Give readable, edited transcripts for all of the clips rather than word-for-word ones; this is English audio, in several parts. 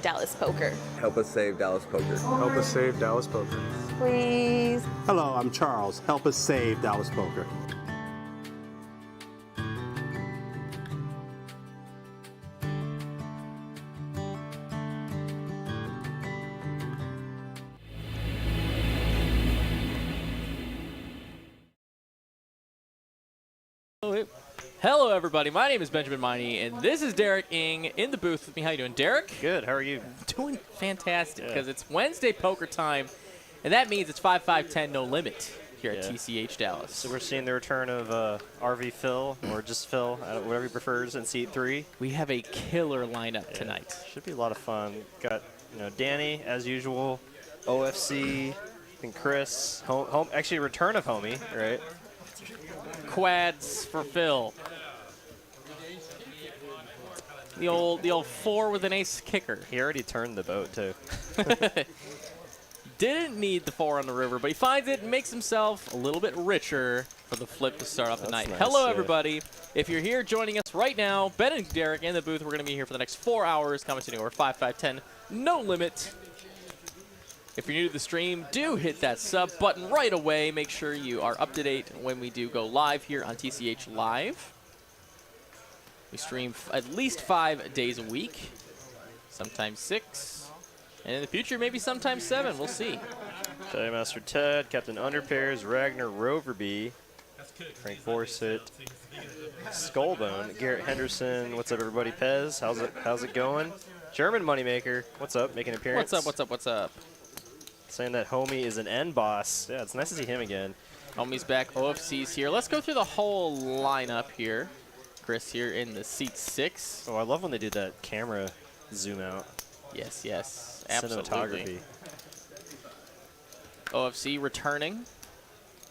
Dallas Poker. Help us save Dallas Poker. Help us save Dallas Poker. Please. Hello, I'm Charles. Help us save Dallas Poker. Hello, everybody. My name is Benjamin Miney, and this is Derek Ng in the booth with me. How you doing, Derek? Good. How are you? Doing fantastic because it's Wednesday poker time, and that means it's 5-5-10 no limit here at TCH Dallas. So we're seeing the return of RV Phil, or just Phil, whatever he prefers, in seat 3. We have a killer lineup tonight. Should be a lot of fun. Got Danny as usual, OFC, and Chris. Actually, return of Homie, right? Quads for Phil. The old 4 with an ace kicker. He already turned the boat too. Didn't need the 4 on the river, but he finds it and makes himself a little bit richer for the flip to start off the night. Nice, Hello, everybody. If you're here joining us right now, Ben and Derek in the booth, we're going to be here for the next 4 hours, commentating over 5-5-10, no limit. If you're new to the stream, do hit that sub button right away. Make sure you are up to date when we do go live here on TCH Live. We stream at least 5 days a week, sometimes 6, and in the future, maybe sometimes 7. We'll see. Master Ted, Captain Underpairs, Ragnar Roverby, Frank Forsett, Skullbone, Garrett Henderson. What's up, everybody? Pez, how's it going? German Moneymaker, what's up? Making an appearance. What's up? Saying that Homie is an end boss. Yeah, it's nice to see him again. Homie's back. OFC's here. Let's go through the whole lineup here. Chris here in the seat 6. Oh, I love when they do that camera zoom out. Yes, absolutely. Cinematography. OFC returning.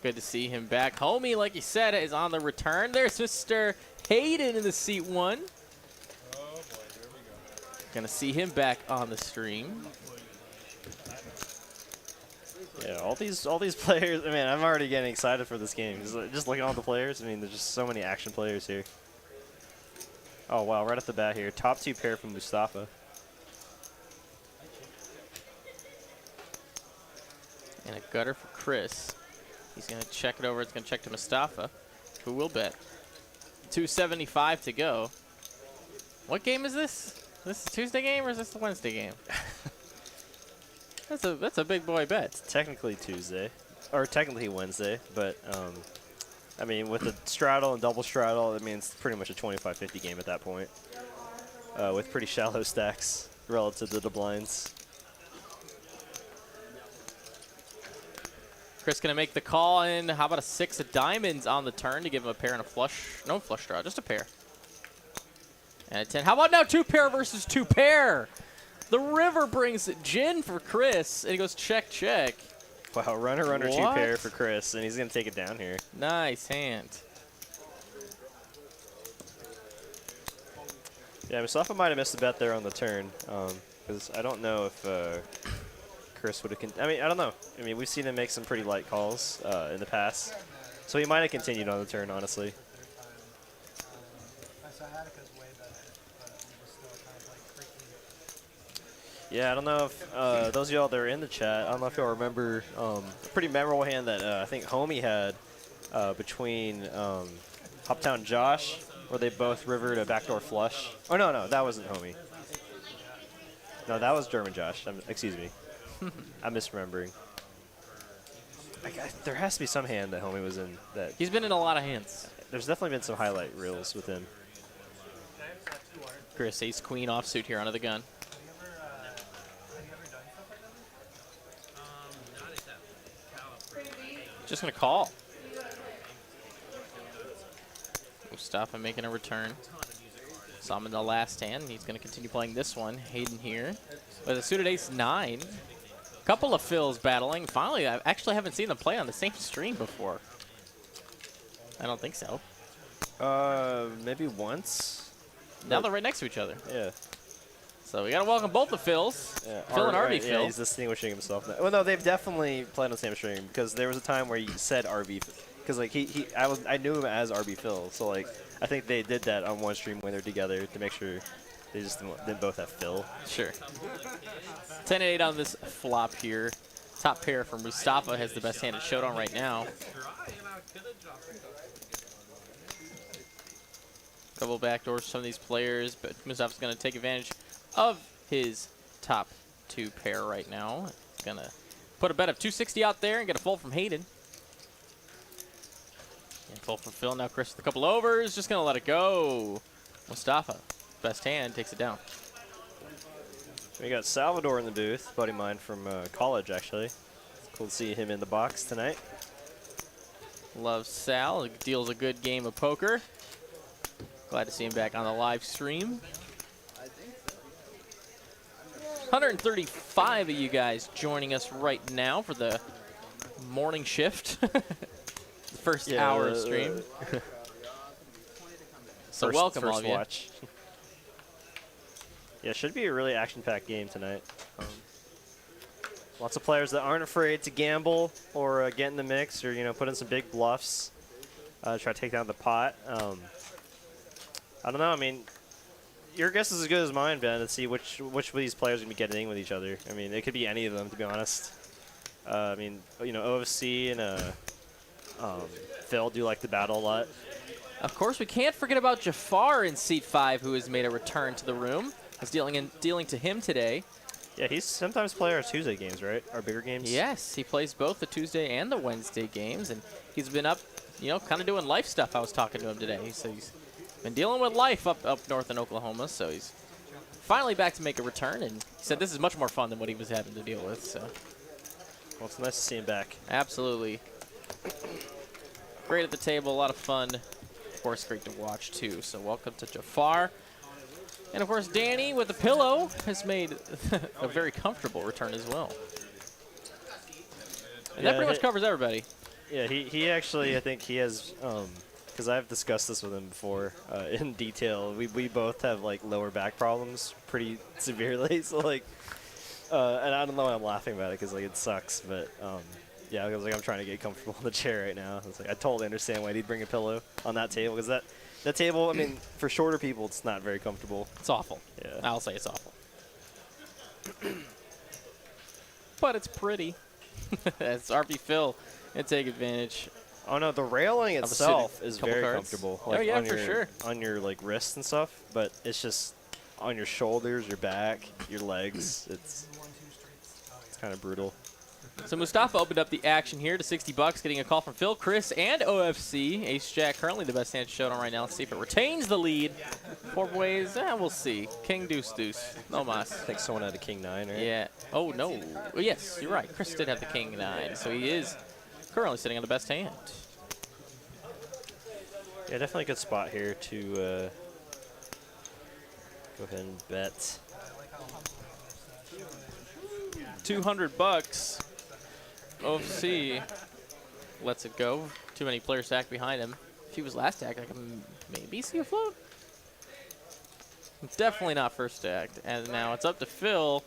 Good to see him back. Homie, like you said, is on the return. There's Mr. Hayden in the seat 1. Oh boy, here we go. Gonna see him back on the stream. Yeah, all these players. I mean, I'm already getting excited for this game. Just looking at all the players. I mean, there's just so many action players here. Oh wow, right off the bat here, top 2 pair from Mustafa. And a gutter for Chris. He's gonna check it over. It's gonna check to Mustafa, who will bet. 275 to go. What game is this? This is Tuesday game or is this the Wednesday game? That's a big boy bet. It's technically Tuesday, or technically Wednesday, but I mean, with the straddle and double straddle, I mean, it's pretty much a 25-50 game at that point, with pretty shallow stacks relative to the blinds. Chris gonna make the call in. How about a 6 of diamonds on the turn to give him a pair and a flush? No flush draw, just a pair. And a 10. How about now 2 pair versus 2 pair? The river brings Gin for Chris, and he goes check, check. Wow, runner, 2 pair for Chris, and he's going to take it down here. Nice hand. Yeah, Mustafa might have missed a bet there on the turn, because I don't know if Chris would have... I mean, I don't know. I mean, we've seen him make some pretty light calls in the past, so he might have continued on the turn, honestly. Yeah, I don't know if those of y'all that are in the chat, I don't know if y'all remember a pretty memorable hand that I think Homie had between Hoptown Josh, where they both rivered a backdoor flush. Oh, no, that wasn't Homie. No, that was German Josh. Excuse me. I'm misremembering. There has to be some hand that Homie was in. That He's been in a lot of hands. There's definitely been some highlight reels with him. Chris, ace queen offsuit here onto the gun. Just gonna call. Mustafa making a return. Saw him in the last hand. He's gonna continue playing this one. Hayden here with a suited ace 9. Couple of Phils battling. Finally, I actually haven't seen them play on the same stream before. I don't think so. Maybe once. Now they're right next to each other. Yeah. So we gotta welcome both the Phils. Yeah, Phil and RV right, Phil. Yeah, he's distinguishing himself now. Well, no, they've definitely played on the same stream because there was a time where he said RV, because like I knew him as RV Phil, so like I think they did that on one stream when they're together to make sure They just didn't both have fill. Sure. 10-8 on this flop here. Top pair from Mustafa has the best hand at showdown right now. Couple backdoors for some of these players, but Mustafa's going to take advantage of his top 2 pair right now. He's going to put a bet of 260 out there and get a fold from Hayden. And fold from Phil. Now Chris with a couple overs, just going to let it go. Mustafa, best hand, takes it down. We got Salvador in the booth, buddy of mine from college, actually. It's cool to see him in the box tonight. Loves Sal, deals a good game of poker. Glad to see him back on the live stream. 135 of you guys joining us right now for the morning shift. The first hour of stream. So welcome all of you. Watch. Yeah, should be a really action-packed game tonight. Lots of players that aren't afraid to gamble or get in the mix or, put in some big bluffs. Try to take down the pot. I don't know. I mean, your guess is as good as mine, Ben, to see which of these players are going to be getting in with each other. I mean, it could be any of them, to be honest. I mean, OFC and Phil do like to battle a lot. Of course, we can't forget about Jafar in seat 5, who has made a return to the room. Is dealing to him today. Yeah, he's sometimes play our Tuesday games, right? Our bigger games. Yes, he plays both the Tuesday and the Wednesday games, and he's been up, kind of doing life stuff. I was talking to him today. So he's been dealing with life up north in Oklahoma, so he's finally back to make a return, and he said this is much more fun than what he was having to deal with. So, well, it's nice to see him back. Absolutely. Great at the table, a lot of fun. Of course, great to watch, too. So welcome to Jafar. And, of course, Danny with the pillow has made a very comfortable return as well. And that pretty much covers everybody. Yeah, he actually, I think he has, because I've discussed this with him before in detail. We both have, lower back problems pretty severely. So, and I don't know why I'm laughing about it because, it sucks. But, yeah, I was I'm trying to get comfortable in the chair right now. I totally understand why he'd bring a pillow on that table because that table, I mean, for shorter people, it's not very comfortable. It's awful. Yeah. I'll say it's awful. But it's pretty. That's RP Phil and take advantage. Oh, no, the railing itself is very comfortable. Oh, yeah, for sure. On your, wrists and stuff, but it's just on your shoulders, your back, your legs. It's kind of brutal. So Mustafa opened up the action here to 60 bucks, getting a call from Phil, Chris, and OFC. Ace-Jack currently the best hand showdown right now. Let's see if it retains the lead. 4 ways, we'll see. King, deuce, deuce. No mas. I think someone had a king 9, right? Yeah. Oh, no. Oh, yes, you're right. Chris did have the king 9, so he is currently sitting on the best hand. Yeah, definitely a good spot here to go ahead and bet. 200 bucks. OFC lets it go. Too many players stacked behind him. If he was last stacked, I can maybe see a float. It's definitely not first stacked. And now it's up to Phil,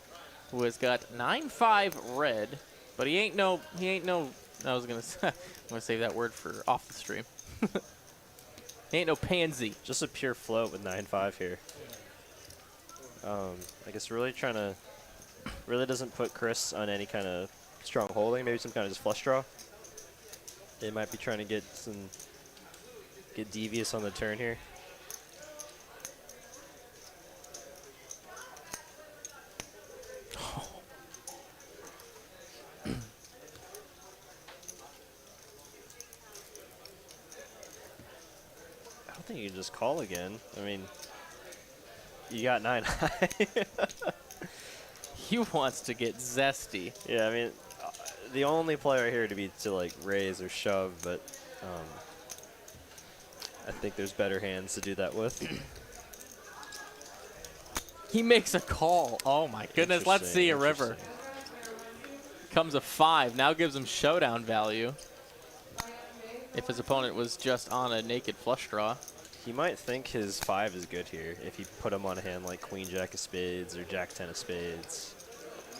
who has got 9-5 red, but he ain't no. I was gonna save that word for off the stream. He ain't no pansy. Just a pure float with 9-5 here. I guess really doesn't put Chris on any kind of strong holding, maybe some kind of just flush draw. They might be trying to get devious on the turn here. I don't think you can just call again. I mean, you got 9 high. He wants to get zesty. Yeah, I mean, the only player here to be raise or shove, but I think there's better hands to do that with. He makes a call. Oh my goodness, let's see a river. Comes a 5, now gives him showdown value. If his opponent was just on a naked flush draw. He might think his 5 is good here if he put him on a hand like Queen Jack of Spades or Jack 10 of Spades.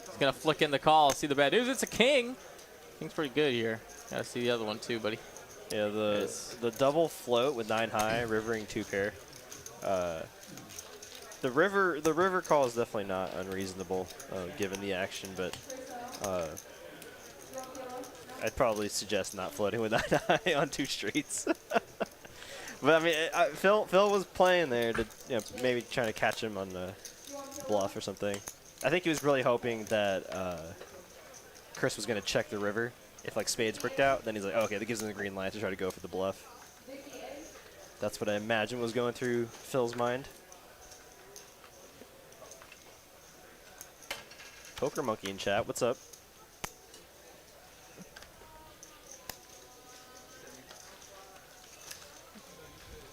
He's gonna flick in the call. See the bad news, it's a king. King's pretty good here. Gotta see the other one too, buddy. Yeah, the double float with 9 high, rivering 2 pair. The river call is definitely not unreasonable given the action, but I'd probably suggest not floating with that high on 2 streets. But I mean, Phil was playing there to maybe trying to catch him on the bluff or something. I think he was really hoping that Chris was going to check the river. If like spades bricked out, then he's like, oh, okay, that gives him the green light to try to go for the bluff. That's what I imagine was going through Phil's mind. Poker Monkey in chat, what's up?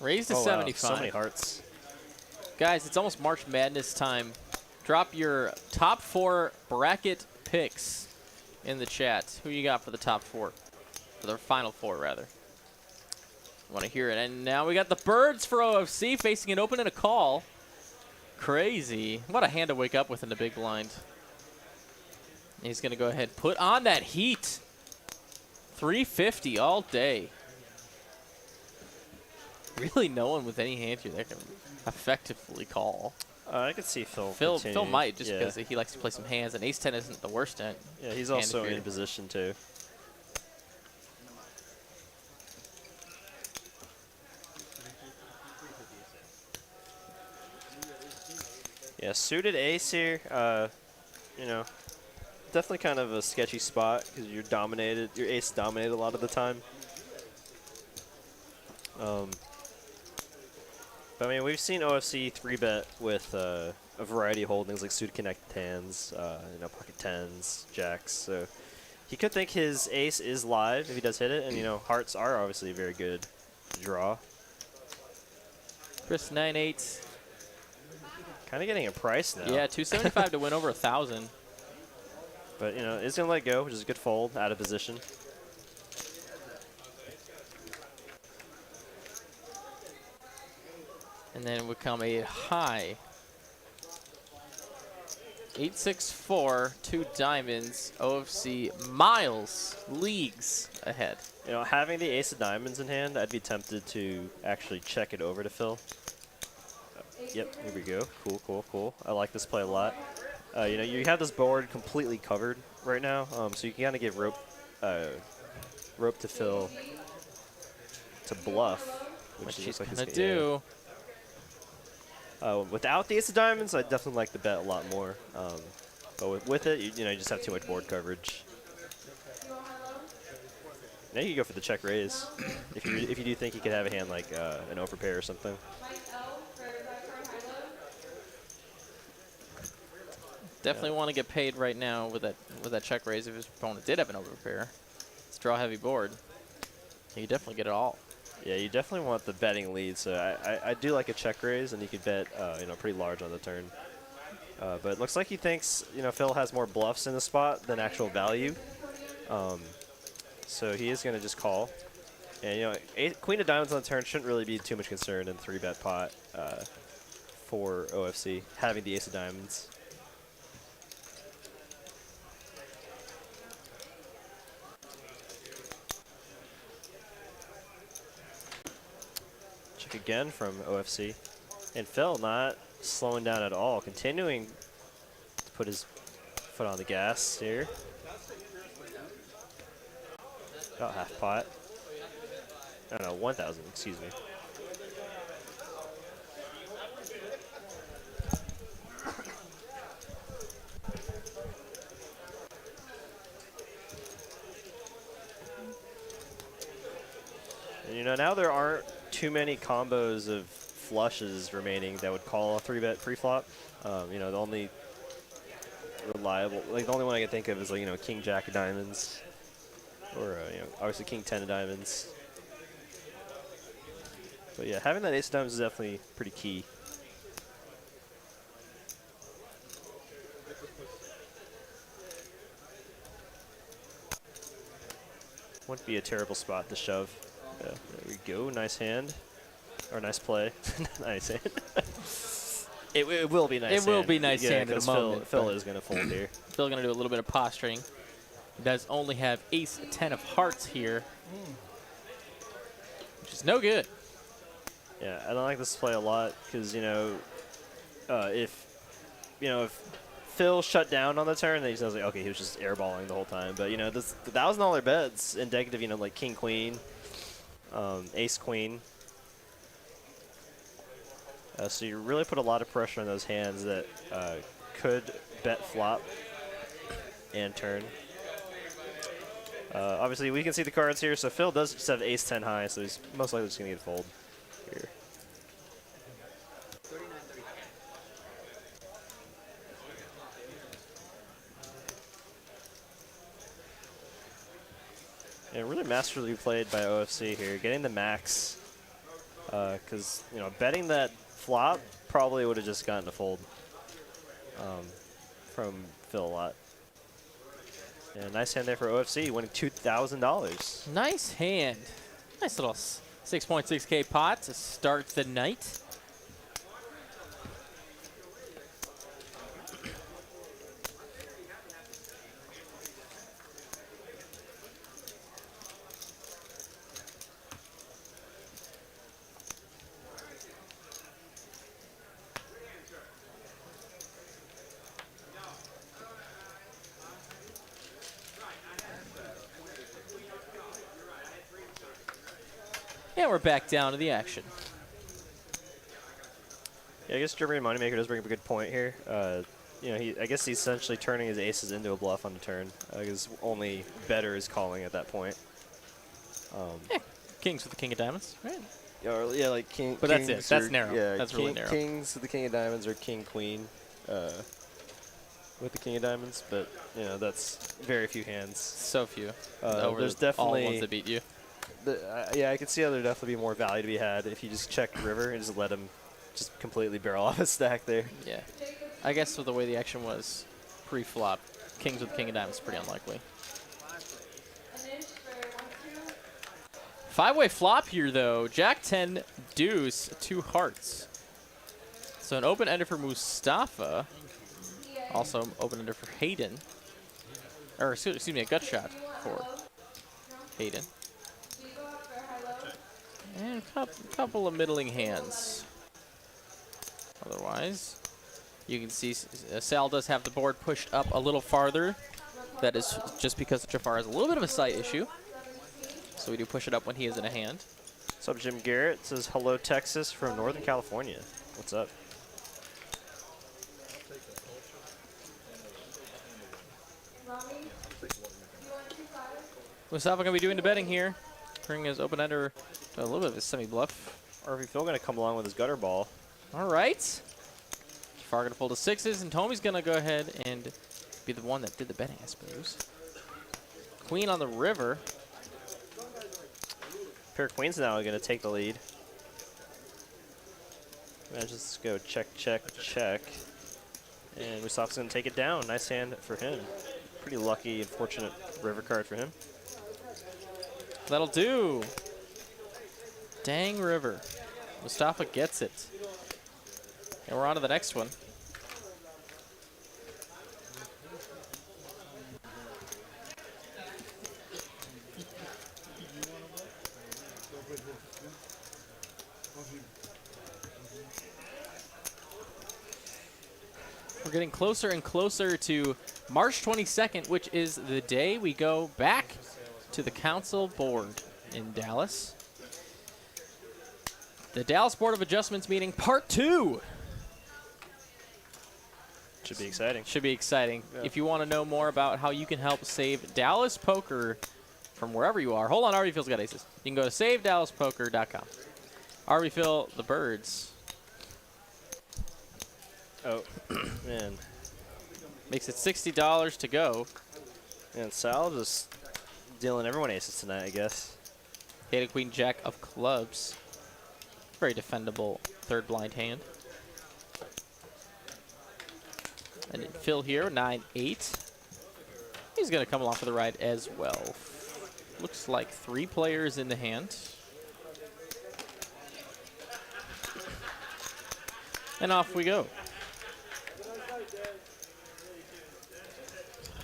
Raise to Oh, wow, 75. so many hearts. Guys, it's almost March Madness time. Drop your top 4 bracket picks in the chat. Who you got for the top 4? For the final 4, rather. Want to hear it. And now we got the birds for OFC facing an open and a call. Crazy. What a hand to wake up with in the big blind. He's going to go ahead and put on that heat. 350 all day. Really no one with any hand here that can effectively call. I could see Phil. Phil might, just because he likes to play some hands, and ace-10 isn't the worst hand. Yeah, he's also in position too. Yeah, suited ace here. You know, definitely kind of a sketchy spot because you're dominated. Your ace dominated a lot of the time. But I mean, we've seen OFC 3-bet with a variety of holdings like suited connected hands, pocket 10s, jacks. So he could think his ace is live if he does hit it, and hearts are obviously a very good draw. Chris 9-8. Kind of getting a price now. Yeah, 275 to win over 1,000. But it's gonna let go, which is a good fold out of position. And then would come a high. 864, 2 diamonds, OFC miles, leagues ahead. Having the ace of diamonds in hand, I'd be tempted to actually check it over to Phil. Yep, here we go. Cool, cool, cool. I like this play a lot. You have this board completely covered right now, so you can kind of give rope to Phil to bluff, Which looks he's like gonna do. Without the ace of diamonds, I definitely like the bet a lot more. But with it, you just have too much board coverage. Now you can go for the check raise if you do think you could have a hand like an overpair or something. Definitely want to get paid right now with that check raise if his opponent did have an overpair. It's a draw heavy board. You definitely get it all. Yeah, you definitely want the betting lead. So I do like a check raise, and you could bet pretty large on the turn. But it looks like he thinks Phil has more bluffs in the spot than actual value. So he is going to just call. And Queen of Diamonds on the turn shouldn't really be too much concern in the 3-bet pot for OFC having the ace of diamonds. Check again from OFC. And Phil not slowing down at all, continuing to put his foot on the gas here. About half pot. I don't know, 1,000, excuse me. And now there aren't too many combos of flushes remaining that would call a 3-bet pre-flop. The only reliable, the only one I can think of is King Jack of Diamonds, or obviously King 10 of Diamonds. But yeah, having that ace of diamonds is definitely pretty key. Wouldn't be a terrible spot to shove. Yeah, there we go. Nice hand. Or nice play. Nice hand. It will be nice. It will be nice hand in a moment. Phil is going to fold here. Phil going to do a little bit of posturing. He does only have ace 10 of hearts here, which is no good. Yeah, I don't like this play a lot because if Phil shut down on the turn, then he was like, okay, he was just airballing the whole time. But this the $1,000 bet's indicative, like king queen, ace queen. So you really put a lot of pressure on those hands that could bet flop and turn. Obviously, we can see the cards here. So Phil does just have ace-10 high, so he's most likely just going to get fold here. And really masterfully played by OFC here, getting the max. Because betting that flop probably would have just gotten a fold from Phil a lot. Yeah, nice hand there for OFC, winning $2,000. Nice hand. Nice little 6.6K pot to start the night. And we're back down to the action. Yeah, I guess German Moneymaker does bring up a good point here. I guess he's essentially turning his aces into a bluff on the turn. Because only better is calling at that point. Yeah, kings with the king of diamonds, right? Yeah, like king. But that's it. Kings That's or- narrow. Yeah, That's really narrow. Kings with the king of diamonds or king queen with the king of diamonds. But that's very few hands. So few. There's all definitely ones that beat you. Yeah, I can see how there'd definitely be more value to be had if you just check river and just let him just completely barrel off his stack there. Yeah. I guess with the way the action was pre-flop, kings with king of diamonds is pretty unlikely. Five-way flop here, though. Jack 10, deuce, 2 hearts. So an open-ender for Mustafa. Also open-ender for Hayden. Or, excuse me, a gut shot for Hayden. And a couple of middling hands. Otherwise, you can see Sal does have the board pushed up a little farther. That is just because Jafar has a little bit of a sight issue. So we do push it up when he is in a hand. What's up, Jim Garrett? Says, hello, Texas from Northern California. What's up? Mustafa going to be doing the betting here. Bring his open-ender to a little bit of a semi-bluff. Or if you feel going to come along with his gutter ball. All right. Jafar going to fold to 6s, and Tommy's going to go ahead and be the one that did the betting, I suppose. Queen on the river. Pair of queens now are going to take the lead. Let's just go check, check, check. And Mustafa's going to take it down. Nice hand for him. Pretty lucky and fortunate river card for him. That'll do. Dang river. Mustafa gets it. And we're on to the next one. We're getting closer and closer to March 22nd, which is the day we go back to the council board in Dallas. The Dallas Board of Adjustments meeting, part 2. Should be exciting. Should be exciting. Yeah. If you want to know more about how you can help save Dallas Poker from wherever you are, hold on, RV Phil's got aces. You can go to savedallaspoker.com. RV Phil, the birds. Oh, man. Makes it $60 to go. And Sal just dealing everyone aces tonight, I guess. Hit a queen jack of clubs. Very defendable third blind hand. And then Phil here, 9-8. He's going to come along for the ride as well. Looks like 3 players in the hand. And off we go.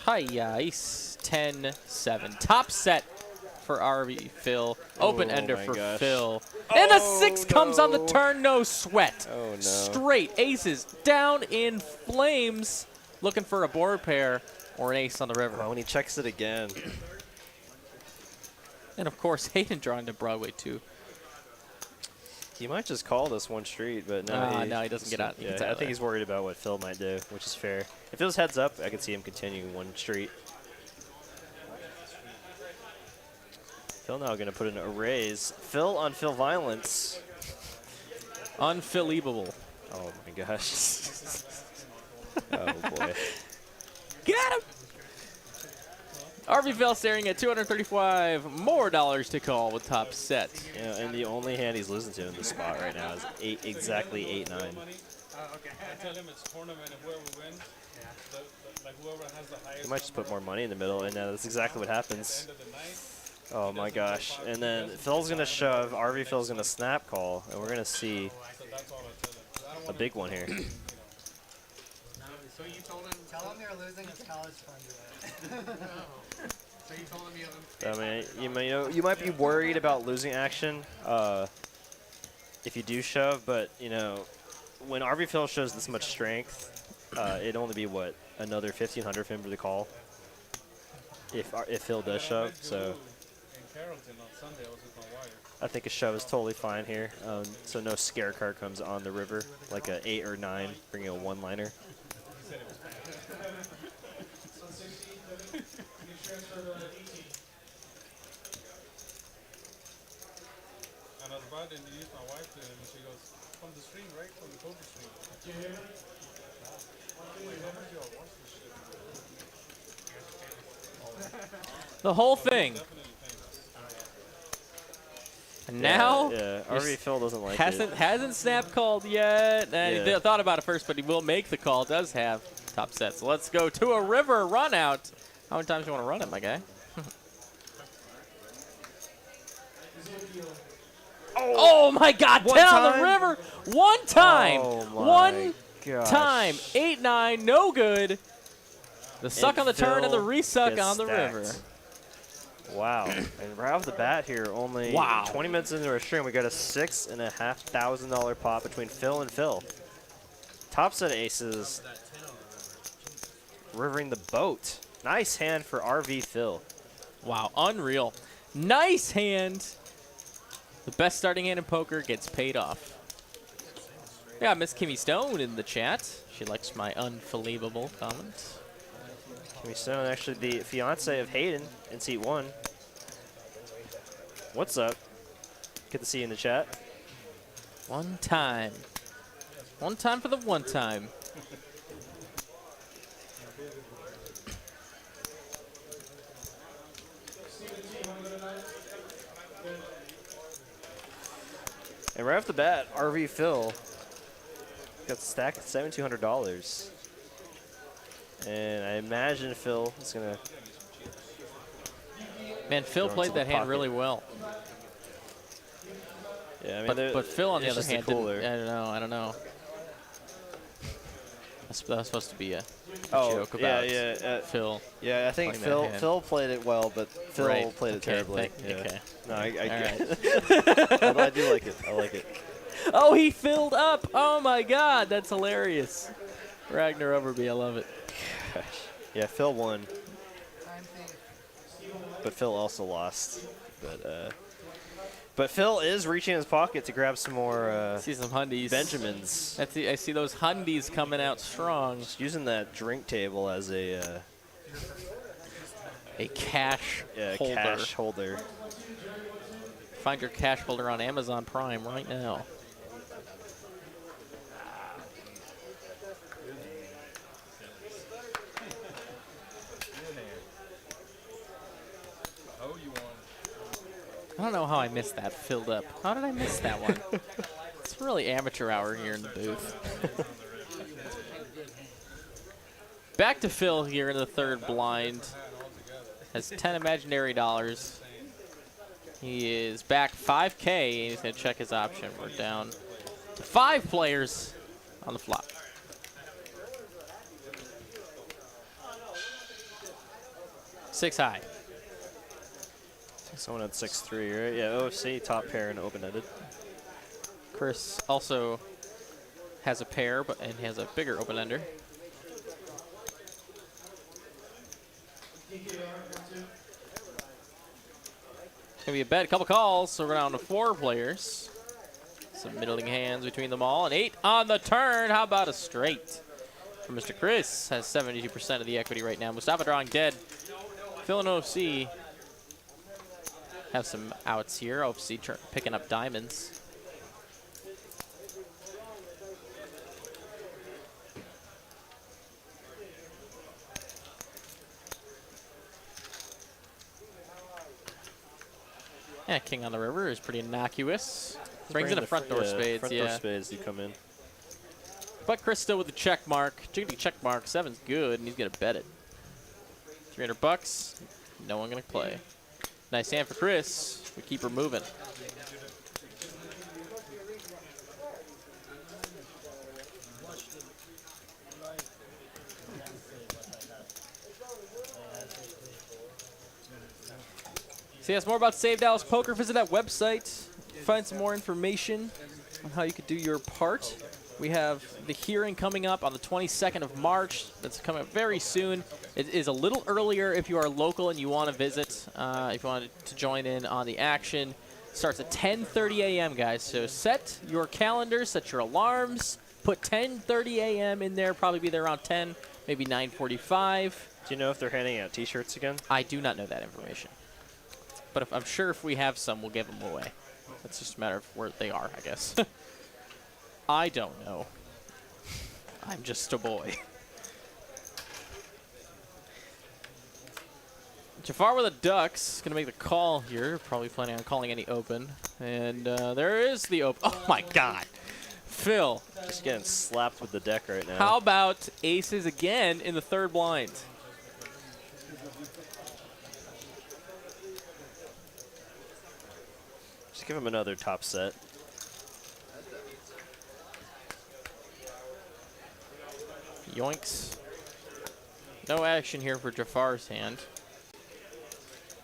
Hi, ice 10-7. Top set for RV Phil. Open ender my for gosh. Phil. And the 6 comes on the turn, no sweat. Oh, no. Straight aces down in flames. Looking for a board pair or an ace on the river. Well, when he checks it again. And of course, Hayden drawing to Broadway too. He might just call this one street, but no. No, he doesn't get out. He gets out I of think there. he's worried about what Phil might do, which is fair. If it was heads up, I could see him continuing one street. Phil now going to put in a raise. Phil on Phil violence. Unfillable. Oh my gosh. Oh boy. Got him! RV Phil staring at 235 more dollars to call with top set. Yeah, and the only hand he's losing to in this spot right now is exactly 8-9. I tell him it's tournament and whoever wins, like whoever has the highest. He might just put more money in the middle, and that's exactly what happens. Oh my gosh. And then Phil's going to shove, RV Phil's going to snap call, and we're going to see a big one here. So you told him, tell him you're losing his college fund today. So you told him you haven't. I mean, you might be worried about losing action if you do shove, but you know, when RV Phil shows this much strength, it'd only be what, another 1,500 for him to call if Phil does shove. So I think a shove is totally fine here. So no scare card comes on the river, like a 8 or 9, bringing a one-liner. And I was about to introduce my wife to him, and she goes, from the stream, right? From the poker stream. Can you hear me? The whole thing. And now, yeah, RV Phil doesn't like it. hasn't snap called yet. And Yeah. he thought about it first, but he will make the call. Does have top set. So let's go to a river run out. How many times do you want to run it, my guy? Oh my God! One 10 on the time? river. One time. Oh my One gosh. time. 8-9. No good. The suck on the turn and the Phil resuck gets on the stacked. river. Wow. And right off the bat here, only 20 minutes into our stream, we got a $6,500 pot between Phil and Phil. Top set aces. Rivering the boat. Nice hand for RV Phil. Wow, unreal. Nice hand. The best starting hand in poker gets paid off. We got Miss Kimmy Stone in the chat. She likes my unbelievable comment. Kimmy Stone, actually the fiance of Hayden in seat 1. What's up? Good to see you in the chat. One time. One time for the one time. And right off the bat, RV Phil got stacked at $7,200. And I imagine Phil is going to... Man, Phil Throw it played to that the hand pocket. really well. Yeah, I mean, But Phil, on the it's other just a hand, didn't, cooler. I don't know. That was supposed to be a Oh, joke about yeah. Phil. Yeah, I think playing that hand. Phil played it well, but Phil Right. played it Okay, terribly. Yeah. Okay. No, I All get right. it. Although I do like it. I like it. Oh, he filled up. Oh, my God. That's hilarious. Ragnar Overby, I love it. Gosh. Yeah, Phil won, Time thief. but Phil also lost. But Phil is reaching his pocket to grab some more See some hundies. Benjamins. I see those hundies coming out strong. Just using that drink table as a Cash holder. cash holder. Find your cash holder on Amazon Prime right now. I don't know how I missed that filled up. How did I miss that one? It's really amateur hour here in the booth. Back to Phil here in the third blind. Has 10 imaginary dollars. He is back 5K, and he's going to check his option. We're down to 5 players on the flop. Six high. Someone had 6-3, right? Yeah, OFC, top pair and open-ended. Chris also has a pair, and has a bigger open-ender. Gonna be a bet, couple calls, so we're down to 4 players. Some middling hands between them all, and 8 on the turn. How about a straight for Mr. Chris? Has 72% of the equity right now. Mustafa drawing dead. Phil and OFC have some outs here. OFC picking up diamonds. Yeah, king on the river is pretty innocuous. Brings in a front door spades, front door spades, you come in. But Chris still with the check mark. Jiggity check mark. 7's good, and he's gonna bet it. 300 bucks. No one gonna play. Nice hand for Chris. We keep her moving. See us more about Save Dallas Poker. Visit that website. Find some more information on how you could do your part. We have the hearing coming up on the 22nd of March. That's coming up very soon. It is a little earlier if you are local and you want to visit. If you want to join in on the action. Starts at 10:30 a.m., guys. So set your calendar, set your alarms. Put 10:30 a.m. in there. Probably be there around 10, maybe 9:45. Do you know if they're handing out T-shirts again? I do not know that information. But I'm sure if we have some, we'll give them away. It's just a matter of where they are, I guess. I don't know. I'm just a boy. Jafar with the Ducks. Going to make the call here. Probably planning on calling any open. And there is the open. Oh, my God. Phil. Just getting slapped with the deck right now. How about aces again in the third blind? Just give him another top set. Yoinks. No action here for Jafar's hand.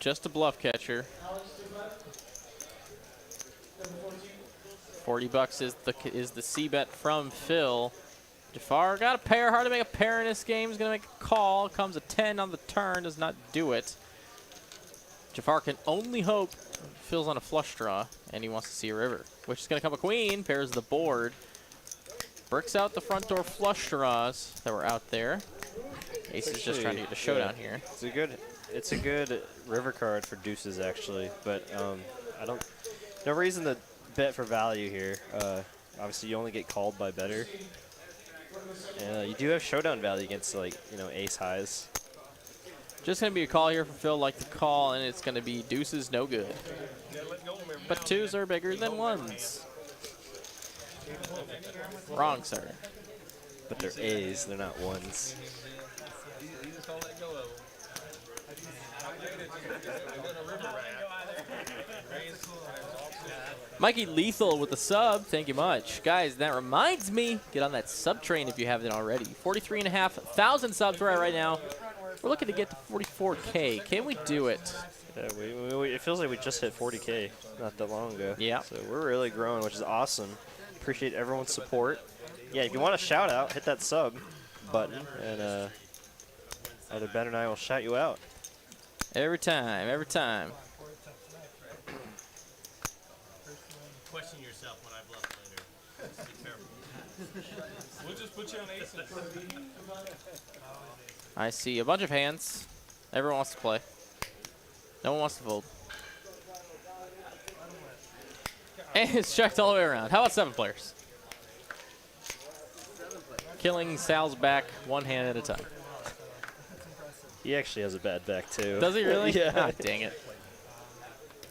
Just a bluff catcher. 40 bucks is the C bet from Phil. Jafar got a pair. Hard to make a pair in this game. He's gonna make a call. Comes a 10 on the turn. Does not do it. Jafar can only hope Phil's on a flush draw, and he wants to see a river, which is gonna come a queen. Pairs the board. Bricks out the front door flush draws that were out there. Ace is just trying to get a showdown here. It's a good river card for deuces actually, but no reason to bet for value here. Obviously you only get called by better. And you do have showdown value against ace highs. Just gonna be a call here for Phil, like the call, and it's gonna be deuces, no good. But twos are bigger than ones. Wrong, sir. But they're A's, they're not ones. Mikey Lethal with the sub. Thank you much. Guys, that reminds me, get on that sub train if you haven't already. 43,500 subs right now. We're looking to get to 44K. Can we do it? Yeah, it feels like we just hit 40K not that long ago. Yeah. So we're really growing, which is awesome. Appreciate everyone's support. Yeah, if you want a shout out, hit that sub button, and either Ben and I will shout you out. Every time, every time. Question yourself when I bluff later. Be careful. We'll just put you on aces. I see a bunch of hands. Everyone wants to play. No one wants to fold. And it's checked all the way around. How about 7 players? Killing Sal's back one hand at a time. He actually has a bad back too. Does he really? Yeah. Ah, dang it.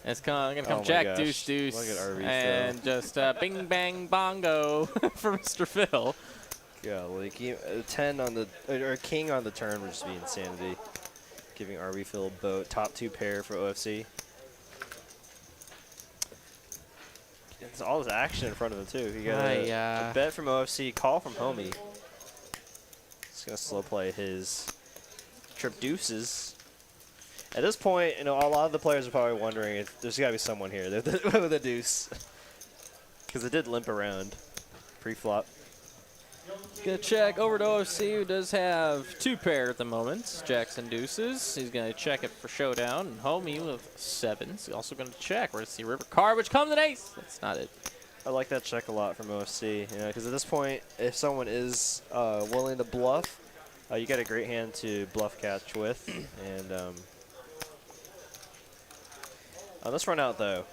And it's gonna come Oh my jack, gosh. deuce, deuce, Look at RV and just bing, bang, bongo for Mr. Phil. Golly, 10 on the or king on the turn would just be insanity. Giving RB Phil a boat, top 2 pair for OFC. It's all this action in front of him too. You got a bet from OFC, call from homie. He's gonna slow play his trip deuces. At this point, you know, a lot of the players are probably wondering if there's got to be someone here with a deuce. Because it did limp around pre-flop. Gonna check over to OFC, who does have 2 pair at the moment. Jacks and deuces. He's gonna check it for showdown. And Homie with 7s. He's also gonna check. We're gonna see river card, which comes an ace. That's not it. I like that check a lot from OFC, you know, because at this point, if someone is willing to bluff, you got a great hand to bluff catch with. And let's run out though.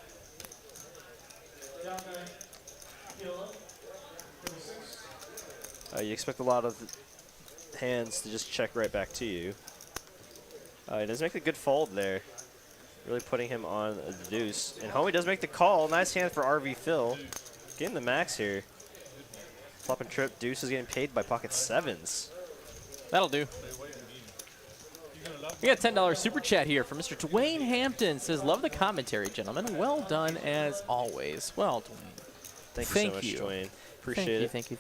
You expect a lot of hands to just check right back to you. He does make a good fold there. Really putting him on the deuce. And Homie does make the call. Nice hand for RV Phil. Getting the max here. Flop and trip. Deuce is getting paid by pocket 7s. That'll do. We got a $10 super chat here from Mr. Dwayne Hampton. Says, love the commentary, gentlemen. Well done as always. Well, Dwayne. Thank you so much, Dwayne. Appreciate it. Thank you.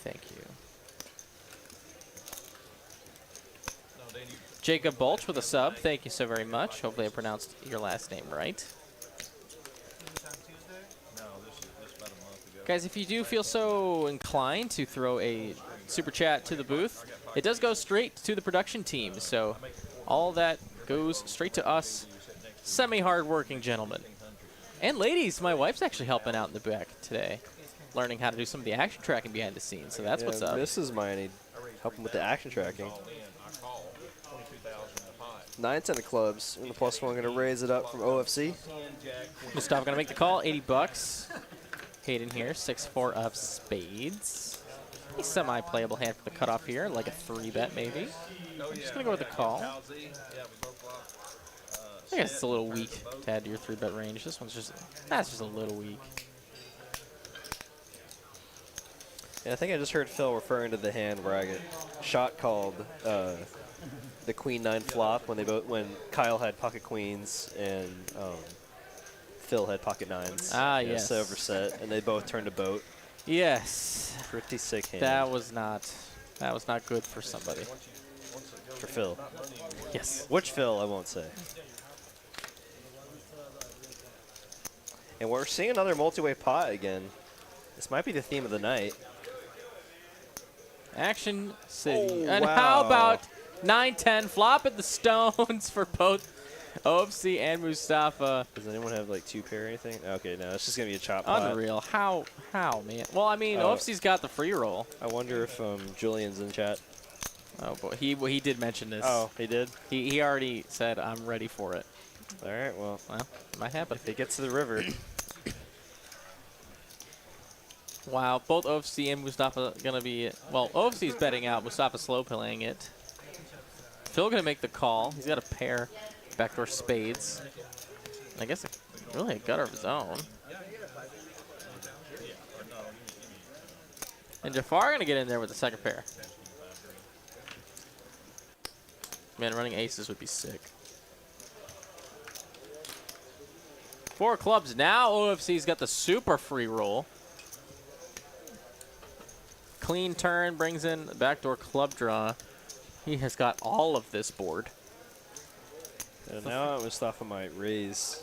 Jacob Bulch with a sub. Thank you so very much. Hopefully I pronounced your last name right. Guys, if you do feel so inclined to throw a super chat to the booth, it does go straight to the production team. So all that goes straight to us semi-hard-working gentlemen. And ladies, my wife's actually helping out in the back today, learning how to do some of the action tracking behind the scenes. So that's what's up. Mrs. Miney helping with the action tracking. 9-10 of clubs, and the +1 going to raise it up from OFC. Mustafa going to make the call, 80 bucks. Hayden here, 6-4 of spades. A semi-playable hand for the cutoff here, like a 3-bet maybe. I'm just going to go with the call. I guess it's a little weak to add to your 3-bet range. This one's just, that's just a little weak. Yeah, I think I just heard Phil referring to the hand where I get shot called the queen-9 flop when Kyle had pocket queens and Phil had pocket 9s. Ah, yes. So overset, and they both turned a boat. Yes. Pretty sick hand. That was not good for somebody. For Phil. Yes. Which Phil, I won't say. And we're seeing another multi-way pot again. This might be the theme of the night. Action City. Oh, and wow. how about 9-10 flop at the stones for both OFC and Mustafa. Does anyone have like 2 pair or anything? Okay, no, it's just gonna be a chop pot. Unreal. How, man? Well, I mean, OFC's got the free roll. I wonder if Julian's in chat. Oh boy, he did mention this. Oh, he did? He already said I'm ready for it. All right, well, it might happen. If he gets to the river. Wow, both OFC and Mustafa gonna be, well, OFC's betting out, Mustafa slow playing it. Phil gonna make the call. He's got a pair, backdoor spades. I guess really a gutter of his own. And Jafar gonna get in there with the second pair. Man, running aces would be sick. 4 clubs now. OFC's got the super free roll. Clean turn brings in the backdoor club draw. He has got all of this board. And now Mustafa might raise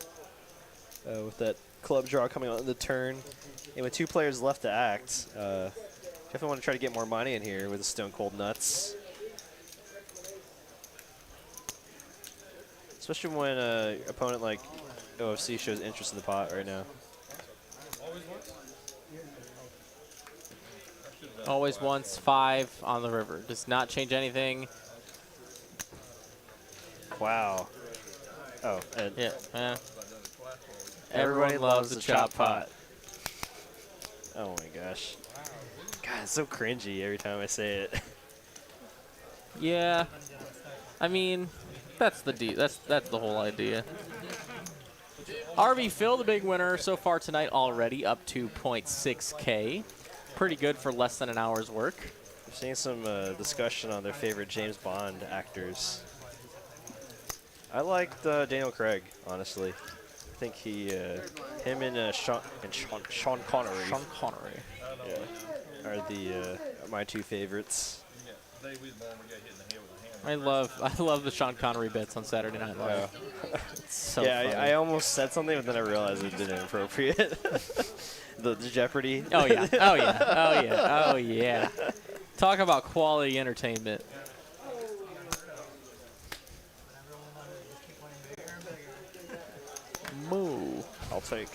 with that club draw coming on the turn. And with 2 players left to act, definitely want to try to get more money in here with the stone cold nuts. Especially when an opponent like OFC shows interest in the pot right now. Always wants 5 on the river. Does not change anything. Wow. Oh, and yeah. Everybody loves the chop pot. Oh my gosh. God, it's so cringy every time I say it. Yeah. I mean, that's the whole idea. RV Phil, the big winner so far tonight already, up to 0.6K. Pretty good for less than an hour's work. I've seen some discussion on their favorite James Bond actors. I liked Daniel Craig, honestly. I think him and Sean Connery. Sean Connery. Yeah, are my 2 favorites. I love the Sean Connery bits on Saturday Night Live. It's so yeah, funny. I almost said something, but then I realized it didn't appropriate. the Jeopardy. Oh yeah. Oh yeah. Oh yeah. Oh yeah. Talk about quality entertainment. Moo. I'll take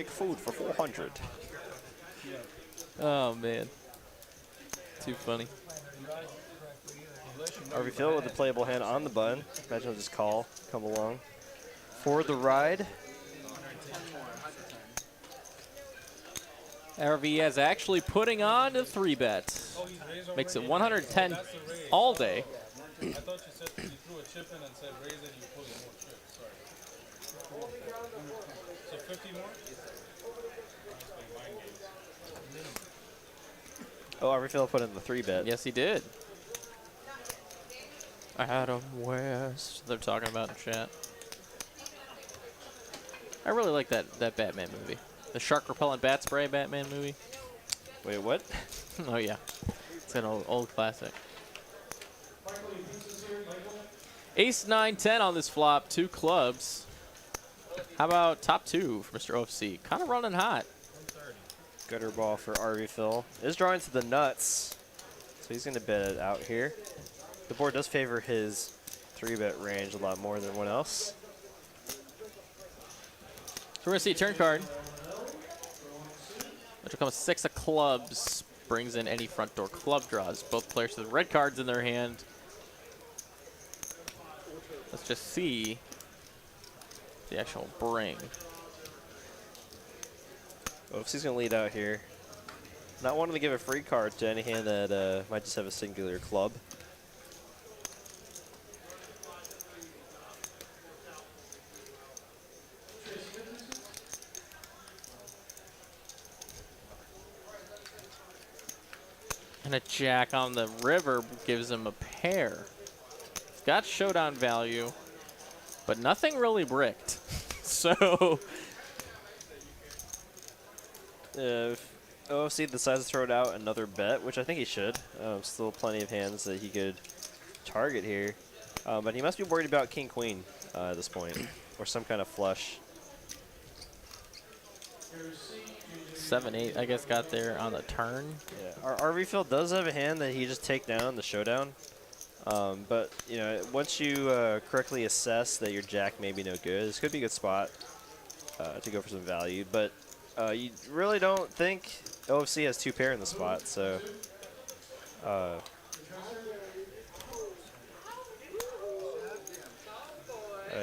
food for 400. Oh man. Too funny. RV Phil with a playable hand on the button. Imagine he'll just call, come along for the ride. RV is actually putting on a 3-bet. Makes it 110 all day. I thought you said you threw a chip in and said raise it and you pulled more chips. Sorry. So 50 more? Oh, RV Phil put in the 3-bet. Yes, he did. Adam West. They're talking about in chat. I really like that Batman movie. The shark repellent bat spray Batman movie. Wait, what? Oh yeah, it's an old classic. Ace 9-10 on this flop. 2 clubs. How about top 2 for Mr. OFC? Kind of running hot. Gutter ball for RV Phil. Is drawing to the nuts, so he's going to bet it out here. The board does favor his 3-bet range a lot more than everyone else. So we're going to see a turn card, which will come with 6 of clubs. Brings in any front door club draws. Both players with red cards in their hand. Let's just see the actual bring. OFC's going to lead out here. Not wanting to give a free card to any hand that might just have a singular club. And a jack on the river gives him a pair. It's got showdown value, but nothing really bricked. So If OFC decides to throw it out another bet, which I think he should. Still plenty of hands that he could target here. But he must be worried about king-queen at this point, or some kind of flush. 7-8, I guess, got there on the turn. Yeah, our RV Phil does have a hand that he just take down the showdown. But you know, once you correctly assess that your jack may be no good, this could be a good spot to go for some value. But you really don't think OFC has 2 pair in the spot, so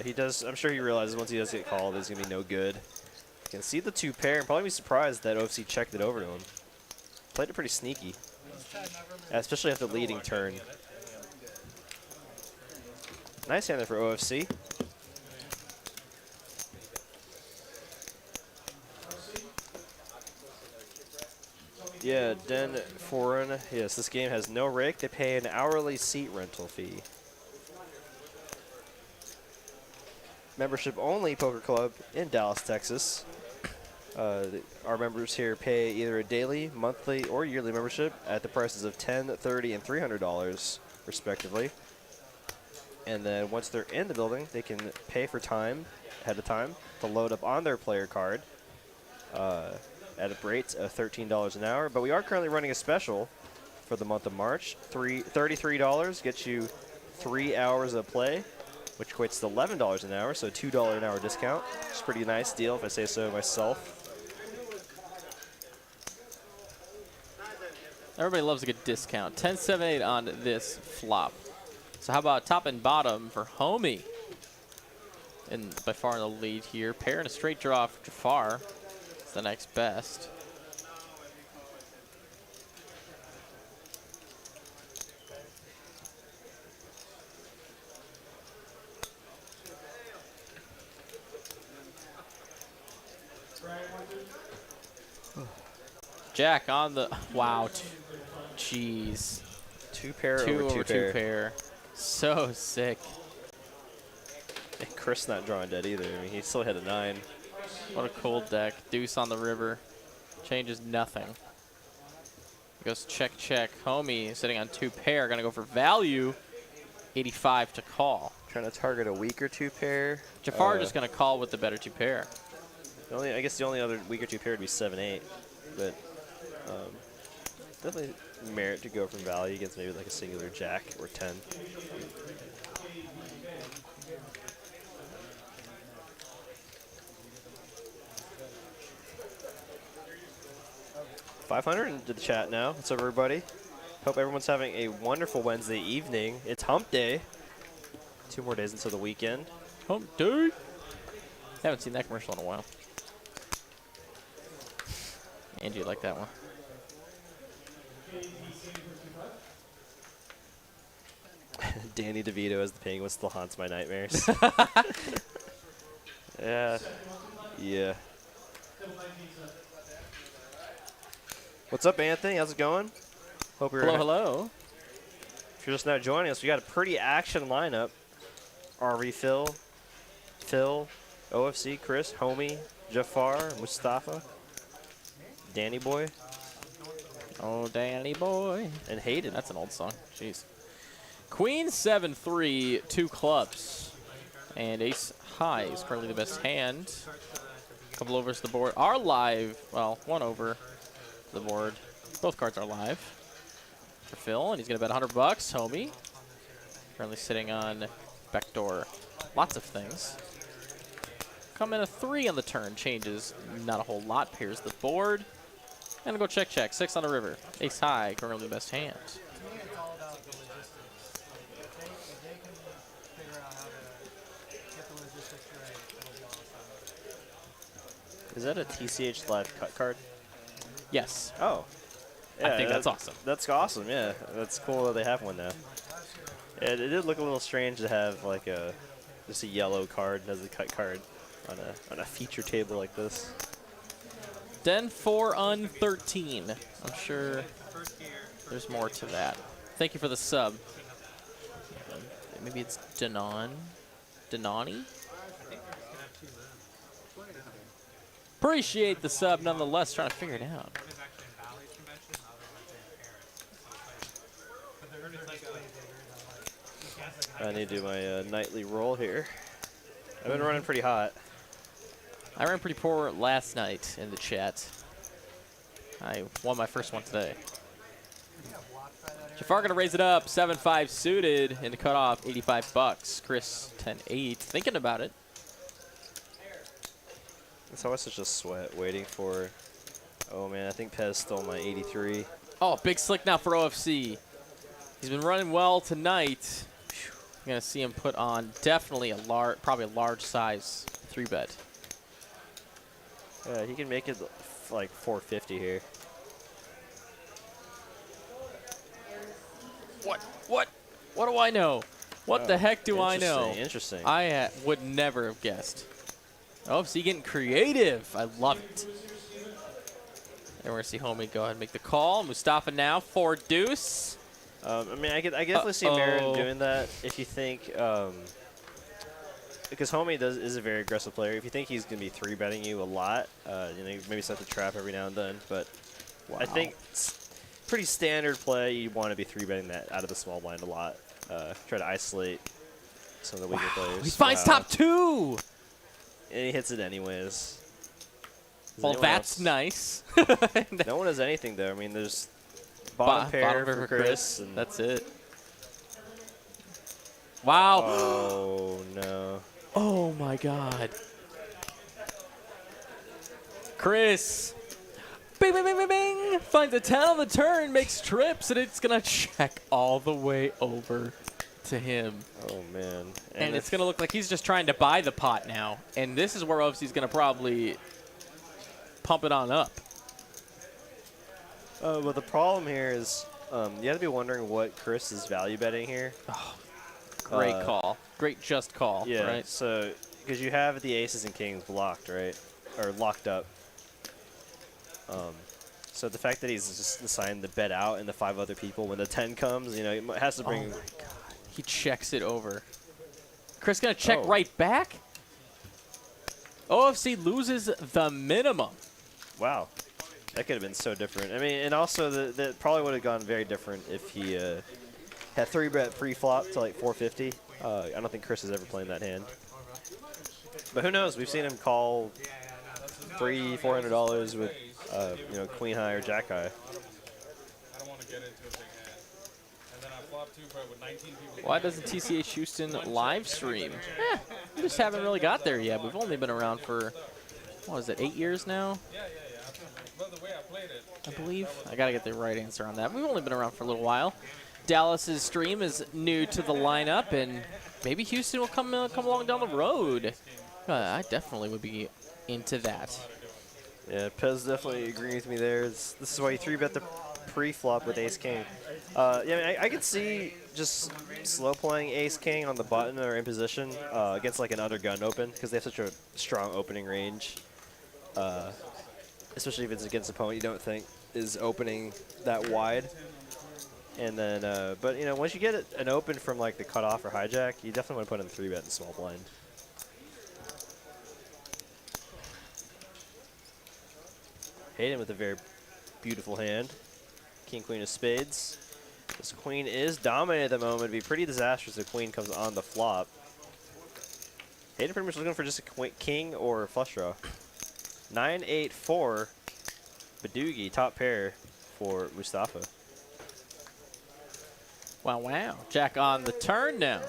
he does. I'm sure he realizes once he does get called, it's gonna be no good. You can see the 2 pair and probably be surprised that OFC checked it over to him. Played it pretty sneaky, especially after the leading turn. Nice hand there for OFC. Yeah, Den Foreign. Yes, this game has no rake. They pay an hourly seat rental fee. Membership only poker club in Dallas, Texas. Our members here pay either a daily, monthly, or yearly membership at the prices of $10, $30, and $300, respectively. And then once they're in the building, they can pay for time ahead of time to load up on their player card at a rate of $13 an hour. But we are currently running a special for the month of March. $33 gets you 3 hours of play, which equates to $11 an hour, so $2 an hour discount. It's a pretty nice deal, if I say so myself. Everybody loves a good discount. 10-7-8 on this flop. So how about top and bottom for Homie? And by far in the lead here. Pair and a straight draw for Jafar. It's the next best. Jack on the, wow, jeez. 2 pair Two over 2 pair. 2 pair. So sick. And Chris not drawing dead either. I mean, he still hit a 9. What a cold deck. Deuce on the river. Changes nothing. Goes check, check. Homie sitting on 2 pair. Gonna go for value. 85 to call. Trying to target a weaker 2-pair. Jafar just going to call with the better 2-pair. I guess the only other weaker 2-pair would be 7-8, but definitely merit to go from value against maybe like a singular jack or 10. 500 into the chat now. What's up, everybody? Hope everyone's having a wonderful Wednesday evening. It's hump day. 2 more days until the weekend. Hump day. Haven't seen that commercial in a while. And you like that one. Danny DeVito as the penguin still haunts my nightmares. Yeah. Yeah. What's up, Anthony? How's it going? Hope you're Hello. If you're just now joining us, we got a pretty action lineup. RV Phil, OFC, Chris, Homie, Jafar, Mustafa, Danny Boy. Oh, Danny Boy. And Hayden. That's an old song. Jeez. Queen 7-3, 2 clubs. And ace high is currently the best hand. Couple overs to the board are live. Well, 1 over the board. Both cards are live for Phil, and he's going to bet 100 bucks. Homie currently sitting on backdoor. Lots of things. Come in a 3 on the turn. Changes not a whole lot. Pairs the board. And go check. 6 on the river. Ace high, currently the best hand. To me, it's all about the logistics. If they can figure out how to get the logistics right, it'll be awesome. Is that a TCH live cut card? Yes. Oh. I think that's awesome. That's awesome, yeah. That's cool that they have one now. It did look a little strange to have like just a yellow card as a cut card on a feature table like this. Den 4 on 13. I'm sure there's more to that. Thank you for the sub. Maybe it's Denani? Appreciate the sub nonetheless, trying to figure it out. I need to do my nightly roll here. I've been running pretty hot. I ran pretty poor last night in the chat. I won my first one today. Jafar gonna raise it up, 7-5 suited into cutoff, 85 bucks. Chris 10-8, thinking about it. It's always such a sweat waiting for. Oh man, I think Pez stole my 83. Oh, big slick now for OFC. He's been running well tonight. I'm gonna see him put on definitely probably a large size 3-bet. He can make it like 450 here. What do I know? What the heck do I know? Interesting. I would never have guessed. OFC getting creative. I love it. And we're going to see Homie go ahead and make the call. Mustafa now, 4 deuce. I mean, I could definitely see merit in doing that if you think, because Homie is a very aggressive player. If you think he's going to be 3-betting you a lot, you know, maybe set the trap every now and then. But I think pretty standard play. You want to be 3-betting that out of the small blind a lot. Try to isolate some of the weaker players. He finds top 2. And he hits it anyways. Well, that's nice. No one has anything there. I mean, there's bottom pair for Chris. And that's it. Wow. Oh, no. Oh, my God. Chris. Bing, bing, bing, bing, bing. Finds a 10 on the turn, makes trips, and it's going to check all the way over to him. Oh, man. And it's going to look like he's just trying to buy the pot now. And this is where OFC's going to probably pump it on up. Well, the problem here is you have to be wondering what Chris is value betting here. Oh, great call. Great just call. Yeah, right? So because you have the aces and kings blocked, right? Or locked up. So the fact that he's just assigned the bet out and the 5 other people when the 10 comes, you know, it has to bring. Oh, my God. He checks it over. Chris going to check right back? OFC loses the minimum. Wow. That could have been so different. I mean, and also that probably would have gone very different if he Had 3-bet pre-flop to like 450. I don't think Chris is ever playing that hand. But who knows? We've seen him call $300-400 with you know, queen high or jack high. I don't want to get into a big hand. And then I flop 2 bet with 19 people. Why doesn't TCH Houston live stream? We just haven't really got there yet. We've only been around for, what is it, 8 years now? Yeah. But the way I played it, I believe. I gotta get the right answer on that. We've only been around for a little while. Dallas's stream is new to the lineup, and maybe Houston will come along down the road. I definitely would be into that. Yeah, Pez definitely agrees with me there. This is why you 3-bet the pre-flop with ace-king. Yeah, I mean, I could see just slow playing ace-king on the button or in position against like an undergun open, because they have such a strong opening range. Especially if it's against an opponent you don't think is opening that wide. And then, but you know, once you get an open from like the cutoff or hijack, you definitely want to put in 3-bet and small blind. Hayden with a very beautiful hand. King, queen of spades. This queen is dominant at the moment. It'd be pretty disastrous if the queen comes on the flop. Hayden pretty much looking for just a king or a flush draw. 9-8-4. Badoogie, top pair for Mustafa. Wow. Jack on the turn now.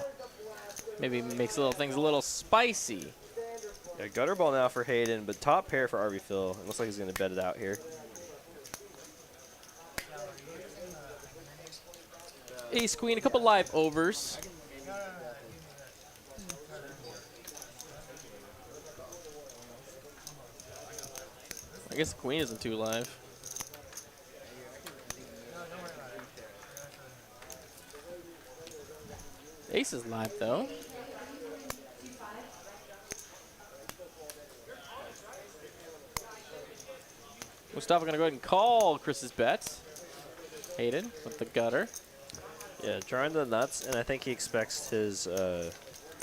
Maybe makes things a little spicy. Yeah, gutter ball now for Hayden, but top pair for RV Phil. It looks like he's going to bet it out here. Ace queen, a couple live overs. I guess the queen isn't too live. Ace is live though. Mustafa gonna go ahead and call Chris's bet. Hayden with the gutter. Yeah, drawing the nuts, and I think he expects his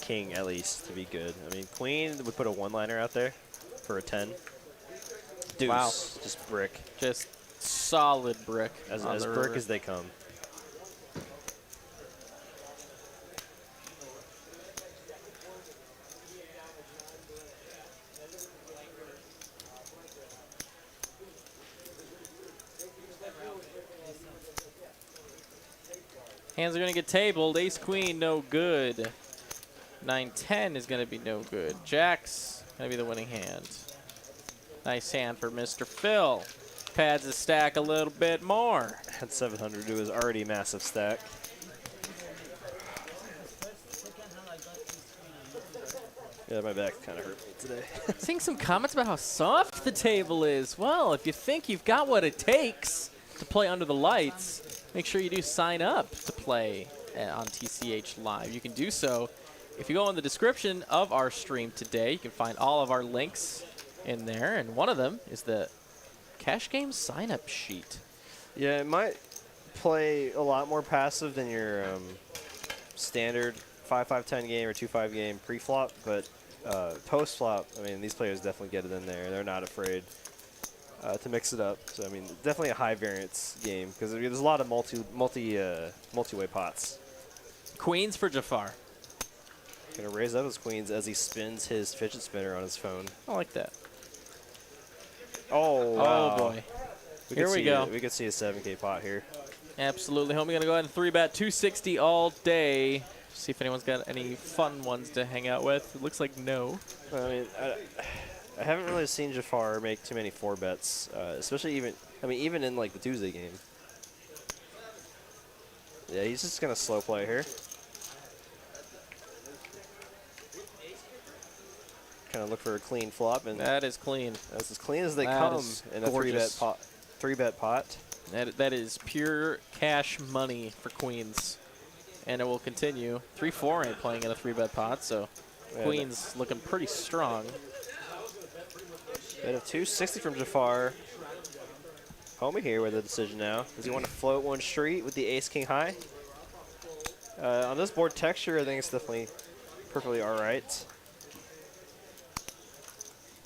king at least to be good. I mean, queen would put a one-liner out there for a 10. Deuce, Wow. just brick. Just solid brick. As on the brick river. as they come. Hands are going to get tabled. Ace queen, no good. 9-10 is going to be no good. Jack's going to be the winning hand. Nice hand for Mr. Phil. Pads the stack a little bit more. At 700 to his already massive stack. Yeah, my back kind of hurt me today. Seeing some comments about how soft the table is. Well, if you think you've got what it takes to play under the lights, make sure you do sign up to play on TCH Live. You can do so if you go in the description of our stream today. You can find all of our links in there, and one of them is the Cash Game sign-up sheet. Yeah, it might play a lot more passive than your standard 5-5-10 game or 2-5 game pre-flop, but post-flop, I mean, these players definitely get it in there. They're not afraid to mix it up. So, I mean, definitely a high variance game because there's a lot of multi-way pots. Queens for Jafar. Gonna raise up his queens as he spins his fidget spinner on his phone. I like that. Oh, wow. Oh, boy. Here could we see go. We could see a 7K pot here. Absolutely. Homie going to go ahead and 3-bet 260 all day. See if anyone's got any fun ones to hang out with. It looks like no. I mean, I haven't really seen Jafar make too many 4-bets, especially even in like the Tuesday game. Yeah, he's just gonna slow play here. Kind of look for a clean flop, and That is clean. that's as clean as they That come is in a gorgeous. 3-bet pot. That is pure cash money for queens. And it will continue. 3-4 ain't playing in a 3-bet pot, so Yeah, queens looking pretty strong. Bet of 260 from Jafar. Homie here with the decision now. Does he want to float one street with the ace-king high? On this board texture, I think it's definitely perfectly all right.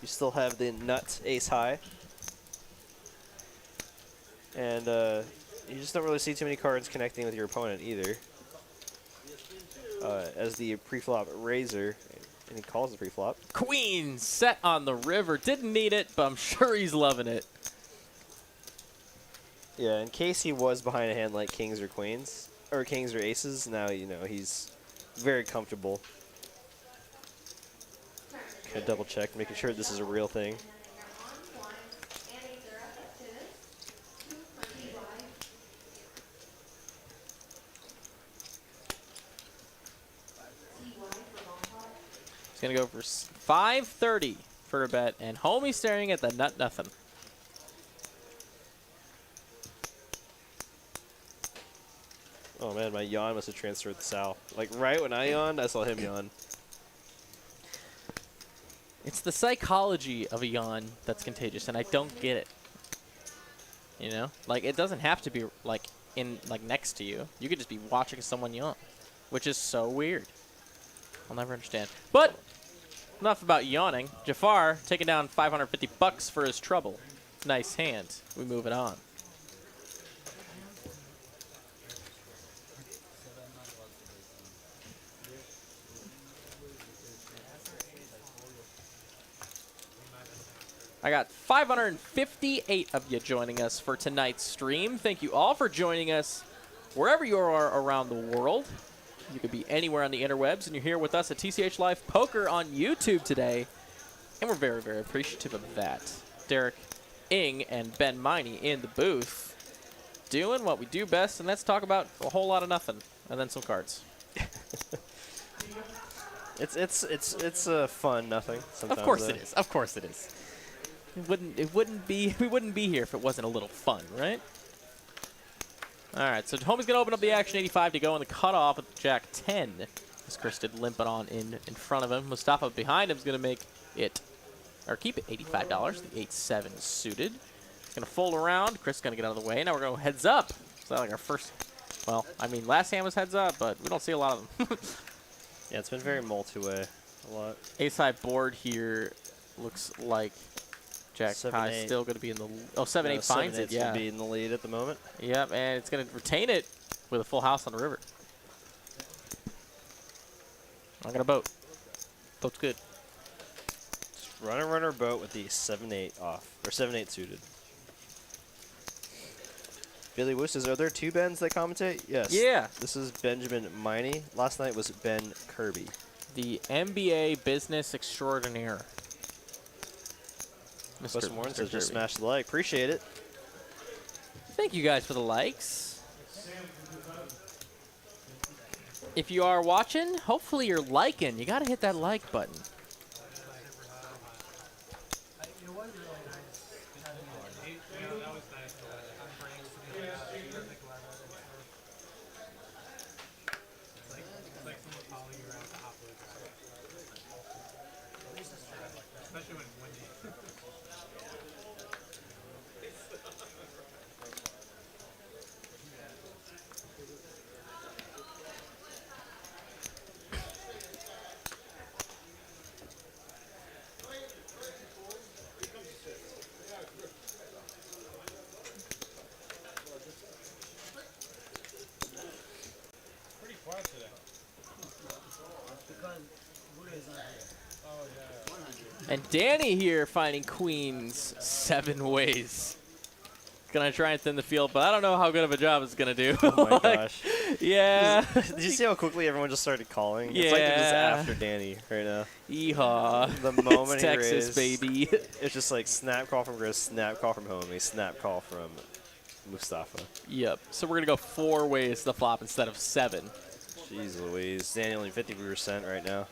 You still have the nut ace high. And you just don't really see too many cards connecting with your opponent either. as the pre-flop raiser, and he calls the pre-flop. Queen set on the river. Didn't need it, but I'm sure he's loving it. Yeah, in case he was behind a hand like kings or queens, or kings or aces, now you know he's very comfortable. Gonna double check, making sure this is a real thing. He's going to go for 530 for a bet, and homie staring at the nut nothing. Oh man, my yawn must have transferred to Sal. Like right when I yawned, I saw him yawn. It's the psychology of a yawn that's contagious, and I don't get it. You know? Like, it doesn't have to be, like, next to you. You could just be watching someone yawn, which is so weird. I'll never understand. But enough about yawning. Jafar taking down 550 bucks for his trouble. Nice hand. We move it on. I got 558 of you joining us for tonight's stream. Thank you all for joining us wherever you are around the world. You could be anywhere on the interwebs, and you're here with us at TCH Live Poker on YouTube today, and we're very, very appreciative of that. Derek Ing and Ben Miney in the booth doing what we do best, and let's talk about a whole lot of nothing, and then some cards. It's fun nothing. Sometimes, Of course it is. Of course it is. We wouldn't be here if it wasn't a little fun, right? All right, so homie's gonna open up the action 85 to go on the cutoff with Jack 10. As Chris did limping on in front of him. Mustafa behind him is gonna make it, or keep it $85. The 8-7 suited. It's gonna fold around. Chris is gonna get out of the way. Now we're going heads up. Is that like our first? Well, I mean, last hand was heads up, but we don't see a lot of them. Yeah, it's been very multi-way, a lot. Ace-high board here looks like Jack high still going to be in the... Oh, 7-8 finds it, yeah. Be in the lead at the moment. Yep, and it's going to retain it with a full house on the river. I'm going to boat. Boat's good. Just runner boat with the 7-8 off, or 7-8 suited. Billy Woos says, are there two Bens that commentate? Yes. Yeah. This is Benjamin Miney. Last night was Ben Kirby. The MBA business extraordinaire. Mr. Warren says, just smash the like. Appreciate it. Thank you guys for the likes. If you are watching, hopefully you're liking. You got to hit that like button. And Danny here finding queens 7 ways. Gonna try and thin the field, but I don't know how good of a job it's gonna do. Oh my gosh. Yeah. Did you see how quickly everyone just started calling? Yeah. It's like they're just after Danny right now. Yeehaw. The moment it's he Texas, raised, baby. It's just like snap call from Chris, snap call from Homie, snap call from Mustafa. Yep. So we're gonna go 4 ways to the flop instead of 7. Jeez Louise. Danny only 50% right now.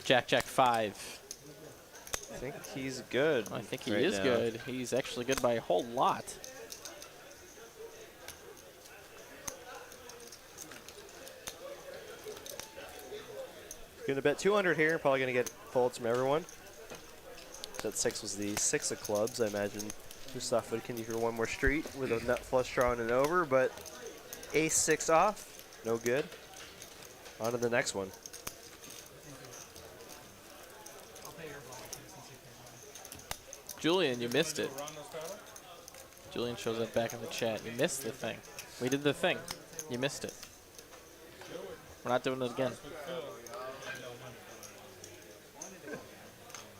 Jack, Jack 5. I think he's good. I think he right is now. good. He's actually good by a whole lot. Gonna bet 200 here. Probably gonna get folds from everyone. That 6 was the 6 of clubs. I imagine Mustafa can hear one more street with a nut flush drawn and over, but ace 6 off, no good. On to the next one. Julian, you missed it. Julian shows up back in the chat. You missed the thing. We did the thing. You missed it. We're not doing it again.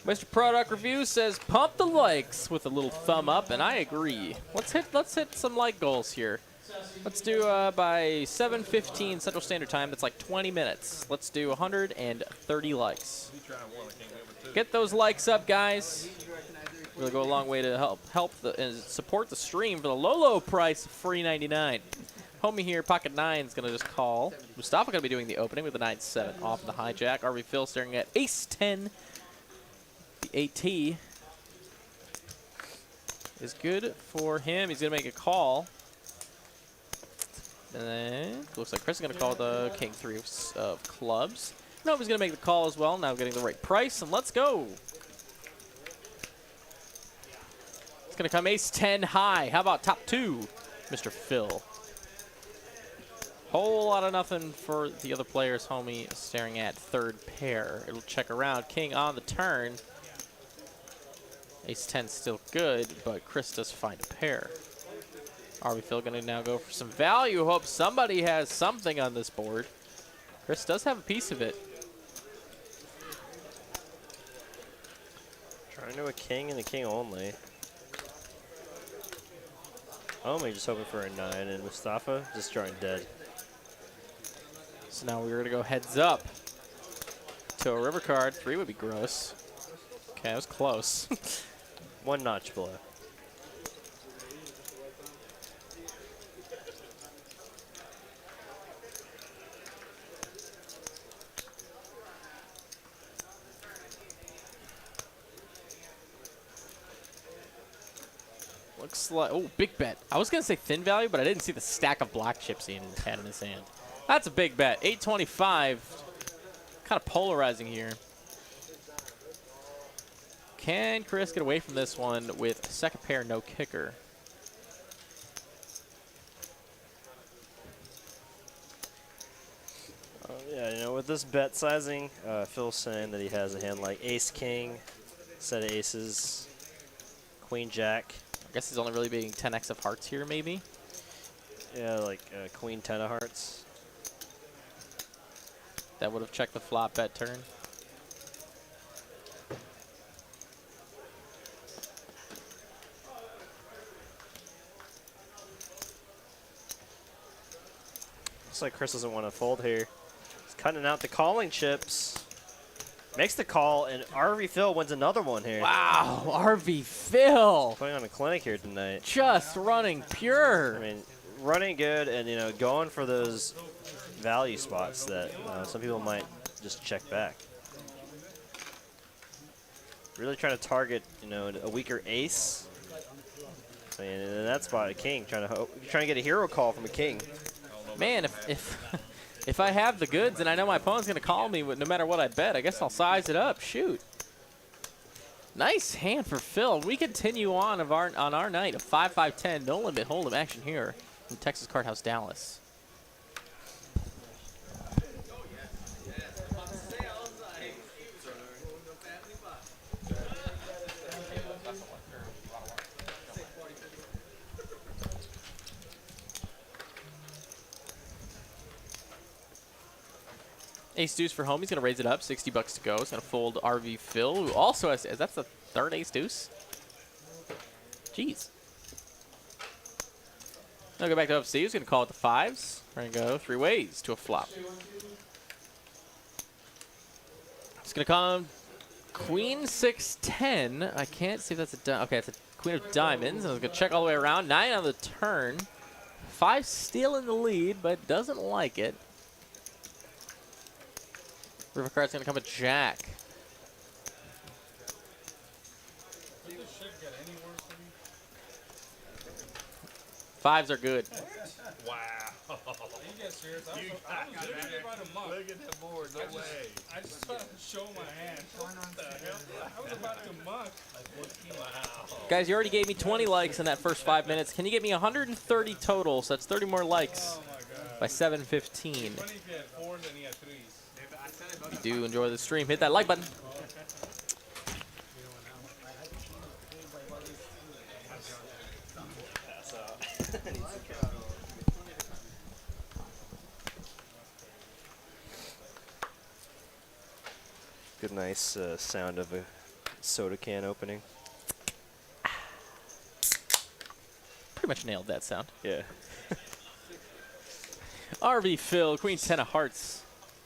Mr. Product Review says pump the likes with a little thumb up, and I agree. Let's hit some like goals here. Let's do by 7:15 Central Standard Time. That's like 20 minutes. Let's do 130 likes. Get those likes up, guys. Really go a long way to help and support the stream for the low price of $3.99. Homie here, pocket 9 is gonna just call. Mustafa gonna be doing the opening with the 9-7 off the hijack. RV Phil staring at ace-10. The AT is good for him. He's going to make a call. And then looks like Chris is going to call the king 3 of clubs. No, he's going to make the call as well. Now getting the right price, and let's go. It's going to come ace-10 high. How about top 2, Mr. Phil? Whole lot of nothing for the other players. Homie staring at third pair. It'll check around. King on the turn. Ace-10 still good, but Chris does find a pair. RV Phil going to now go for some value. Hope somebody has something on this board. Chris does have a piece of it. Trying to a king and a king only. Homie just hoping for a 9, and Mustafa just drawing dead. So now we're going to go heads up to a river card. 3 would be gross. Okay, that was close. 1 notch below. Looks like, oh, big bet. I was going to say thin value, but I didn't see the stack of black chips he had in his hand. That's a big bet. 825. Kind of polarizing here. Can Chris get away from this one with second pair, no kicker? Yeah, you know, with this bet sizing, Phil's saying that he has a hand like ace-king, set of aces, queen-jack. I guess he's only really being 10x of hearts here, maybe? Yeah, like queen-10 of hearts. That would have checked the flop bet turn. Looks like Chris doesn't want to fold here. He's cutting out the calling chips. Makes the call, and RV Phil wins another one here. Wow, RV Phil. Putting on a clinic here tonight. Just running pure. I mean, running good and, you know, going for those value spots that some people might just check back. Really trying to target, you know, a weaker ace. I mean, in that spot, a king, trying to get a hero call from a king. Man, if I have the goods and I know my opponent's going to call me no matter what I bet, I guess I'll size it up. Shoot. Nice hand for Phil. We continue on our night of 5-5-10 no limit hold'em action here in Texas Card House, Dallas. Ace deuce for home. He's going to raise it up. 60 bucks to go. He's going to fold RV Phil, who also has, that's the third ace deuce? Jeez. Now go back to FC. He's going to call it the 5s. We're going to go 3 ways to a flop. It's going to come queen 6-10. I can't see if that's a, okay, it's a queen of diamonds. I'm going to check all the way around. 9 on the turn. 5 still in the lead, but doesn't like it. River card's gonna come a jack. Did this shit get any worse than me? 5s are good. Wow. You get serious? I was literally about to muck. Look at that board, no way. I just tried to show my hand. What the hell? I was about to muck. Wow. Guys, you already gave me 20 likes in that first 5 minutes. Can you get me 130 total? So that's 30 more likes Oh my god. by 7:15. Funny if you had 4s and he had 3s. If you do enjoy the stream, hit that like button. Good, nice sound of a soda can opening. Pretty much nailed that sound. Yeah. RV Phil, Queen 10 of Hearts.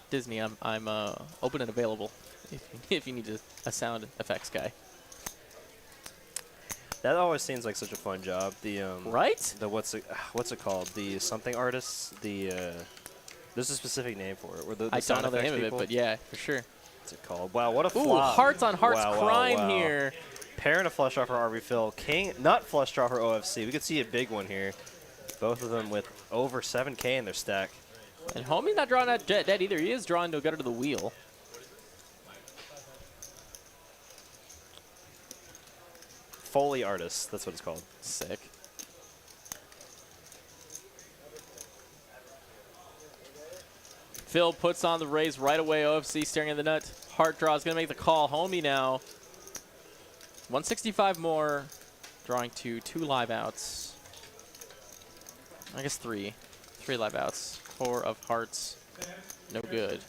Disney, I'm open and available if you need a sound effects guy. That always seems like such a fun job. The Right? The what's it called? The something artists. The there's a specific name for it. Where the I don't sound know the effects name people. of it, but yeah, for sure. What's it called? Wow, what a Ooh, flop. hearts on hearts Wow, crime wow. here. Pair and a flush draw for RV Phil. King, nut flush draw for OFC. We could see a big one here. Both of them with over 7K in their stack. And Homie's not drawing that dead either. He is drawing to a gutter to the wheel. Foley artist, that's what it's called. Sick. Phil puts on the raise right away. OFC staring at the nut. Heart draw is going to make the call. Homie now. 165 more. Drawing to 2 live outs. I guess 3. 3 live outs. 4 of hearts. No good.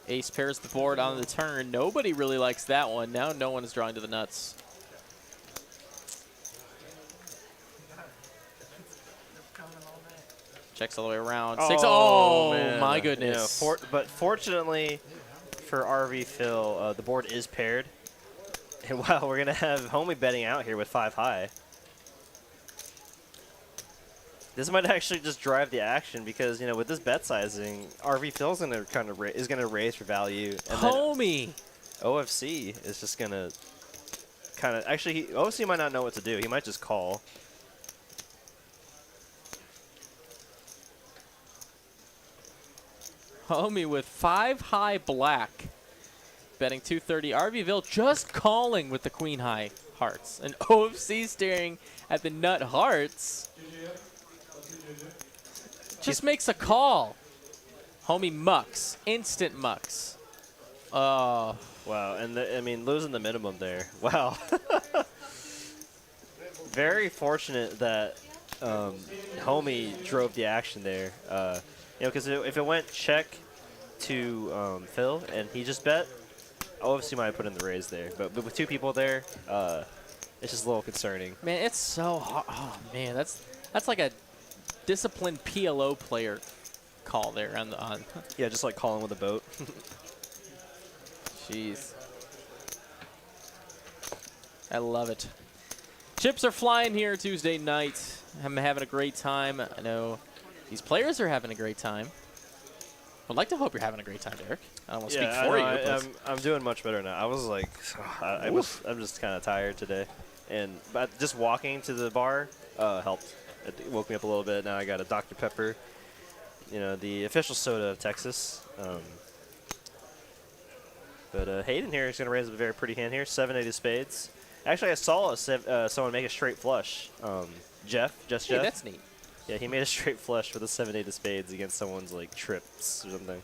Ace pairs the board on the turn. Nobody really likes that one. Now no one is drawing to the nuts. Checks all the way around. 6. Oh, man. my goodness. Yeah, but fortunately for RV Phil, the board is paired. And wow, we're going to have Homie betting out here with 5 high. This might actually just drive the action because, you know, with this bet sizing, RV Phil's going to kind of is going to raise for value. And Homie. OFC is just going to kind of actually OFC might not know what to do. He might just call. Homie with 5 high black. Betting 230. RVville just calling with the queen high hearts. And OFC staring at the nut hearts. Just makes a call. Homie mucks. Instant mucks. Oh. Wow, and I mean, losing the minimum there. Wow. Very fortunate that Homie drove the action there. You know, because if it went check to Phil and he just bet, OFC might have put in the raise there. But with 2 people there, it's just a little concerning. Man, it's so hard. Oh, man, that's like a disciplined PLO player call there on. Yeah, just like calling with a boat. Jeez. I love it. Chips are flying here Tuesday night. I'm having a great time. I know these players are having a great time. I'd like to hope you're having a great time, Derek. I don't want to speak for you. I'm doing much better now. I was like, I'm just kind of tired today, but just walking to the bar helped. It woke me up a little bit. Now I got a Dr. Pepper, you know, the official soda of Texas. But Hayden here is going to raise a very pretty hand here. 7-8 of spades. Actually, I saw someone make a straight flush. Jeff. Hey, that's neat. Yeah, he made a straight flush with a 7-8 of spades against someone's like trips or something.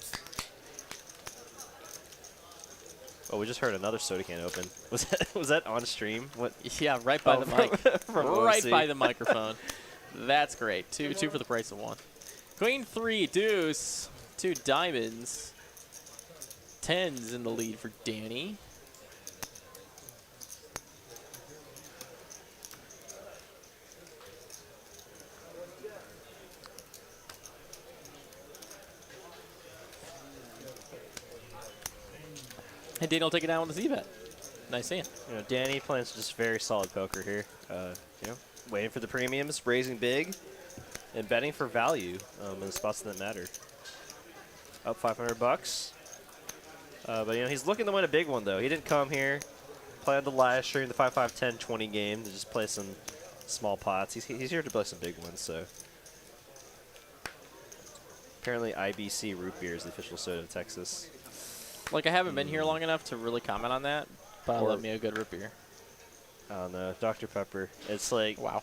Oh, we just heard another soda can open. Was that on stream? What? Yeah, right by the mic. Right OC. by the microphone. That's great. Two for the price of 1. Queen 3, deuce. 2 diamonds. 10's in the lead for Danny. And Danny will take it down with the Z-bet. Nice seeing. You know, Danny plays just very solid poker here. You know, waiting for the premiums, raising big, and betting for value in the spots that matter. Up $500. But you know, he's looking to win a big one though. He didn't come here, play on the live stream, the 5-5-10-20 game to just play some small pots. He's here to play some big ones. So apparently, IBC root beer is the official soda of Texas. Like, I haven't been here long enough to really comment on that, but I love me a good root beer. I don't know, Dr. Pepper. It's like, wow.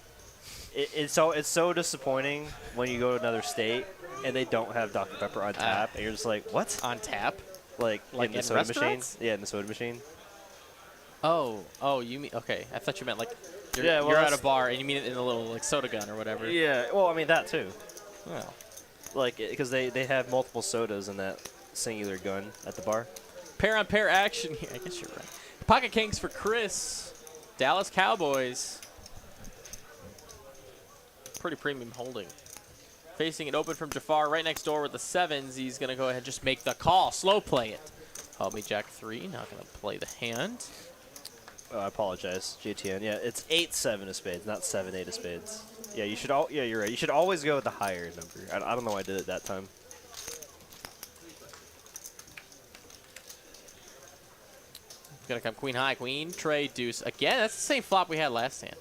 It's so disappointing when you go to another state and they don't have Dr. Pepper on tap, and you're just like, what? On tap? Like in the in soda machine? restaurants? Yeah, in the soda machine. Oh, you mean, okay. I thought you meant like you're, Yeah, well, you're at a that's- bar and you mean it in a little like soda gun or whatever. Yeah, well, I mean that too. Well, Like, because they have multiple sodas in that singular gun at the bar. Pair on pair action here. I guess you're right. Pocket Kings for Chris. Dallas Cowboys. Pretty premium holding. Facing it open from Jafar right next door with the 7s. He's going to go ahead and just make the call. Slow play it. Help me, Jack 3. Not going to play the hand. Oh, I apologize, JTN. Yeah, it's 8-7 of spades, not 7-8 of spades. Yeah, you should yeah, you're right. You should always go with the higher number. I don't know why I did it that time. Gonna come queen high, queen, trade, deuce. Again, that's the same flop we had last hand.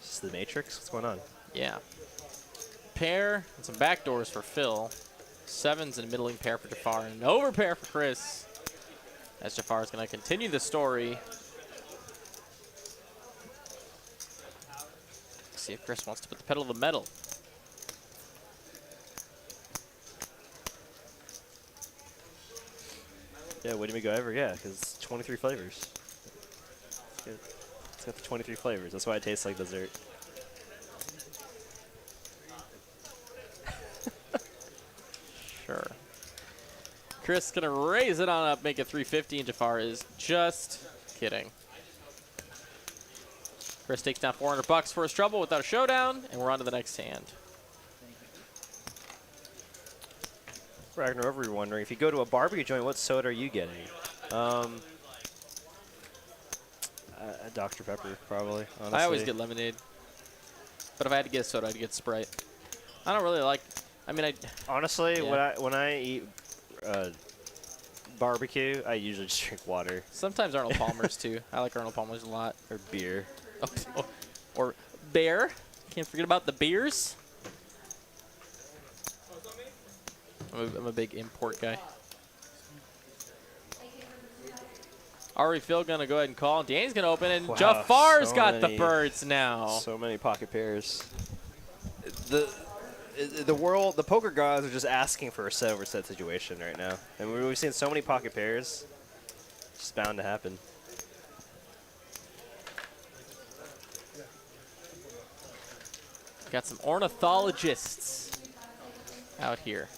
Is this the Matrix? What's going on? Yeah. Pair and some backdoors for Phil. 7s and a middling pair for Jafar and an overpair for Chris. As Jafar is gonna continue the story. See if Chris wants to put the pedal to the metal. Yeah, way to go ever. Yeah, because 23 flavors. It's good. It's got the 23 flavors. That's why it tastes like dessert. Sure. Chris gonna raise it on up, make it 350, and Jafar is just kidding. Chris takes down 400 bucks for his trouble without a showdown, and we're on to the next hand. Ragnar, over, you're wondering, if you go to a barbecue joint, what soda are you getting? Dr. Pepper, probably, honestly. I always get lemonade. But if I had to get a soda, I'd get Sprite. I don't really like, Honestly, yeah. when I eat barbecue, I usually just drink water. Sometimes Arnold Palmer's too. I like Arnold Palmer's a lot. Or beer. Or beer. Can't forget about the beers. I'm a big import guy. Ari Phil gonna go ahead and call. Danny's gonna open, and wow, Jafar's so got the many, birds now. So many pocket pairs. The world, the poker gods are just asking for a set over set situation right now. And we've seen so many pocket pairs. It's just bound to happen. Got some ornithologists out here.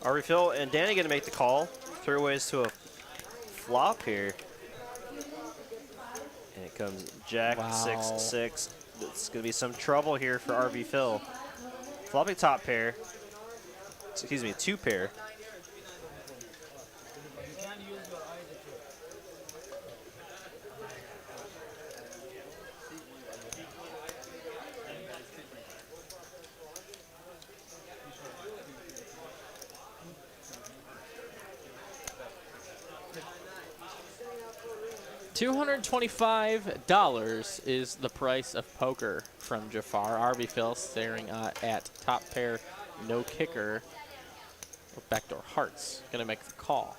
Ari Phil and Danny gonna make the call. 3 ways to a flop here. And it comes Jack, Wow. 6-6. It's gonna be some trouble here for RV Phil. Flopping top pair. Excuse me, 2 pair. $225 is the price of poker from Jafar. RV Phil staring at top pair, no kicker. Backdoor hearts, gonna make the call.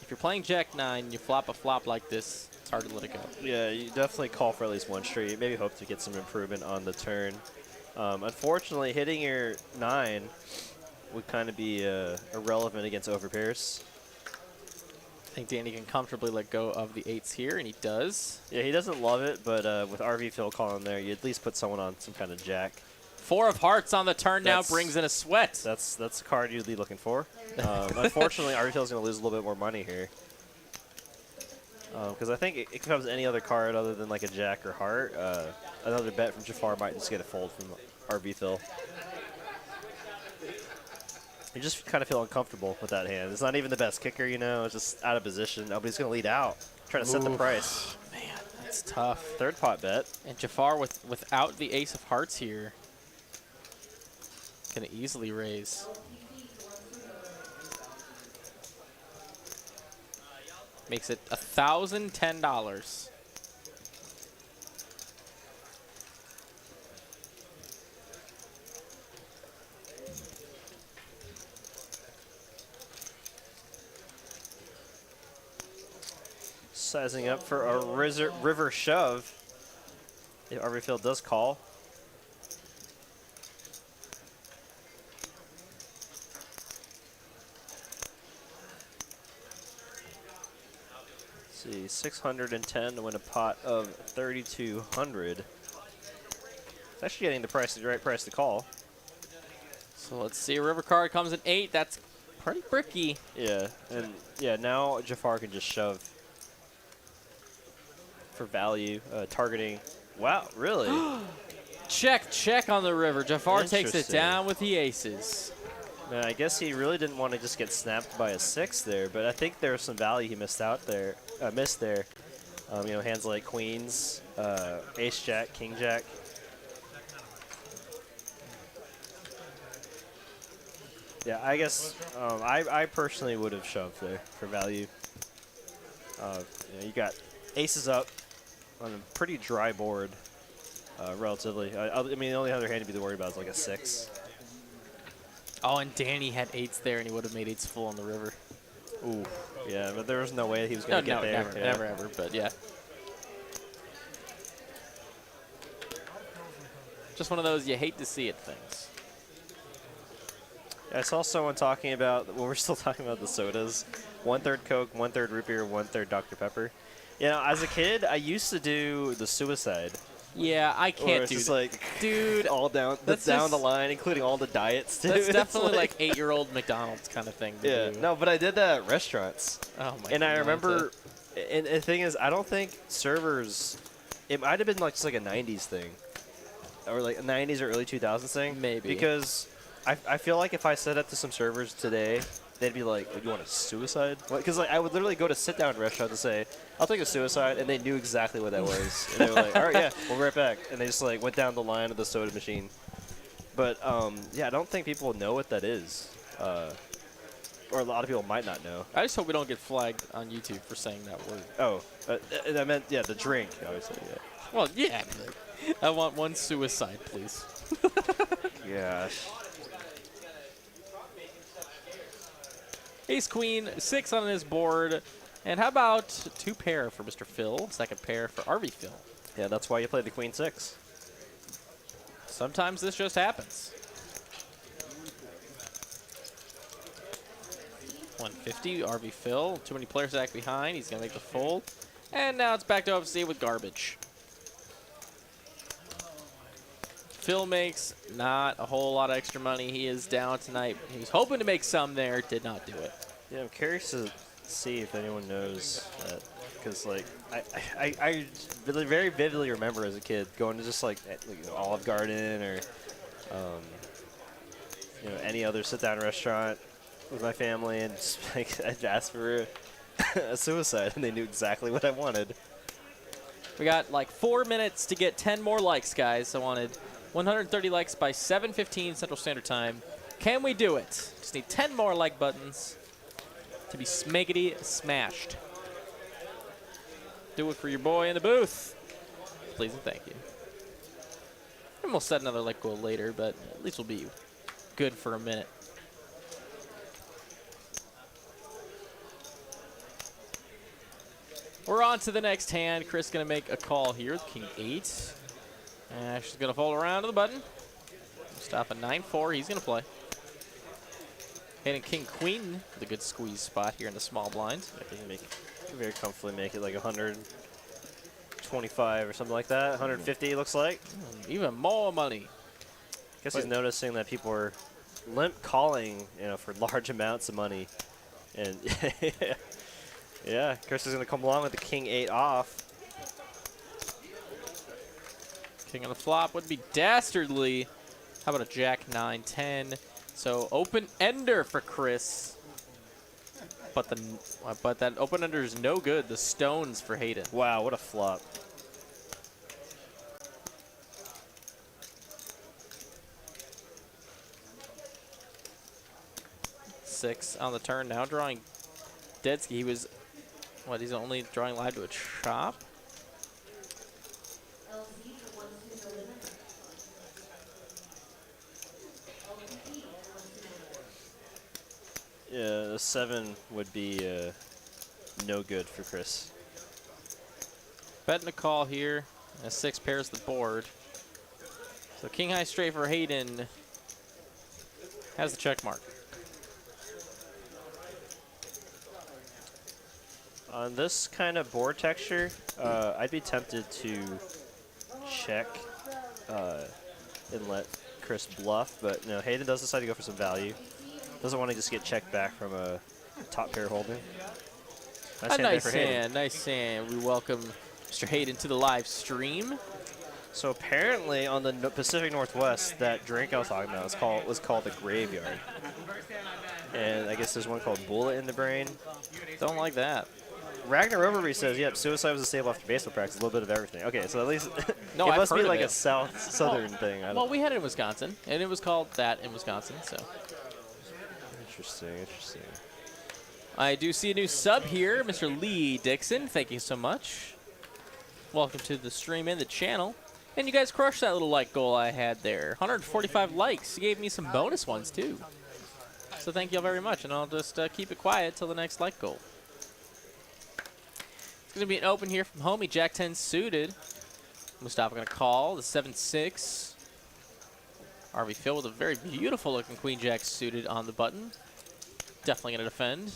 If you're playing Jack 9, you flop a flop like this, it's hard to let it go. Yeah, you definitely call for at least 1 straight. Maybe hope to get some improvement on the turn. Unfortunately, hitting your 9 would kind of be irrelevant against overpairs. I think Danny can comfortably let go of the 8s here, and he does. Yeah, he doesn't love it, but with RV Phil calling there, you at least put someone on some kind of jack. 4 of hearts on the turn now brings in a sweat. That's a card you'd be looking for. Unfortunately, RV Phil's going to lose a little bit more money here. Because I think it becomes any other card other than like a jack or heart. Another bet from Jafar might just get a fold from RV Phil. You just kind of feel uncomfortable with that hand. It's not even the best kicker, you know. It's just out of position. Nobody's going to lead out. Trying to set the price. Man, that's tough. 3rd pot bet. And Jafar without the ace of hearts here. Gonna easily raise. Makes it $1,010. Sizing up for a river shove. If RV Phil does call. Let's see, 610 to win a pot of 3,200. It's actually getting the right price to call. So let's see. A river card comes in 8. That's pretty bricky. Yeah, and yeah, now Jafar can just shove for value, targeting. Wow, really? Check on the river. Jafar takes it Interesting. down with the aces. Man, I guess he really didn't want to just get snapped by a 6 there, but I think there was some value he missed there. You know, hands like queens, ace jack, king jack. Yeah, I guess I personally would have shoved there for value. You know, you got aces up on a pretty dry board, relatively. I mean, the only other hand to be worried about is like a 6. Oh, and Danny had 8s there, and he would have made 8s full on the river. Ooh, yeah, but there was no way he was going to get there. Never, ever, but yeah. Just one of those you hate to see it things. I saw someone talking about, well, we're still talking about the sodas. 1/3 Coke, 1/3 root beer, 1/3 Dr. Pepper. You know, as a kid, I used to do the suicide. Yeah, I can't it's do just that. like, Dude, all down, that's down the just- line, including all the diets, too. That's It's definitely like 8-year-old McDonald's kind of thing to yeah, do. no, but I did that at restaurants. Oh my And I God, remember, and the thing is, I don't think servers, it might have been like just like a 90s thing. Or like a 90s or early 2000s thing. Maybe. Because I feel like if I said that to some servers today, they'd be like, "You want a suicide?" Because like I would literally go to sit down restaurant and say, "I'll take a suicide," and they knew exactly what that was. And they were like, "All right, yeah, we'll be right back." And they just like went down the line of the soda machine. But yeah, I don't think people know what that is, or a lot of people might not know. I just hope we don't get flagged on YouTube for saying that word. Oh, and I meant yeah, the drink, obviously. Yeah. Well, yeah. I want one suicide, please. Gosh. Ace Queen, 6 on his board. And how about 2 pair for Mr. Phil, 2nd pair for RV Phil. Yeah, that's why you play the Queen 6. Sometimes this just happens. 150, RV Phil. Too many players back behind. He's going to make the fold. And now it's back to OFC with garbage. Phil makes not a whole lot of extra money. He is down tonight. He was hoping to make some there. Did not do it. Yeah, I'm curious to see if anyone knows that. Because, like, I really very vividly remember as a kid going to just, like you know, Olive Garden or, you know, any other sit-down restaurant with my family and just, like, I'd ask for a suicide, and they knew exactly what I wanted. We got like 4 minutes to get 10 more likes, guys. I wanted 130 likes by 7:15 Central Standard Time. Can we do it? Just need 10 more like buttons to be smaggity smashed. Do it for your boy in the booth. Please and thank you. And we'll set another like goal later, but at least we'll be good for a minute. We're on to the next hand. Chris going to make a call here with King 8. And she's going to fold around to the button. Stop at 9-4. He's going to play. Hitting King Queen with a good squeeze spot here in the small blind. I think you can very comfortably make it like 125 or something like that. 150 looks like. Even more money. I guess he's noticing that people are limp calling, you know, for large amounts of money. And yeah, Chris is going to come along with the King 8 off. King on the flop would be dastardly. How about a Jack 9-10? So open ender for Chris. But that open ender is no good. The stones for Hayden. Wow, what a flop. Six on the turn. Now drawing Deadsky. He was, what, he's only drawing live to a chop? Yeah, the 7 would be no good for Chris. Betting a call here. A 6 pairs the board. So king high straight for Hayden has the check mark. On this kind of board texture, I'd be tempted to check and let Chris bluff, but no, Hayden does decide to go for some value. Doesn't want to just get checked back from a top pair holding. A hand there nice for Hayden. hand, nice hand. We welcome Mr. Hayden to the live stream. So apparently on the Pacific Northwest, that drink I was talking about was called the Graveyard. And I guess there's one called Bullet in the Brain. Don't like that. Ragnar Overby says, yep, suicide was a stable after baseball practice, a little bit of everything. Okay, so at least No, it I've must be heard of like it. a southern thing. I Well, don't we had it in Wisconsin, and it was called that in Wisconsin, so. Interesting, interesting. I do see a new sub here, Mr. Lee Dixon. Thank you so much. Welcome to the stream and the channel. And you guys crushed that little like goal I had there. 145 likes. You gave me some bonus ones, too. So thank you all very much, and I'll just keep it quiet till the next like goal. It's going to be an open here from Homie, Jack 10 suited. Mustafa going to call the 7-6. RV Phil with a very beautiful looking Queen Jack suited on the button. Definitely going to defend.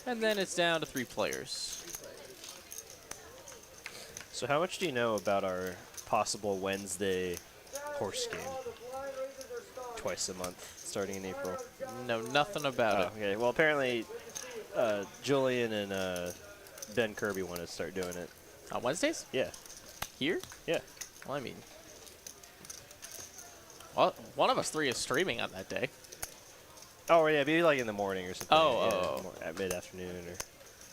And then it's down to 3 players. So how much do you know about our possible Wednesday horse game? Twice a month, starting in April. Know nothing about it. Okay, well apparently Julian and Ben Kirby want to start doing it. On Wednesdays? Yeah. Here? Yeah. Well, I mean, well, one of us 3 is streaming on that day. Oh yeah, maybe like in the morning or something. Oh, yeah, at mid-afternoon or.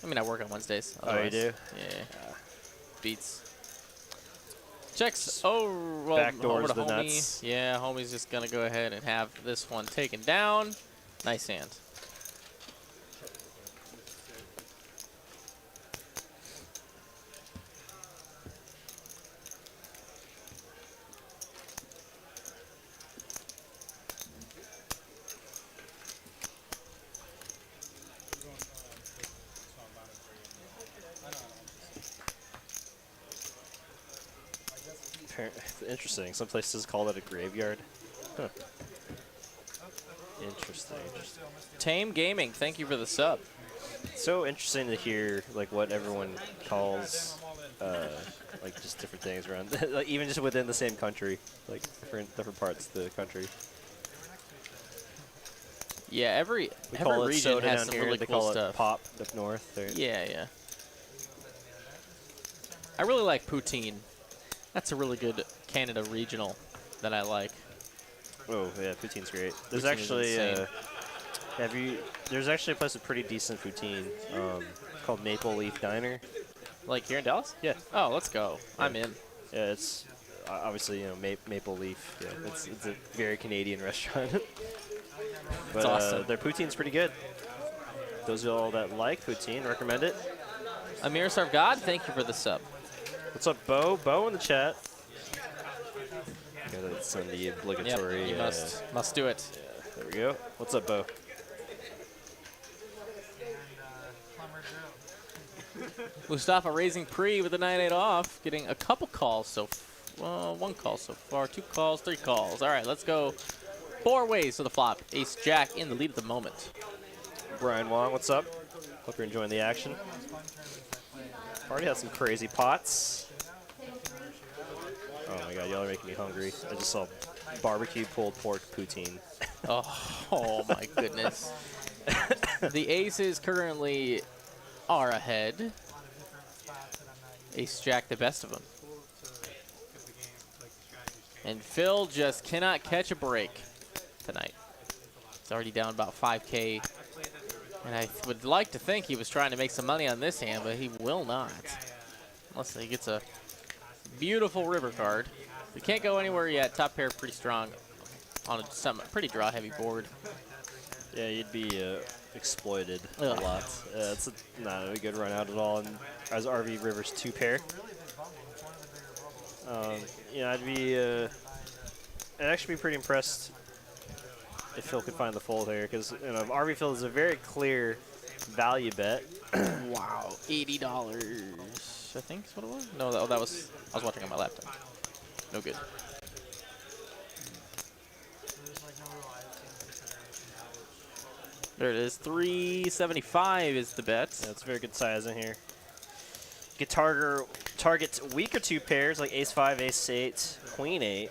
I mean, I work on Wednesdays. Oh, you do? Yeah. Beats. Checks. Oh, well, Backdoors over to the Homie. nuts. Yeah, Homie's just going to go ahead and have this one taken down. Nice hand. Interesting. Some places call it a graveyard. Huh. Interesting. Interesting. Tame Gaming, thank you for the sub. So interesting to hear like what everyone calls like just different things around, like even just within the same country, like different parts of the country. Yeah, every call it region soda has down some here. really They cool call stuff. it pop up north. Or Yeah, yeah. I really like poutine. That's a really good Canada regional that I like. Oh yeah, poutine's great. There's Poutine is actually insane. there's actually a place with pretty decent poutine called Maple Leaf Diner. Like here in Dallas? Yeah. Oh, let's go. I'm in. Yeah, it's obviously Maple Leaf. Yeah, it's a very Canadian restaurant. But awesome. their poutine's pretty good. Those of y'all that like poutine, recommend it. Amir Sarvgad, thank you for the sub. What's up, Bo? Bo in the chat. Gotta send the obligatory. Yep, you must do it. Yeah, there we go. What's up, Bo? Mustafa raising pre with the 9-8 off, getting a couple calls so one call so far, 2 calls, 3 calls. All right, let's go 4 ways to the flop. Ace Jack in the lead at the moment. Brian Wong, what's up? Hope you're enjoying the action. Already had some crazy pots. Oh my god, y'all are making me hungry. I just saw barbecue pulled pork poutine. Oh my goodness. The aces currently are ahead. Ace Jack the best of them. And Phil just cannot catch a break tonight. He's already down about 5K. And I would like to think he was trying to make some money on this hand, but he will not. Unless he gets a beautiful river card. We can't go anywhere yet. Top pair pretty strong on some pretty draw-heavy board. Yeah, you'd be exploited Ugh. a lot. It's not a good run out at all. And as RV Rivers 2 pair, I'd actually be pretty impressed if Phil could find the fold here, because RV Phil is a very clear value bet. Wow, $80, I think is what it was. No, that was I was watching on my laptop. No good. There it is. 375 is the bet. Yeah, it's a very good size in here. Guitar targets weaker 2 pairs like ace 5, ace 8, queen 8.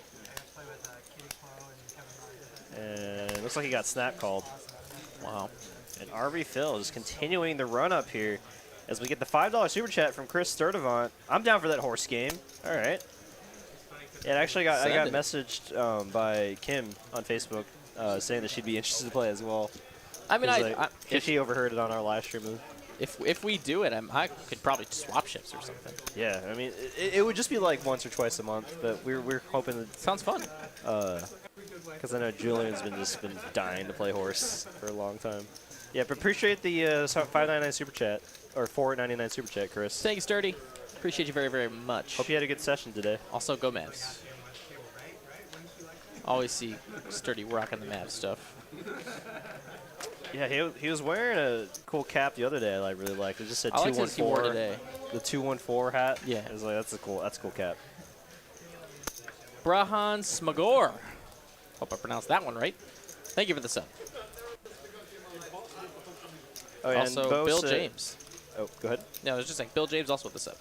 Play with Kitty Crow and Kevin Ryan. And looks like he got snap called. Wow. And RV Phil is continuing the run up here as we get the $5 super chat from Chris Sturdivant. I'm down for that horse game. All right. Yeah, I got Send it. messaged by Kim on Facebook saying that she'd be interested to play as well. I mean, If she overheard it on our live stream. if we do it, I could probably swap ships or something. Yeah, I mean, it would just be like once or twice a month, but we're hoping that, Sounds fun. because I know Julian's been dying to play horse for a long time. Yeah, but appreciate the $5.99 super chat or $4.99 super chat, Chris. Thanks, Dirty. Appreciate you very, very much. Hope you had a good session today. Also, go Mavs. Always see Sturdy rocking the Mavs stuff. Yeah, he was wearing a cool cap the other day. I really liked. It just said I liked his he wore 214. today. The 214 hat. Yeah. It was like that's a cool cap. Brahan Smagor. Hope I pronounced that one right. Thank you for the sub. Oh, yeah, Also, and Bo Bill said- James. Oh, go ahead. No, I was just saying, Bill James also with the sub.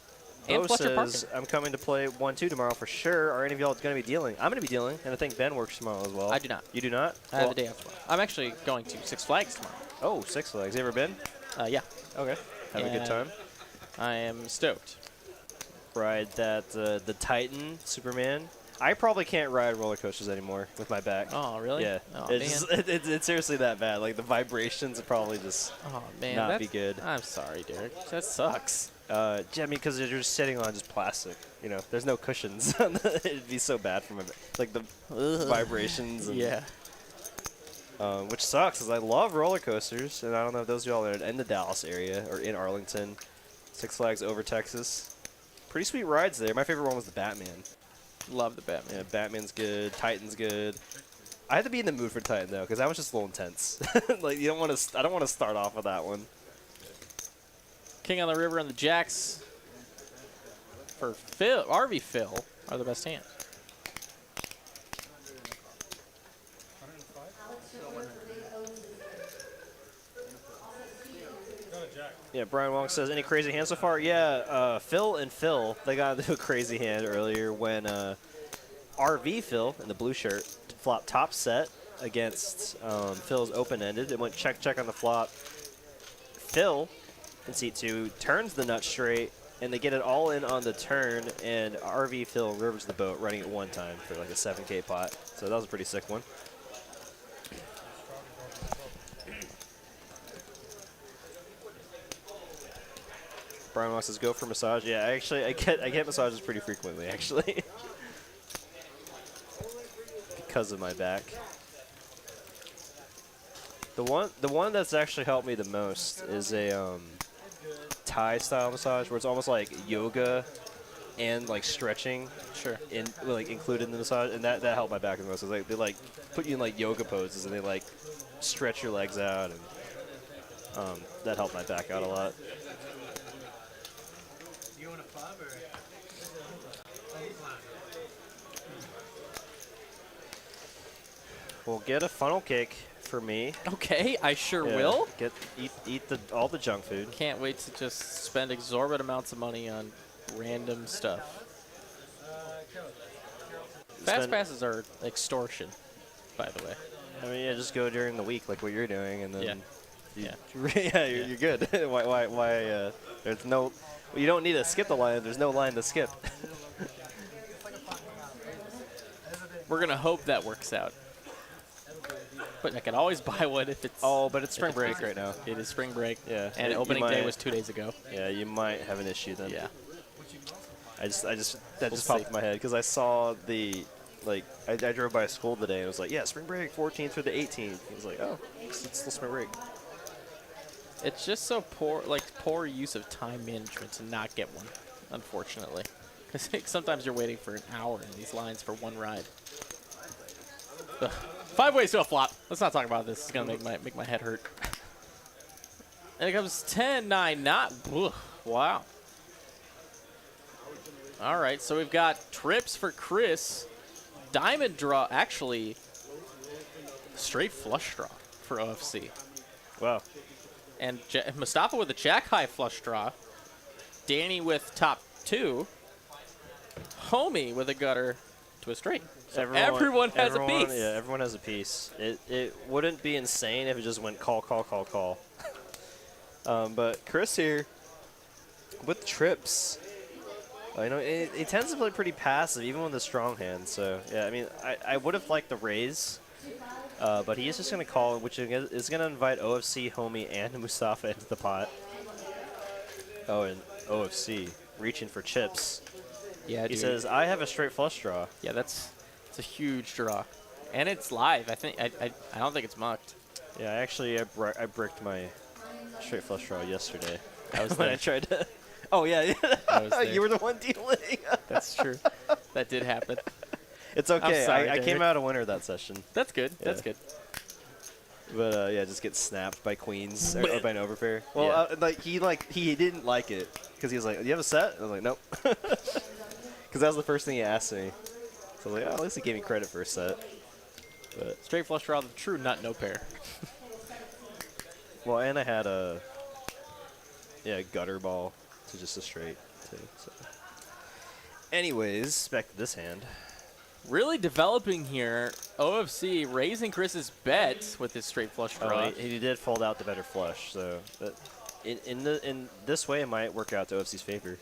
And Bo Fletcher says, Parker. I'm coming to play 1-2 tomorrow for sure. Are any of y'all going to be dealing? I'm going to be dealing, and I think Ben works tomorrow as well. I do not. You do not? I have the day off tomorrow. I'm actually going to Six Flags tomorrow. Oh, Six Flags. You ever been? Yeah, Okay. Have a good And time. I am stoked. Ride that the Titan Superman. I probably can't ride roller coasters anymore with my back. Oh, really? Yeah. Oh, it's, man. just, it's seriously that bad. Like the vibrations would probably just Oh, man. not be good. I'm sorry, Derek. That sucks. I mean, because you're just sitting on just plastic. You know, there's no cushions. It'd be so bad for my back. Like the vibrations. And, Yeah. which sucks, because I love roller coasters, and I don't know if those of y'all are in the Dallas area or in Arlington. Six Flags over Texas. Pretty sweet rides there. My favorite one was the Batman. Love the Batman. Yeah, Batman's good. Titan's good. I had to be in the mood for Titan though, because that was just a little intense. Like you don't want to. I don't want to start off with that one. King on the River and the Jacks for Phil, RV Phil are the best hand. Yeah, Brian Wong says, any crazy hands so far? Yeah, Phil and Phil, they got into a crazy hand earlier when RV Phil in the blue shirt flopped top set against Phil's open-ended. It went check on the flop. Phil in seat 2 turns the nut straight, and they get it all in on the turn, and RV Phil rivers the boat running it one time for like a 7K pot. So that was a pretty sick one. Brian Moss says, go for massage. Yeah, actually, I get massages pretty frequently, actually. Because of my back. The one that's actually helped me the most is a Thai style massage where it's almost like yoga and like stretching like included in the massage, and that helped my back the most. It's like they like put you in like yoga poses and they like stretch your legs out, and that helped my back out a lot. You want a club or? We'll get a funnel cake for me. Okay, I sure Yeah, will. Eat all the junk food. Can't wait to just spend exorbitant amounts of money on random stuff. Fast Spend- passes are extortion, by the way. I mean, yeah, just go during the week like what you're doing, and then Yeah. you're good. why? There's no. You don't need to skip the line. There's no line to skip. We're gonna hope that works out. But I can always buy one if it's. Oh, but it's spring if break it's- right now. It is spring break. Yeah, And you opening day might- was 2 days ago. Yeah, you might have an issue then. Yeah. That just We'll popped see. in my head because I saw I drove by a school today and it was like, yeah, spring break 14th through the 18th. I was like, oh, it's still spring break. It's just so poor use of time management to not get one, unfortunately. Because sometimes you're waiting for an hour in these lines for one ride. Ugh. 5 ways to a flop. Let's not talk about this. It's gonna make my head hurt. And it comes 10-9. Not. Ugh, wow. All right, so we've got trips for Chris. Diamond draw, actually, straight flush draw for OFC. Wow. And Mustafa with a jack high flush draw. Danny with top 2. Homie with a gutter to a straight. So everyone has a piece. Yeah, everyone has a piece. It wouldn't be insane if it just went call, call, call, call. But Chris here with trips. You know, he tends to play pretty passive, even with a strong hand. So, yeah, I mean, I would have liked the raise, but he is just going to call, which is going to invite OFC, Homie, and Mustafa into the pot. Oh, and OFC reaching for chips. Yeah, he dude. says, I have a straight flush draw. Yeah, it's a huge draw. And it's live. I don't think it's mucked. Yeah, actually, I bricked my straight flush draw yesterday. I was when there. I tried to. Oh, yeah. I was there. You were the one dealing. That's true. That did happen. It's okay. sorry, I came out a winner that session. That's good. Yeah. That's good. But yeah, just get snapped by queens or by an overpair. Well, Yeah. he didn't like it because he was like, "Do you have a set?" I was like, "Nope," because that was the first thing he asked me. So I was like, "Oh, at least he gave me credit for a set." But Straight flush draw, the true nut, no pair. well, and I had a gutter ball to just a straight too. So. Anyways, back to this hand. Really developing here. OFC raising Chris's bet with his straight flush draw. He did fold out the better flush, so that in this way it might work out to OFC's favor.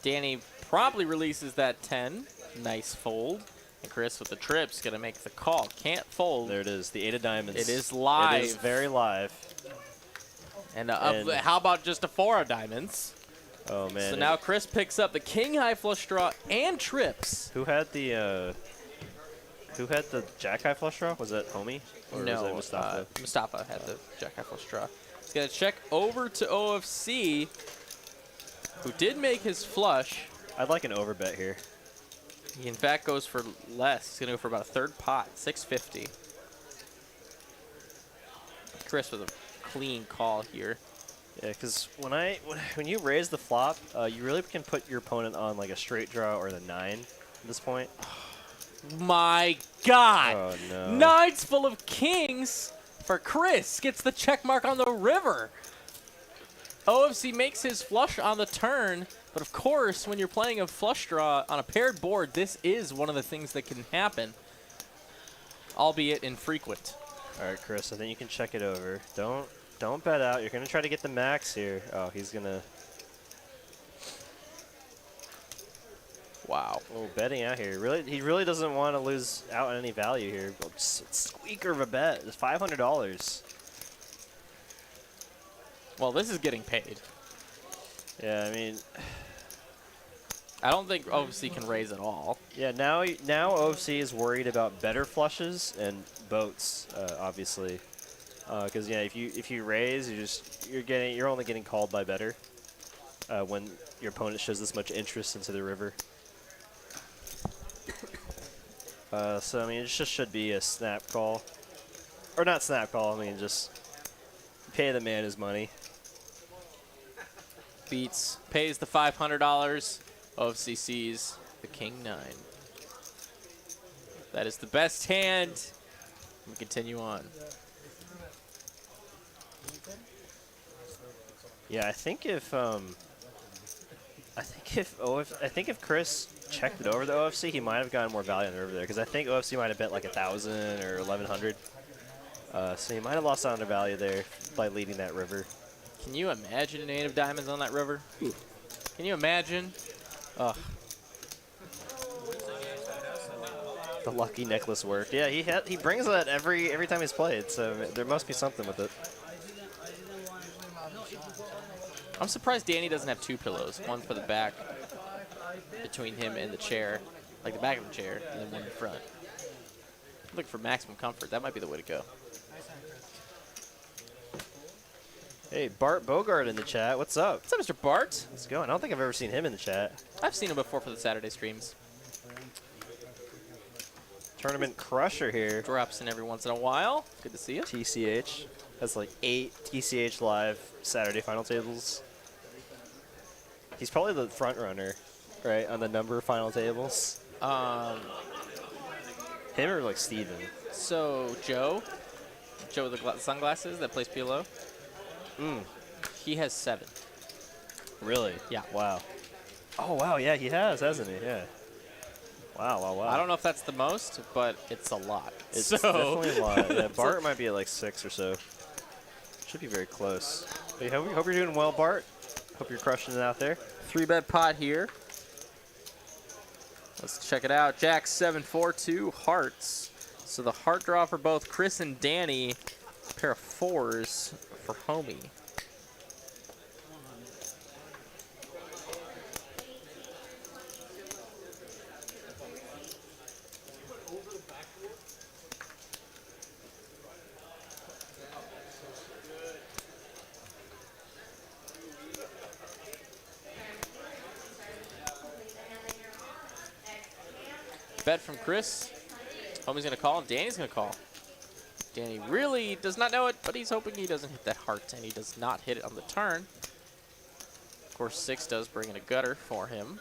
Danny probably releases that 10. Nice fold. And Chris with the trips gonna make the call. Can't fold. There it is, the 8 of diamonds. It is live. It is very live. And how about just a 4 of diamonds? Oh man. So now Chris picks up the king high flush draw and trips. Who had the jack high flush draw? Was that Homie? Or was that Mustafa? Mustafa had the jack high flush draw. He's gonna check over to OFC, who did make his flush. I'd like an overbet here. He in fact goes for less. He's gonna go for about a third pot, 650. Chris with a clean call here. Yeah, because when you raise the flop, you really can put your opponent on like a straight draw or the 9 at this point. My God! Oh no! Nines full of kings for Chris. Gets the check mark on the river. OFC makes his flush on the turn, but of course, when you're playing a flush draw on a paired board, this is one of the things that can happen, albeit infrequent. All right, Chris, I think you can check it over. Don't bet out. You're gonna try to get the max here. Oh, he's gonna. Wow. Oh, betting out here. He really doesn't want to lose out on any value here. Squeaker of a bet. It's $500. Well, this is getting paid. Yeah, I mean. I don't think OFC can raise at all. Yeah, now OFC is worried about better flushes and boats, obviously, because yeah, if you raise, you're only getting called by better when your opponent shows this much interest into the river. So I mean, it just should be a snap call, or not snap call. I mean, just pay the man his money. Beats, pays the $500. OFC sees the king 9. That is the best hand. We continue on. Yeah, I think if Chris checked it over the OFC, he might have gotten more value on the river there, because I think OFC might have bet like 1,000 or 1,100. So he might have lost out on the value there by leading that river. Can you imagine an 8 of diamonds on that river? Can you imagine? Ugh. The lucky necklace worked. Yeah, he brings that every time he's played, so there must be something with it. I'm surprised Danny doesn't have 2 pillows. One for the back between him and the chair, like the back of the chair, and then one in front. Look for maximum comfort. That might be the way to go. Hey, Bart Bogart in the chat. What's up? What's up, Mr. Bart? How's it going? I don't think I've ever seen him in the chat. I've seen him before for the Saturday streams. Tournament crusher here. Drops in every once in a while. Good to see you. TCH has like 8 TCH live Saturday final tables. He's probably the front runner, right, on the number of final tables. Him or like Steven? So Joe with the sunglasses that plays PLO. He has 7. Really? Yeah. Wow. Oh wow, yeah, he has, hasn't he? Yeah. Wow, wow, wow. I don't know if that's the most, but it's a lot. It's so, definitely a lot. Yeah, Bart might be at like 6 or so. Should be very close. But hope you're doing well, Bart. Hope you're crushing it out there. 3-bet pot here. Let's check it out. Jack 7-4-2 hearts. So the heart draw for both Chris and Danny. A pair of 4s for Homie. Bet from Chris. Homie's going to call, and Danny's going to call. Danny really does not know it, but he's hoping he doesn't hit that heart, and he does not hit it on the turn. Of course, 6 does bring in a gutter for him.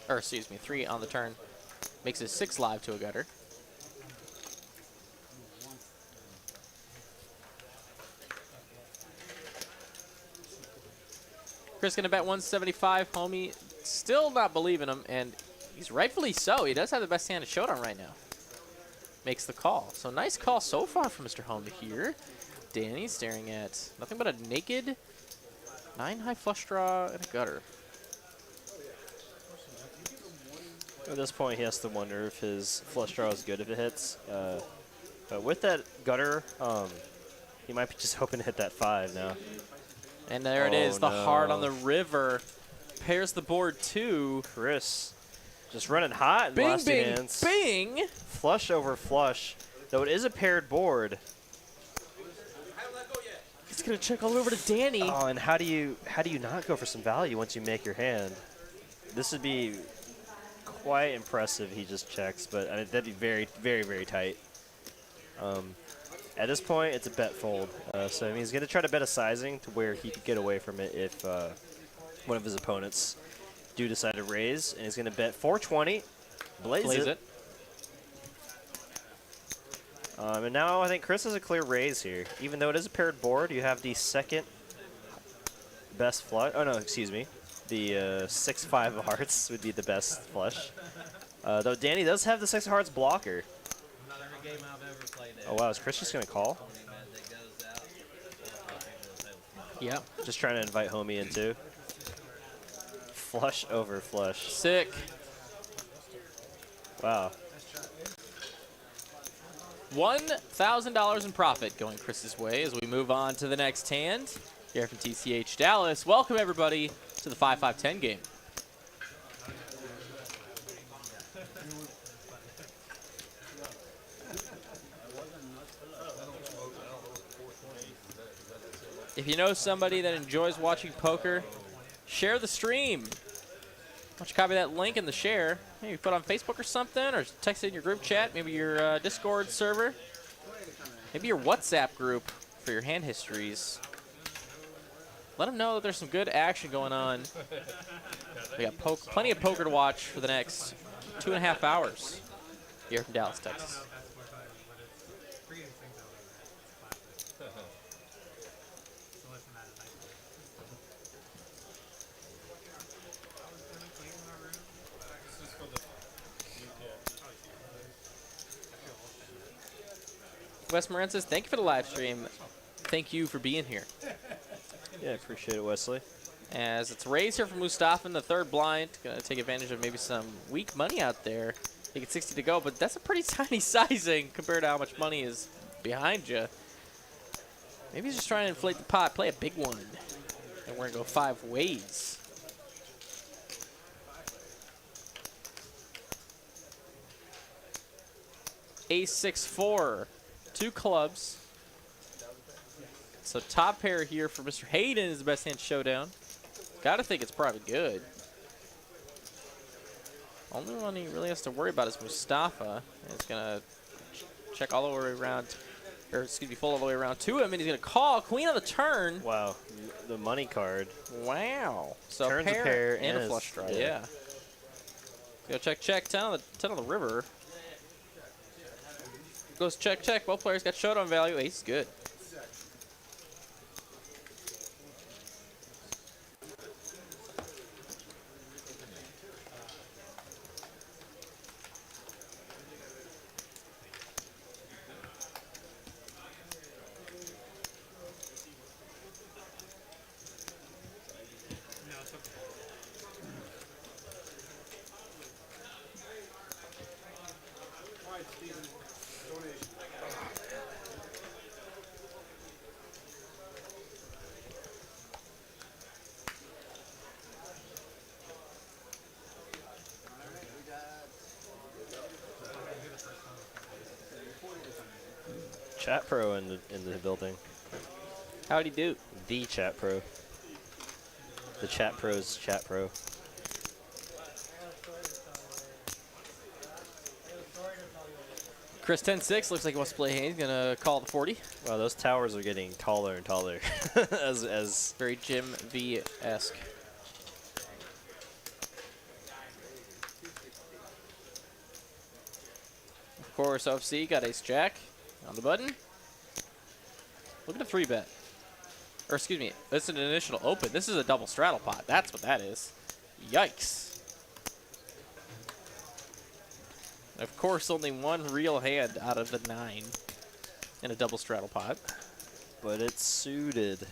Or, excuse me, 3 on the turn. Makes it 6 live to a gutter. Chris going to bet 175. Homie still not believing him, and he's rightfully so. He does have the best hand of Showdown right now. Makes the call. So nice call so far from Mr. Homie here. Danny staring at nothing but a naked 9 high flush draw and a gutter. At this point, he has to wonder if his flush draw is good if it hits. But with that gutter, he might be just hoping to hit that 5 now. And there it is, the heart on the river. Pairs the board too. Chris just running hot in the Bing, last two bing, hands. bing! Flush over flush. Though it is a paired board. He's gonna check all over to Danny. Oh, and how do you not go for some value once you make your hand? This would be quite impressive. He just checks, but I mean, that'd be very, very, very tight. At this point, it's a bet fold. So I mean, he's gonna try to bet a sizing to where he could get away from it if one of his opponents do decide to raise, and he's gonna bet 420. Blaze it. And now I think Chris has a clear raise here. Even though it is a paired board, you have the second best flush. Oh, no, excuse me. The 6-5 of hearts would be the best flush. Though Danny does have the 6 of hearts blocker. Oh, wow. Is Chris just going to call? Yeah. Just trying to invite Homie in, too. Flush over flush. Sick. Wow. $1,000 in profit going Chris's way as we move on to the next hand. Here from TCH Dallas. Welcome, everybody, to the 5-5-10 game. If you know somebody that enjoys watching poker, share the stream. Why don't you copy that link in the share? Maybe put it on Facebook or something, or text it in your group chat, maybe your Discord server, maybe your WhatsApp group for your hand histories. Let them know that there's some good action going on. We got plenty of poker to watch for the next 2.5 hours here from Dallas, Texas. Wes Moran says, thank you for the live stream. Thank you for being here. Yeah, appreciate it, Wesley. As it's raised here from Mustafa in the third blind. Going to take advantage of maybe some weak money out there. He gets 60 to go, but that's a pretty tiny sizing compared to how much money is behind you. Maybe he's just trying to inflate the pot, play a big one. And we're going to go 5 ways. Ace-6-4. 2 clubs. So top pair here for Mr. Hayden is the best hand showdown. Gotta think it's probably good. Only one he really has to worry about is Mustafa. And he's gonna check all the way around, or excuse me, full all the way around to him, and he's gonna call queen on the turn. Wow, the money card. Wow. So Turns a pair and a flush draw. Yeah. Go check, 10 on the river. Goes check. Both players got showdown value. Ace is good. Chat Pro in the building. Howdy do. The Chat Pro. The Chat Pro's Chat Pro. Chris 10-6 looks like he wants to play hand. He's gonna call the 40. Wow, those towers are getting taller and taller as Very Jim V-esque. Of course, OFC got ace jack on the button. Look at the 3-bet. Or excuse me, this is an initial open. This is a double straddle pot. That's what that is. Yikes. Of course, only one real hand out of the 9 in a double straddle pot. but it's suited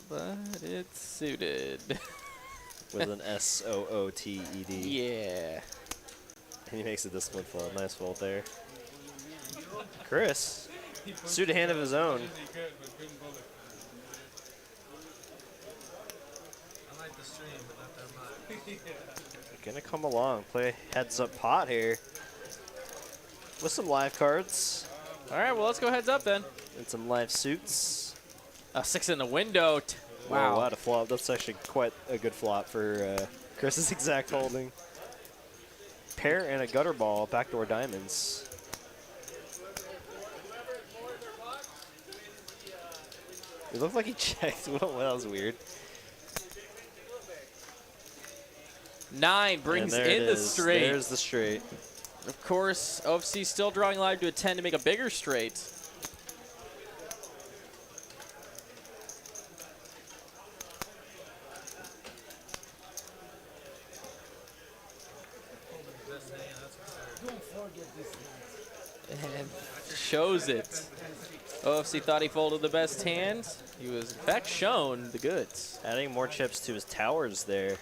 But it's suited. with an S-O-O-T-E-D. Yeah. And he makes a disciplined fold. Nice fold there. Chris, suited hand of his own. He could, but couldn't pull it. I like the stream, but not that much. Gonna come along, play heads up pot here with some live cards All right, well, let's go heads up then. and some live suits. A 6 in the window. Wow, what a flop. That's actually quite a good flop for Chris's exact holding. Pair and a gutter ball, backdoor diamonds. It looked like he checked. Well, that was weird. 9 brings And there in it the is. straight. There's the straight. Of course, OFC still drawing live to a 10 to make a bigger straight. And shows it. OFC thought he folded the best hand. He was, in fact, shown the goods. Adding more chips to his towers there.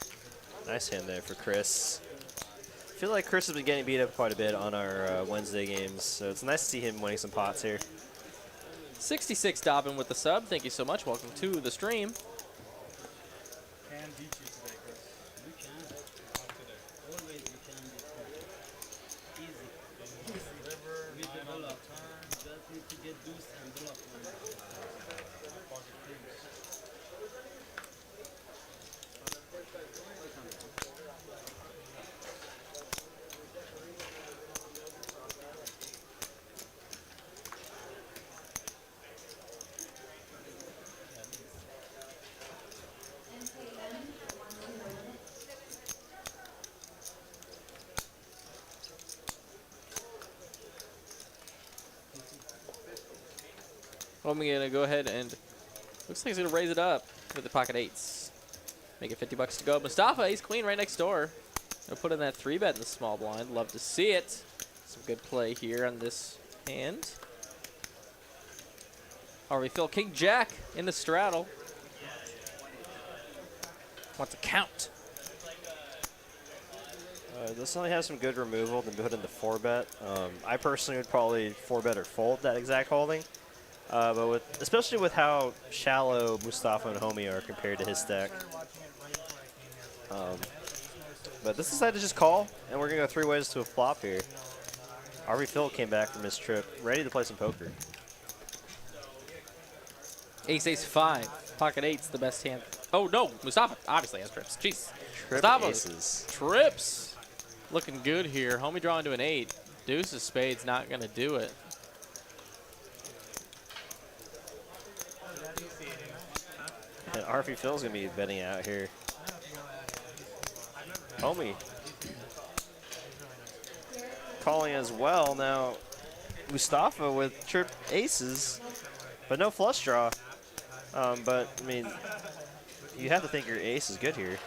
Nice hand there for Chris. I feel like Chris has been getting beat up quite a bit on our Wednesday games, so it's nice to see him winning some pots here. 66 Dobbin with the sub. Thank you so much. Welcome to the stream. Can beat you today, Chris. You can. Not today. Always you can be easy. River, We 9 on the develop. turn. Just need to get deuce and bluff. Pocket crease. I'm gonna go ahead and looks like he's gonna raise it up with the pocket 8s. Make it 50 bucks to go. Mustafa, ace queen right next door. Gonna put in that 3-bet in the small blind. Love to see it. Some good play here on this hand. Harvey Phil, king jack in the straddle. Wants to count. This only has some good removal than put in the 4-bet. I personally would probably 4-bet or fold that exact holding. But especially with how shallow Mustafa and Homie are compared to his stack. But this decided to just call, and we're going to go 3 ways to a flop here. Harvey Phil came back from his trip, ready to play some poker. Ace, ace, 5. Pocket 8's the best hand. Oh, no. Mustafa obviously has trips. Jeez. Trip Mustafa aces. trips. Looking good here. Homie drawing to an 8. Deuce of spades not going to do it. And Harvey Phil's going to be betting out here. Homie calling as well. Now, Mustafa with trip aces, but no flush draw. But, I mean, you have to think your ace is good here.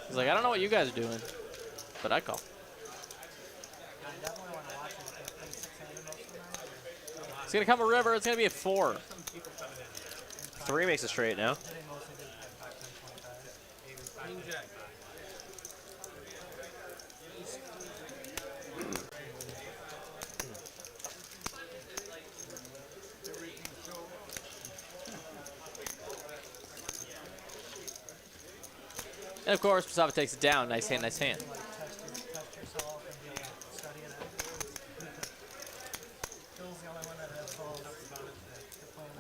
He's like, I don't know what you guys are doing, but I call. It's going to come a river. It's going to be a 4. 3 makes it straight now. King jack. And, of course, Mustafa takes it down. Nice hand, nice hand.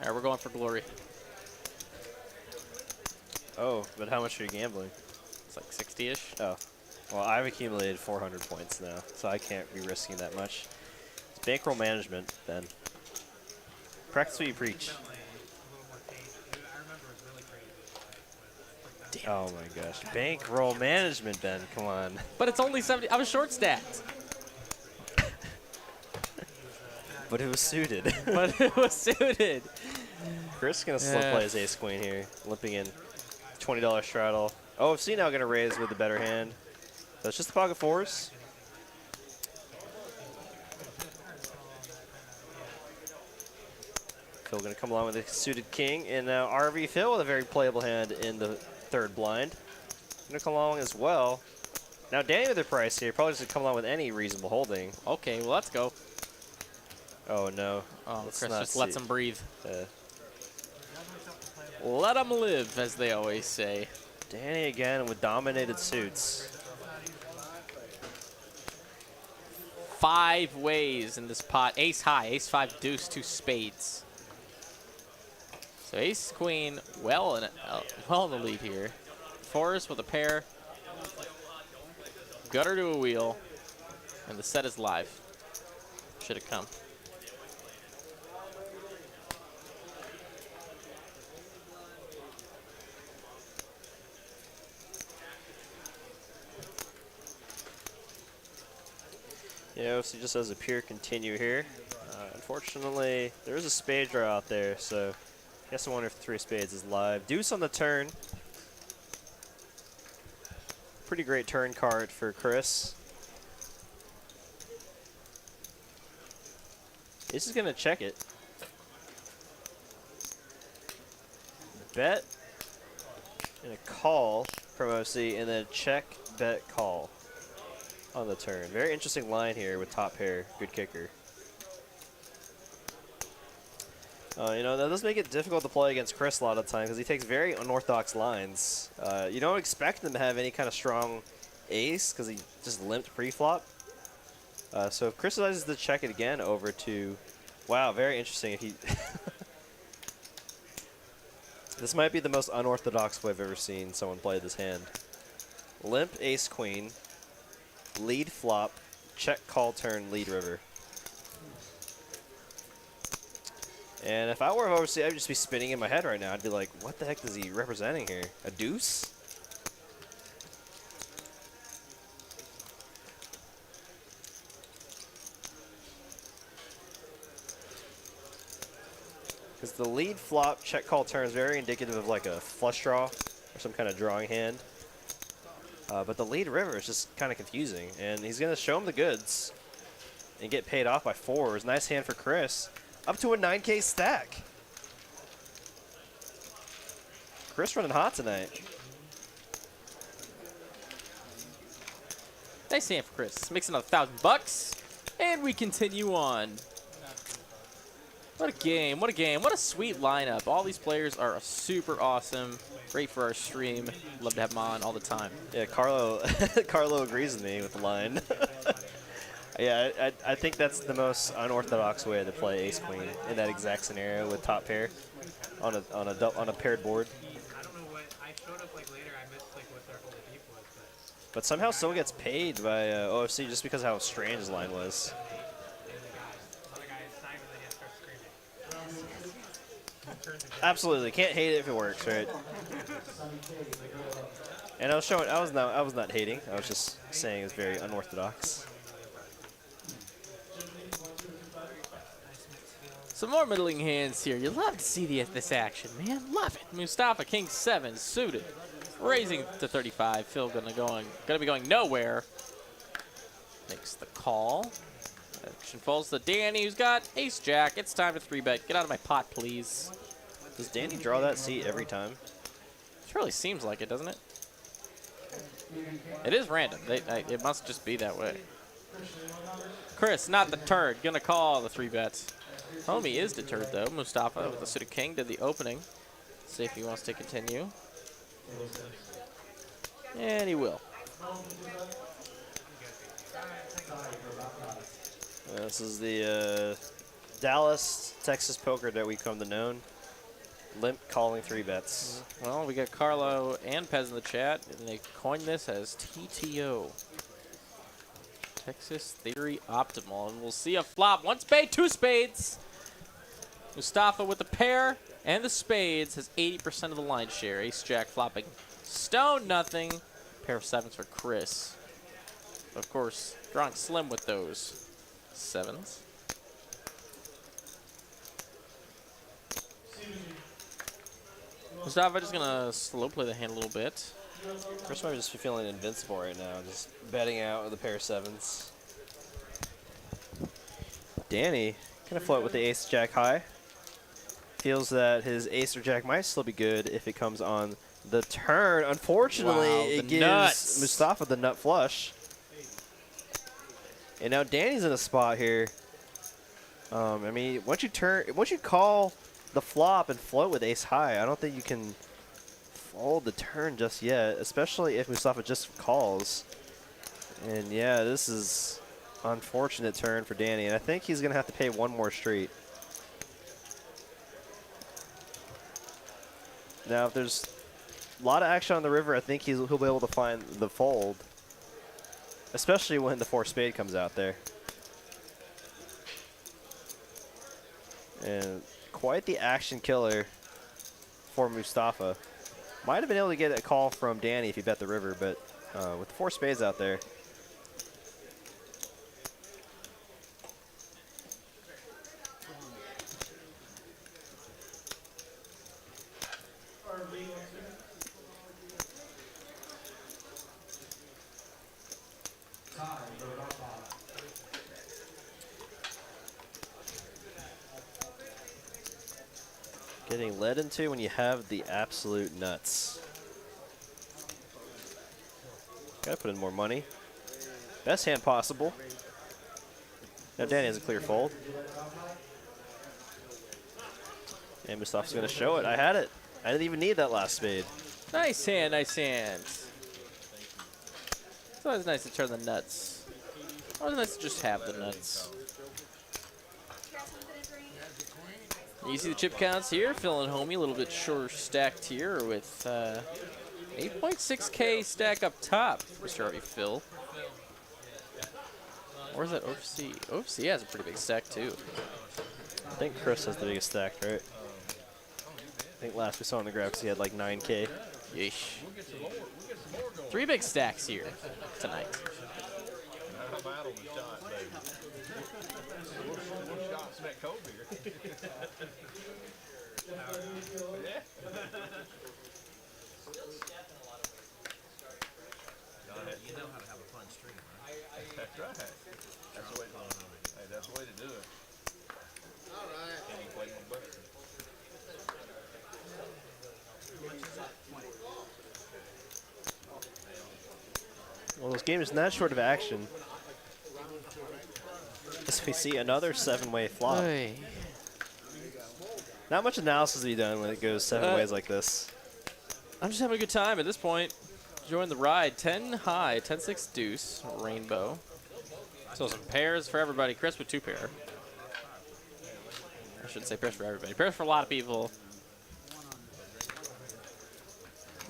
All right, we're going for glory. Oh, but how much are you gambling? It's like 60-ish. Oh. Well, I've accumulated 400 points now, so I can't be risking that much. It's bankroll management, then. Practice what you preach. Oh my gosh. Bankroll management, Ben. Come on. But it's only 70. I was short stacked. But it was suited. But it was suited. Chris is going to slow play his ace queen here, limping in $20 straddle. OFC now going to raise with the better hand. So it's just the pocket fours. Phil going to come along with a suited king, and now RV Phil with a very playable hand in the third blind. Going to come along as well. Now Danny with the price here, probably just going to come along with any reasonable holding. Okay, well, let's go. Oh no. Oh, Let's Chris not just lets see. him breathe. Uh, Let him live, as they always say. Danny again with dominated suits. 5 ways in this pot. Ace high, ace 5, deuce, 2 spades. So ace queen, well in the lead here. Forrest with a pair. Gutter to a wheel. And the set is live. Should have come. Yeah, OFC just has a pure continue here. Unfortunately, there is a spade draw out there, so I guess I wonder if 3 of spades is live. Deuce on the turn. Pretty great turn card for Chris. This is going to check it. Bet and a call from OFC, and then check, bet, call on the turn. Very interesting line here with top pair. Good kicker. You know, that does make it difficult to play against Chris a lot of the time because he takes very unorthodox lines. You don't expect him to have any kind of strong ace because he just limped pre-flop. So if Chris decides to check it again over to... Wow, very interesting. If he This might be the most unorthodox way I've ever seen someone play this hand. Limp ace queen, lead flop, check call turn, lead river. And if I were overseas, I'd just be spinning in my head right now. I'd be like, what the heck is he representing here? A deuce? Because the lead flop check call turn is very indicative of like a flush draw or some kind of drawing hand. But the lead river is just kind of confusing. And he's going to show him the goods and get paid off by 4s. Nice hand for Chris. Up to a 9K stack. Chris running hot tonight. Nice hand for Chris. Makes another $1,000. And we continue on. What a game, what a game, what a sweet lineup. All these players are super awesome. Great for our stream. Love to have them on all the time. Yeah, Carlo Carlo agrees with me with the line. Yeah, I think that's the most unorthodox way to play ace queen in that exact scenario with top pair on a paired board. I don't know what I showed up like later. I missed like what their whole deep was, But somehow still gets paid by OFC just because of how strange his line was. other guy is not even ready to start screaming. Absolutely, can't hate it if it works, right? And I was showing, I was not hating. I was just saying it's very unorthodox. Some more middling hands here. You love to see this action, man. Love it. Mustafa, king 7, suited. Raising to 35. Phil gonna be going nowhere. Makes the call. Action falls to Danny, who's got ace jack. It's time to 3-bet. Get out of my pot, please. Does Danny draw that seat every time? It really seems like it, doesn't it? It is random. It must just be that way. Chris, not the turd. Gonna call the 3-bet. Homie is deterred, though. Mustafa with the suited king did the opening. See if he wants to continue. And he will. This is the Dallas, Texas poker that we come to know. Limp calling 3 bets. Well, we got Carlo and Pez in the chat, and they coined this as TTO. Texas Theory Optimal. And we'll see a flop. 1 spade, 2 spades. Mustafa with the pair and the spades has 80% of the line share. Ace Jack flopping. Stone, nothing. Pair of 7s for Chris. Of course, drawing slim with those 7s. Mustafa just gonna slow play the hand a little bit. Chris might just be feeling invincible right now, just betting out with a pair of 7s. Danny gonna float with the ace jack high. Feels that his ace or jack might still be good if it comes on the turn. Unfortunately, Wow, it the gives nuts. Mustafa the nut flush. And now Danny's in a spot here. I mean, once you call the flop and float with ace high, I don't think you can fold the turn just yet, especially if Mustafa just calls. And yeah, this is unfortunate turn for Danny, and I think he's gonna have to pay 1 more street. Now, if there's a lot of action on the river, I think he'll be able to find the fold, especially when the 4 spade comes out there. And quite the action killer for Mustafa. Might have been able to get a call from Danny if he bet the river, but with the 4 spades out there. Getting led into when you have the absolute nuts. Gotta put in more money. Best hand possible. Now Danny has a clear fold. And Mustafa's gonna show it. I had it. I didn't even need that last spade. Nice hand, nice hand. It's always nice to turn the nuts. Always nice to just have the nuts. You see the chip counts here, Phil and Homie, a little bit shorter stacked here with 8.6K stack up top. Mr. Harvey Phil. Or is that OFC? OFC has a pretty big stack too. I think Chris has the biggest stack, right? I think last we saw on the graphics he had like 9K. Yeesh. 3 big stacks here tonight. You know how to have a fun stream, right? That's right. That's the way. Hey, that's the way to do it. All right. Can you play my butt? Well, this game is not short of action. As we see another 7-way flop. Hey. Not much analysis to be done when it goes 7 ways like this. I'm just having a good time at this point. Join the ride. 10 high, 10-6 deuce, rainbow. So some pairs for everybody. Chris with 2 pair. I shouldn't say pairs for everybody. Pairs for a lot of people.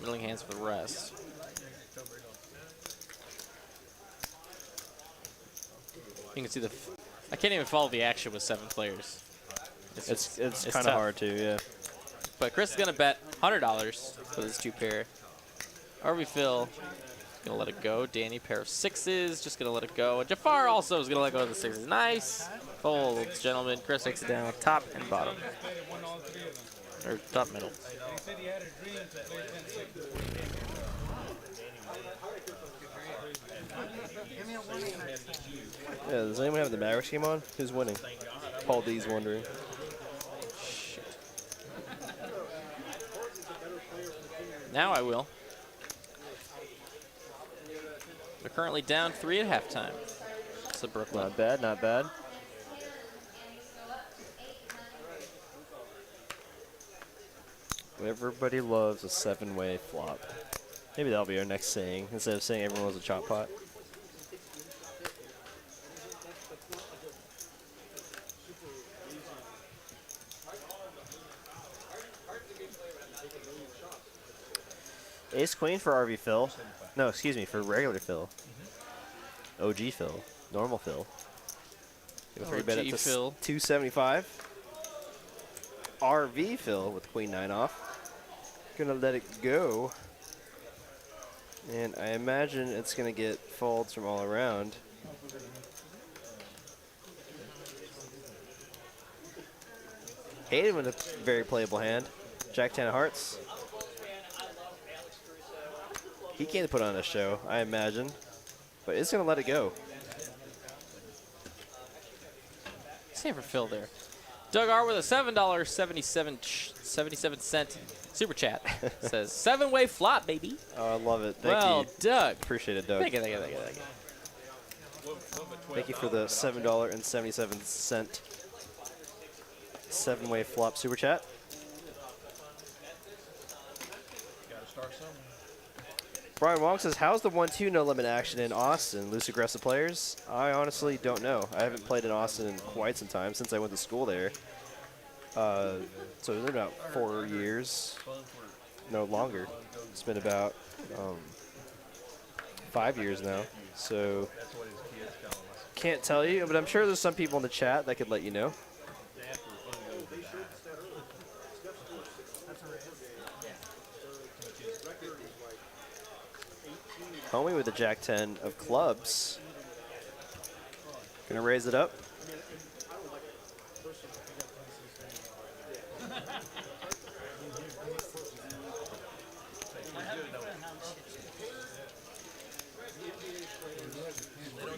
Middling hands for the rest. You can see I can't even follow the action with 7 players. It's kind tough. of hard to, yeah. But Chris is going to bet $100 with his 2 pair. Harvey Phil going to let it go. Danny, pair of 6s, just going to let it go. And Jafar also is going to let go of the 6s. Nice folds, gentlemen. Chris takes it down top and bottom. Or top middle. Yeah, does anyone have the Mavericks game on? Who's winning? Paul D's wondering. Shit. Now I will. We're currently down 3 at halftime. So Brooklyn. Not bad, not bad. Everybody loves a 7-way flop. Maybe that'll be our next saying, instead of saying everyone loves a chop pot. Ace Queen for RV Phil. No, excuse me, for regular Phil. OG Phil. Normal Phil. Go 3-bet it OG to Phil. 275. RV Phil with Queen 9 off. Gonna let it go. And I imagine it's gonna get folds from all around. Hayden with a very playable hand. Jack 10 of hearts. He can't put on a show, I imagine. But it's going to let it go. Same for Phil there. Doug R with a $7.77 super chat says 7-way flop, baby. Oh, I love it. Thank Well, you. Doug. Appreciate it, Doug. Thank you. Thank you for the $7.77 7-way flop super chat. Gotta start somewhere. Brian Wong says, how's the 1-2 no limit action in Austin? Loose aggressive players? I honestly don't know. I haven't played in Austin in quite some time since I went to school there. So it's been about 4 years. No, longer. It's been about 5 years now. So can't tell you, but I'm sure there's some people in the chat that could let you know. Homie with the Jack 10 of clubs. Gonna raise it up.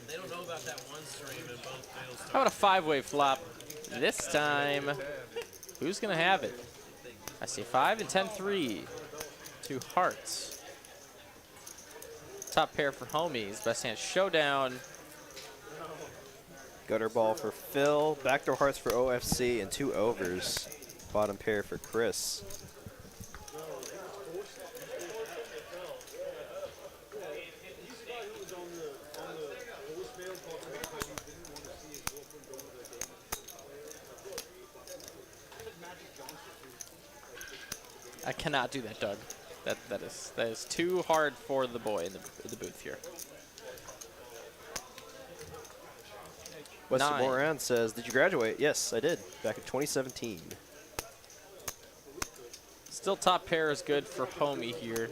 They don't know about that one stream and both fails. How about a 5-way flop this time? Who's going to have it? I see 5 and 10-3. 2 hearts. Top pair for homies. Best hand showdown. Gutter ball for Phil. Backdoor hearts for OFC and 2 overs. Bottom pair for Chris. I cannot do that, Doug. That is too hard for the boy in the booth here. Western 9. Moran says, did you graduate? Yes, I did. Back in 2017. Still top pair is good for homie here.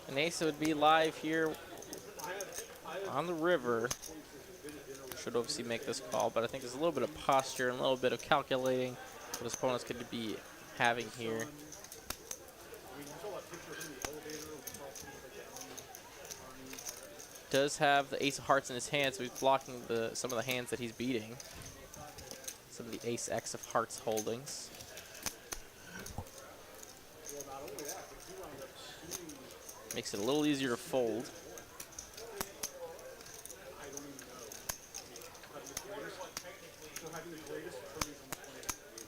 And Asa would be live here on the river. Should obviously make this call, but I think there's a little bit of posture and a little bit of calculating what his opponents could be having here. Does have the ace of hearts in his hand, so he's blocking some of the hands that he's beating. Some of the ace X of hearts holdings. Makes it a little easier to fold.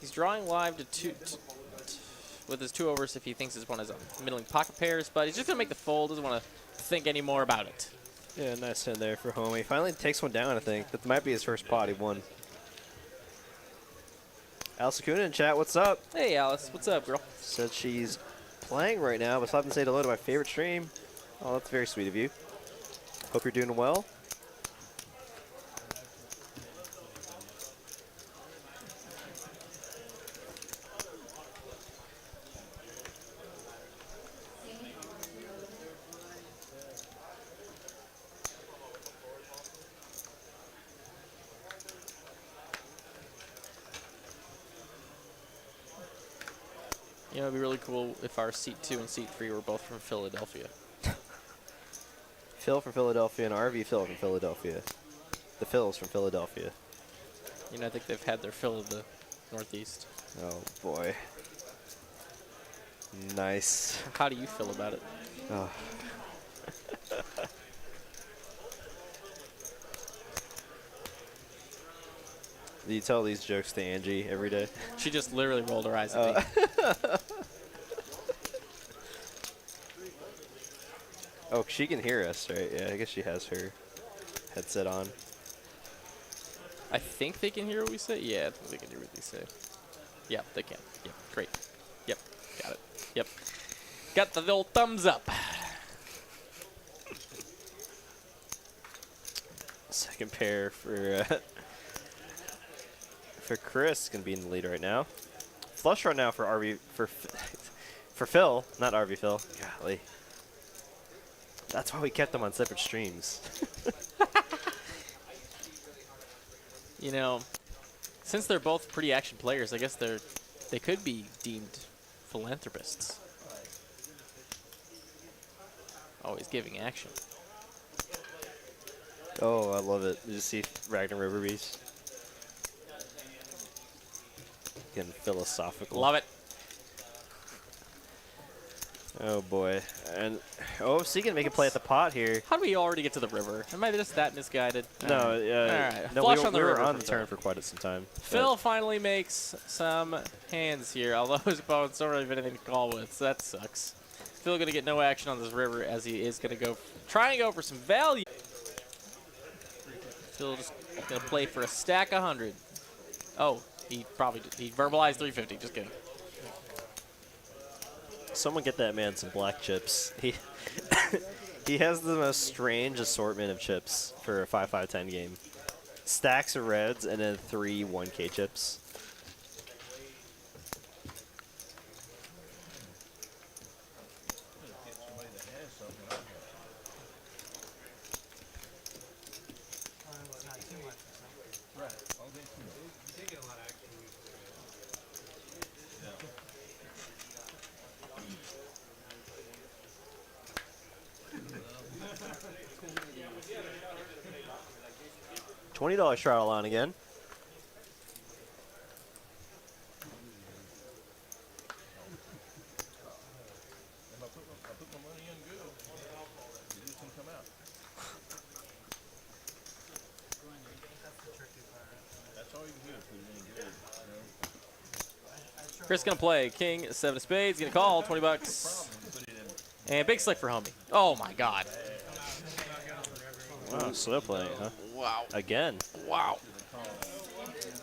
He's drawing live to with his 2 overs if he thinks his one is middling pocket pairs, but he's just gonna make the fold. Doesn't want to think any more about it. Yeah, nice hand there for homie. Finally takes one down, I think. That might be his first pot. He won. Alice Acuna in chat, what's up? Hey, Alice, what's up, girl? Said she's playing right now, but stopped and say hello to my favorite stream. Oh, that's very sweet of you. Hope you're doing well. You know, it'd be really cool if our seat 2 and seat 3 were both from Philadelphia. Phil from Philadelphia and RV Phil from Philadelphia. The Phils from Philadelphia. You know, I think they've had their fill of the Northeast. Oh, boy. Nice. How do you feel about it? Oh. Do you tell these jokes to Angie every day? She just literally rolled her eyes at me. Oh, she can hear us, right? Yeah, I guess she has her headset on. I think they can hear what we say. Yeah, I think they can hear what we say. Yeah, they can. Yep, great. Yep, got it. Yep. Got the little thumbs up. Second pair for Chris, gonna be in the lead right now. Flush right now for RV for Phil, not RV Phil. Golly, that's why we kept them on separate streams. You know, since they're both pretty action players, I guess they could be deemed philanthropists. Always giving action. Oh, I love it. Did you see Ragnar Riverbeast? Getting philosophical. Love it. Oh boy. And OFC gonna make a play at the pot here. How do we already get to the river? Am I just that misguided? No, All right. no, Flush we on the were river on for the turn Phil. for quite some time. Phil finally makes some hands here, although his opponents don't really have anything to call with, so that sucks. Phil gonna get no action on this river as he is gonna try and go for some value. Phil just gonna play for a stack 100. Oh, he verbalized 350. Just kidding. Someone get that man some black chips. He has the most strange assortment of chips for a 5-5-10 game. Stacks of reds and then 3 1K chips. It's not too much. You did get a lot of action. $20 trial line again. Chris gonna play king, 7 of spades. Gonna call 20 bucks. And big slick for homie. Oh my God. Wow, slow playing, huh? Wow. Again. Wow.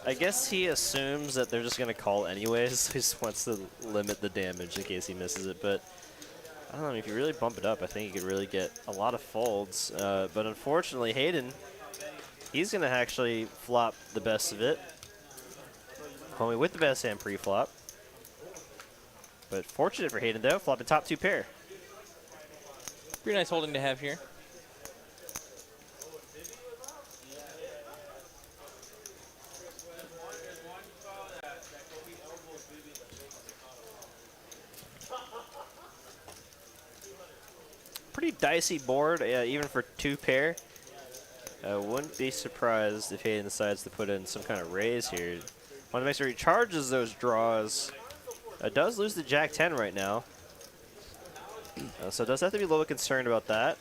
I guess he assumes that they're just going to call anyways. He just wants to limit the damage in case he misses it. But I don't know, if you really bump it up, I think you could really get a lot of folds. But unfortunately, Hayden, he's going to actually flop the best of it. Homie with the best hand pre-flop. But fortunate for Hayden, though, flop the top 2 pair. Pretty nice holding to have here. Pretty dicey board, even for 2 pair. Wouldn't be surprised if Hayden decides to put in some kind of raise here. Want to make sure he charges those draws. Does lose the Jack 10 right now. So does have to be a little bit concerned about that.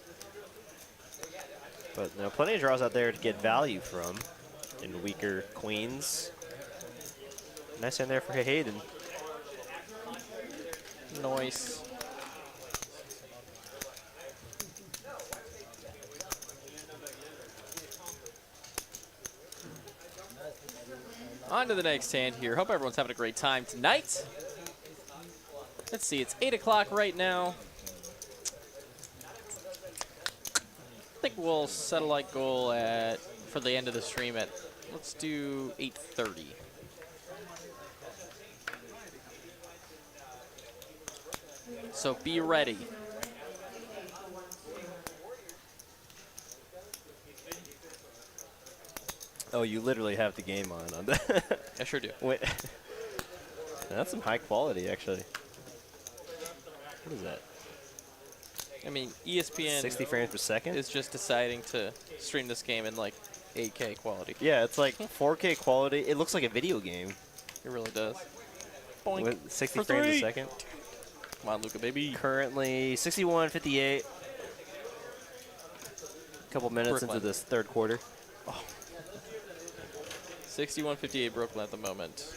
But plenty of draws out there to get value from in weaker queens. Nice hand there for Hayden. Nice. On to the next hand here. Hope everyone's having a great time tonight. Let's see, it's 8 o'clock right now. I think we'll settle like goal for the end of the stream at, let's do 8:30. So be ready. Oh, you literally have the game on that. I sure do. Wait. That's some high quality, actually. What is that? I mean, ESPN 60 frames per second? is just deciding to stream this game in like 8K quality. Yeah, it's like 4K quality. It looks like a video game. It really does. Boink. With 60 For frames a 3. second. Come on, Luca, baby. Currently 61:58. A couple minutes Brooklyn. into this third quarter. 61.58 Brooklyn at the moment.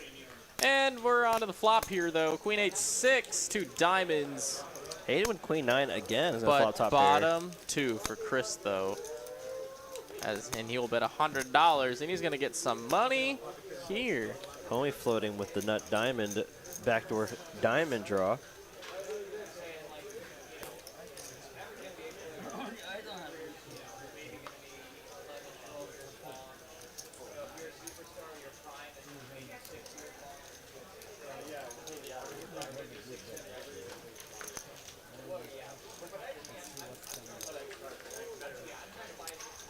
And we're on to the flop here, though. Queen 8-6, 2 diamonds. Hayden with Queen 9 again is going to But flop top pair. bottom 2 for Chris, though. And he will bet $100, and he's going to get some money here. Homie floating with the nut diamond backdoor diamond draw.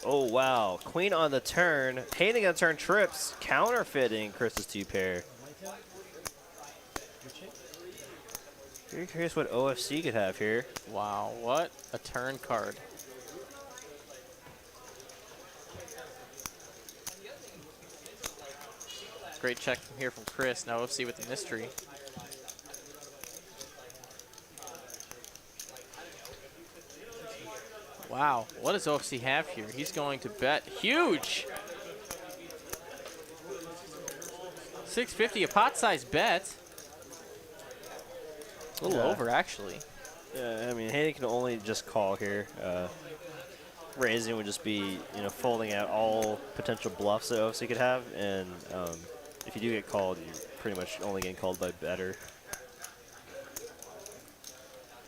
Oh, wow. Queen on the turn. Hating on the turn trips. Counterfeiting Chris's 2-pair. Very curious what OFC could have here. Wow, what a turn card. Great check from here from Chris. Now OFC with the mystery. Wow, what does OFC have here? He's going to bet huge. 650, a pot-sized bet. A little over, actually. Yeah, I mean, Hayden can only just call here. Raising would just be, you know, folding out all potential bluffs that OFC could have, and if you do get called, you're pretty much only getting called by better.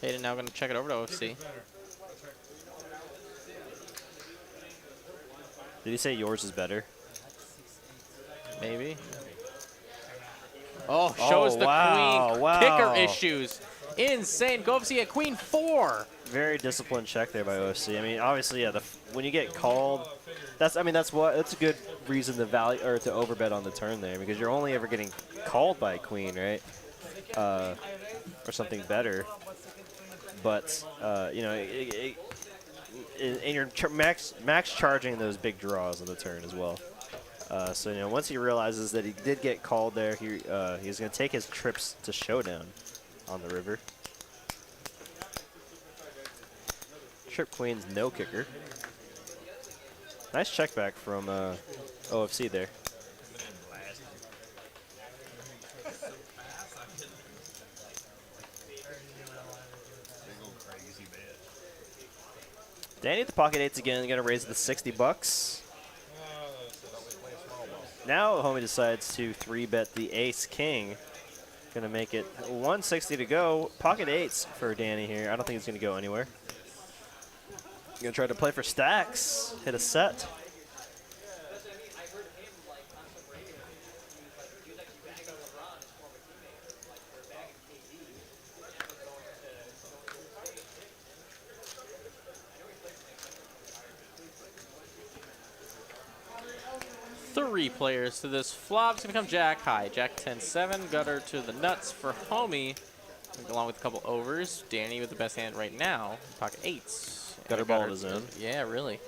Hayden now going to check it over to OFC. Did he say yours is better? Maybe. Oh, shows the queen. Wow. Kicker issues. Insane. Go OFC at queen 4. Very disciplined check there by OFC. I mean, obviously, yeah. When you get called, that's a good reason to to overbet on the turn there, because you're only ever getting called by a queen, right? Or something better. But you know, and you're max charging those big draws on the turn as well. So you know, once he realizes that he did get called there, he's going to take his trips to showdown on the river. Trip queen's no kicker. Nice check back from OFC there. Danny at the pocket eights again, going to raise the 60 bucks. Now homie decides to 3-bet the ace king. Going to make it 160 to go. Pocket eights for Danny here. I don't think it's going to go anywhere. Going to try to play for stacks. Hit a set. Three players to this flop. It's going to come jack high. Jack 10-7. Gutter to the nuts for homie. Along with a couple overs. Danny with the best hand right now. Pocket eights. Gutter ball in his own. Yeah, really.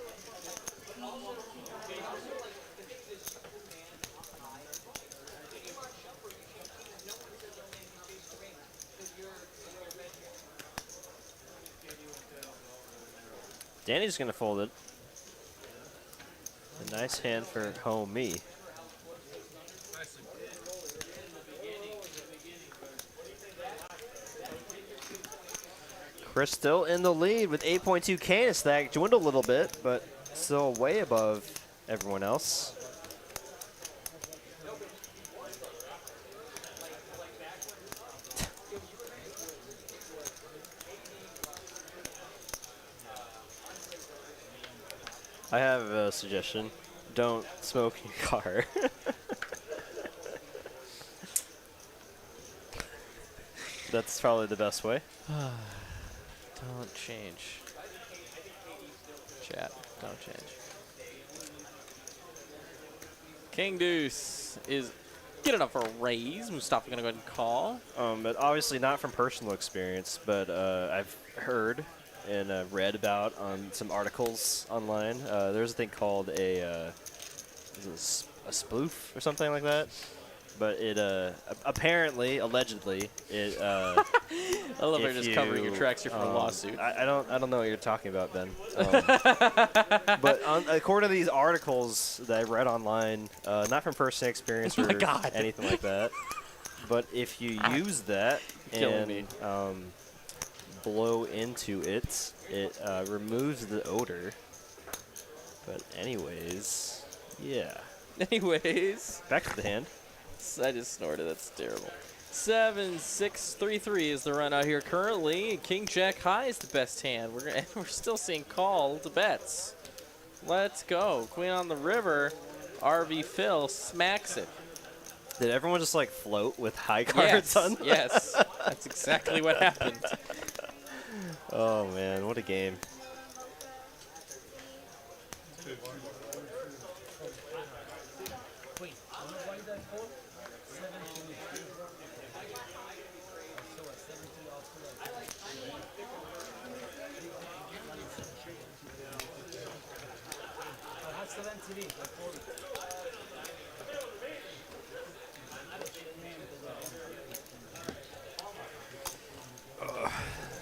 Danny's going to fold it. A nice hand for homie. Chris still in the lead with 8.2K in his stack. Dwindled a little bit, but still way above everyone else. I have a suggestion. Don't smoke in your car. That's probably the best way. Don't change. Chat, don't change. King Deuce is good enough for a raise. Mustafa going to go ahead and call. But obviously not from personal experience, but I've heard and read about on some articles online. There's a thing called a sploof or something like that. But it apparently, allegedly, it. I love how you're just covering your tracks here for a lawsuit. I don't know what you're talking about, Ben. But according to these articles that I've read online, not from personal experience or anything like that, but if you use that and blow into it, it removes the odor But anyways, yeah. Anyways, Back to the hand. I just snorted. That's terrible. 7-6-3-3 is the run out here currently. King Jack High is the best hand. We're still seeing called bets. Let's go. Queen on the river. RV Phil smacks it. Did everyone just like float with high cards on? Yes. That's exactly what happened. Oh man, what a game.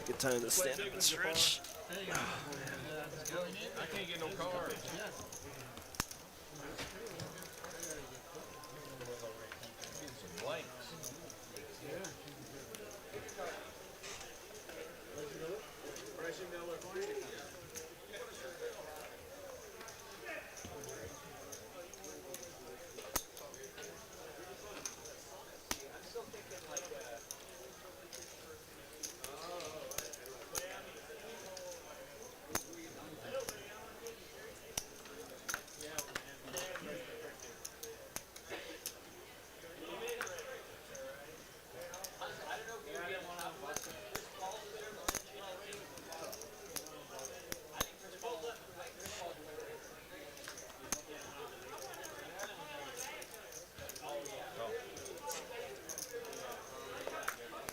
Good time to stand up and stretch. I can't get no cards. Some blanks.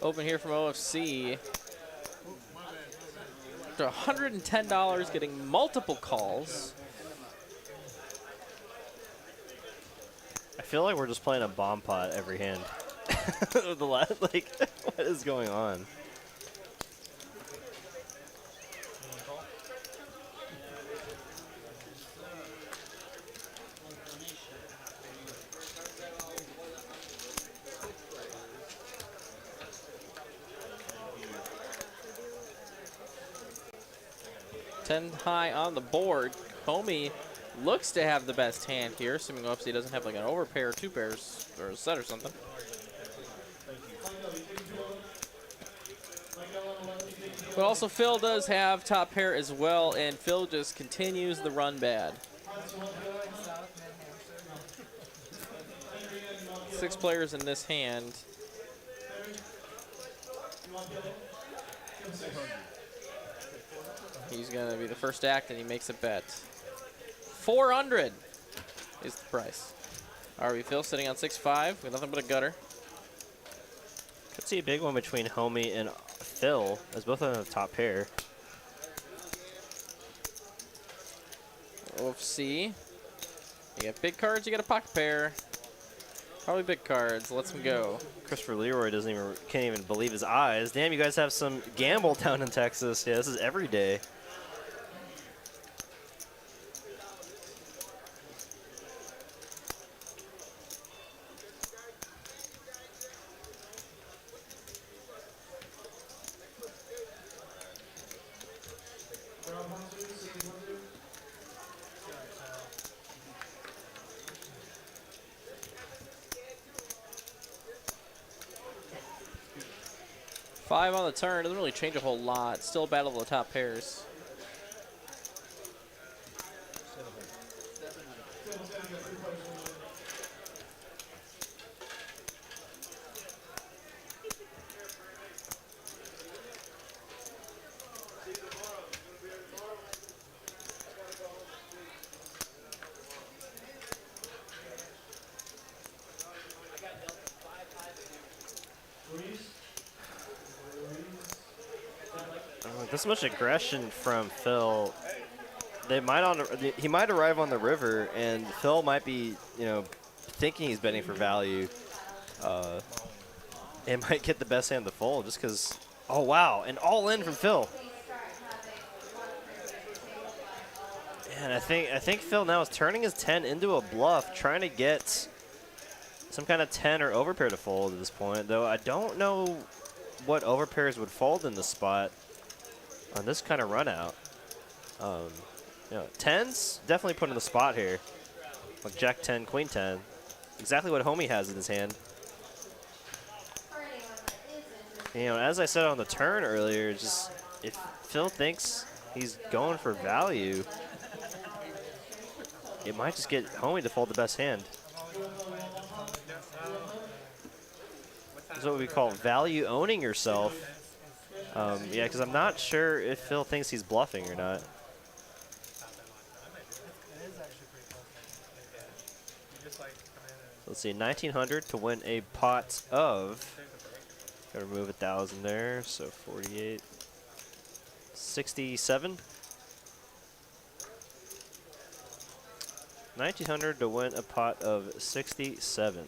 Open here from OFC. After $110, getting multiple calls. I feel like we're just playing a bomb pot every hand. Like, what is going on? Ten high on the board. Homie looks to have the best hand here, assuming OFC doesn't have like an overpair or two pairs or a set or something. But also Phil does have top pair as well, and Phil just continues the run bad. 6 players in this hand. He's going to be the first act, and he makes a bet. 400 is the price. RV Phil sitting on 6-5 with nothing but a gutter. Could see a big one between Homie and Phil, as both of them have top pair. OFC. You got big cards, you got a pocket pair. Probably big cards. Let's him go. Christopher Leroy can't even believe his eyes. Damn, you guys have some gamble down in Texas. Yeah, this is every day. Five on the turn. Doesn't really change a whole lot. Still a battle of the top pairs. This much aggression from Phil. He might arrive on the river, and Phil might be, thinking he's betting for value. And might get the best hand to fold just because. Oh wow, and all in from Phil. And I think Phil now is turning his 10 into a bluff, trying to get some kind of 10 or overpair to fold at this point. Though I don't know what overpairs would fold in this spot on this kind of run out. You know, 10s definitely put in the spot here. Like Jack 10, Queen 10. Exactly what Homie has in his hand. You know, as I said on the turn earlier, just if Phil thinks he's going for value, it might just get Homie to fold the best hand. That's what we call value owning yourself. Yeah, because I'm not sure if Phil thinks he's bluffing or not. Let's see, 1900 to win a pot of. Gotta remove 1,000 there, so 48, 67. 1900 to win a pot of 67.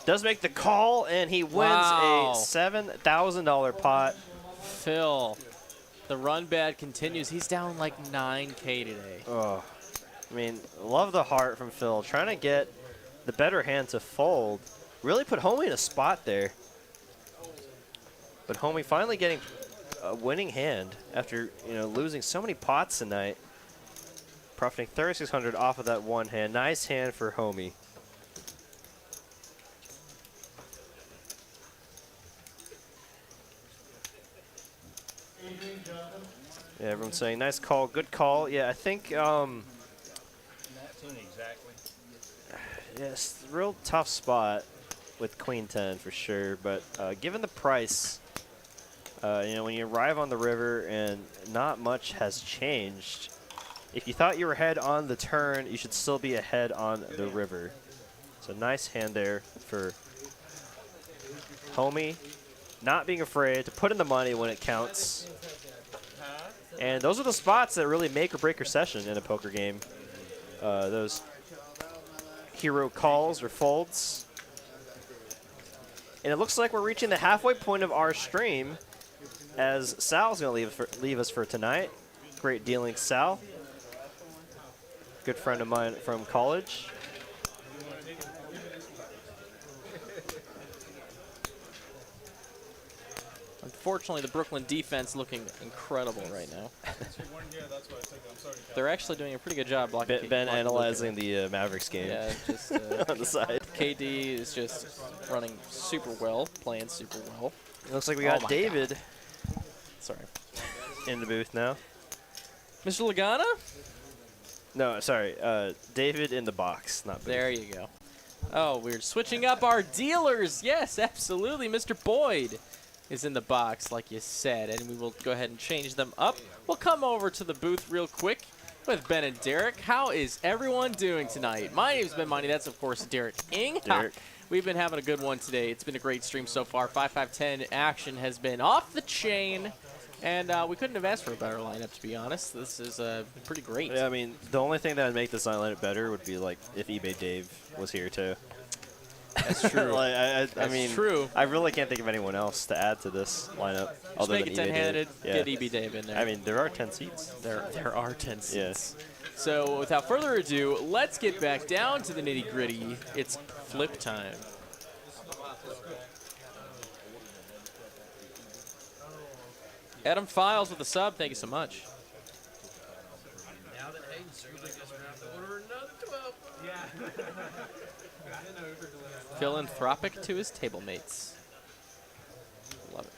Does make the call, and he wins Wow. a $7,000 pot. Phil, the run bad continues. He's down like 9K today. Oh, I mean, love the heart from Phil. Trying to get the better hand to fold. Really put Homie in a spot there. But Homie finally getting a winning hand after, you know, losing so many pots tonight. Profiting 3,600 off of that one hand. Nice hand for Homie. Yeah, everyone's saying nice call, good call. Yeah, I think yes, real tough spot with Queen 10 for sure. But given the price, you know, when you arrive on the river and not much has changed, if you thought you were ahead on the turn, you should still be ahead on the river. So nice hand there for Homie, not being afraid to put in the money when it counts. And those are the spots that really make or break your session in a poker game. Those hero calls or folds. And it looks like we're reaching the halfway point of our stream, as Sal's going to leave us for tonight. Great dealing, Sal. Good friend of mine from college. Unfortunately, the Brooklyn defense looking incredible right now. They're actually doing a pretty good job blocking. Ben analyzing the Mavericks game. Yeah, just on the side. KD is just running super well, playing super well. It looks like we got David. God. Sorry. In the booth now. Mr. Lagana? No, sorry. David in the box, not booth. There you go. Oh, we're switching up our dealers. Yes, absolutely. Mr. Boyd is in the box, like you said, and we will go ahead and change them up. We'll come over to the booth real quick with Ben and Derek. How is everyone doing tonight? My name's Ben Money. That's, of course, Derek Ing. Derek. We've been having a good one today. It's been a great stream so far. 5-5-10 action has been off the chain, and we couldn't have asked for a better lineup, to be honest. This is pretty great. Yeah, I mean, the only thing that would make this lineup better would be like if eBay Dave was here too. That's true. Like, I mean, true. I really can't think of anyone else to add to this lineup. Just other make than it eBay 10-handed, Dave. get EB Dave in there. I mean, there are 10 seats. There are 10 seats. Yes. So without further ado, let's get back down to the nitty-gritty. It's flip time. Adam Files with the sub. Thank you so much. Now that Hayden's here, I guess we're going to have to order another 12. Yeah. Philanthropic to his table mates. Love it.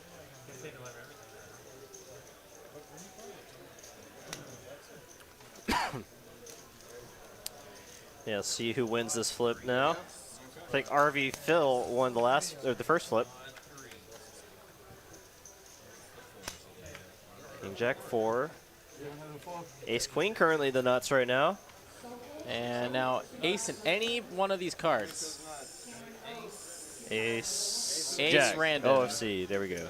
Yeah, let's see who wins this flip now. I think RV Phil won the first flip. King Jack 4. Ace Queen currently the nuts right now. And now ace in any one of these cards. Ace Jack. Random. OFC, there we go.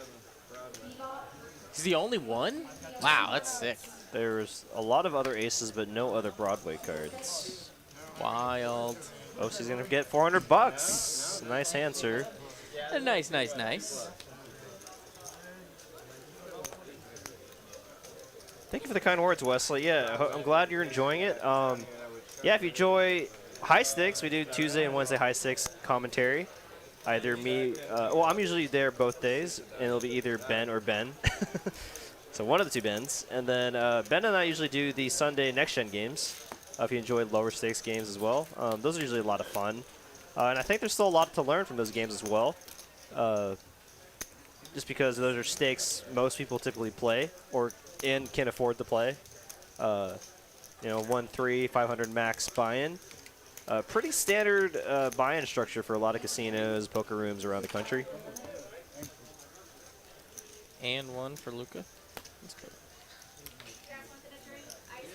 He's the only one? Wow, that's sick. There's a lot of other aces, but no other Broadway cards. Wild. OFC's gonna get 400 bucks. Nice hand, sir. Nice, nice, nice. Thank you for the kind words, Wesley. Yeah, I'm glad you're enjoying it. Yeah, if you enjoy High Sticks, we do Tuesday and Wednesday High Sticks commentary. either me, well, I'm usually there both days, and it'll be either Ben or Ben. So one of the two Bens. And then Ben and I usually do the Sunday next-gen games, if you enjoy lower stakes games as well. Those are usually a lot of fun. And I think there's still a lot to learn from those games as well. Just because those are stakes most people typically play or can afford to play. You know, 1-3, 500 max buy-in. Pretty standard buy-in structure for a lot of casinos, poker rooms around the country. And one for Luca. That's good.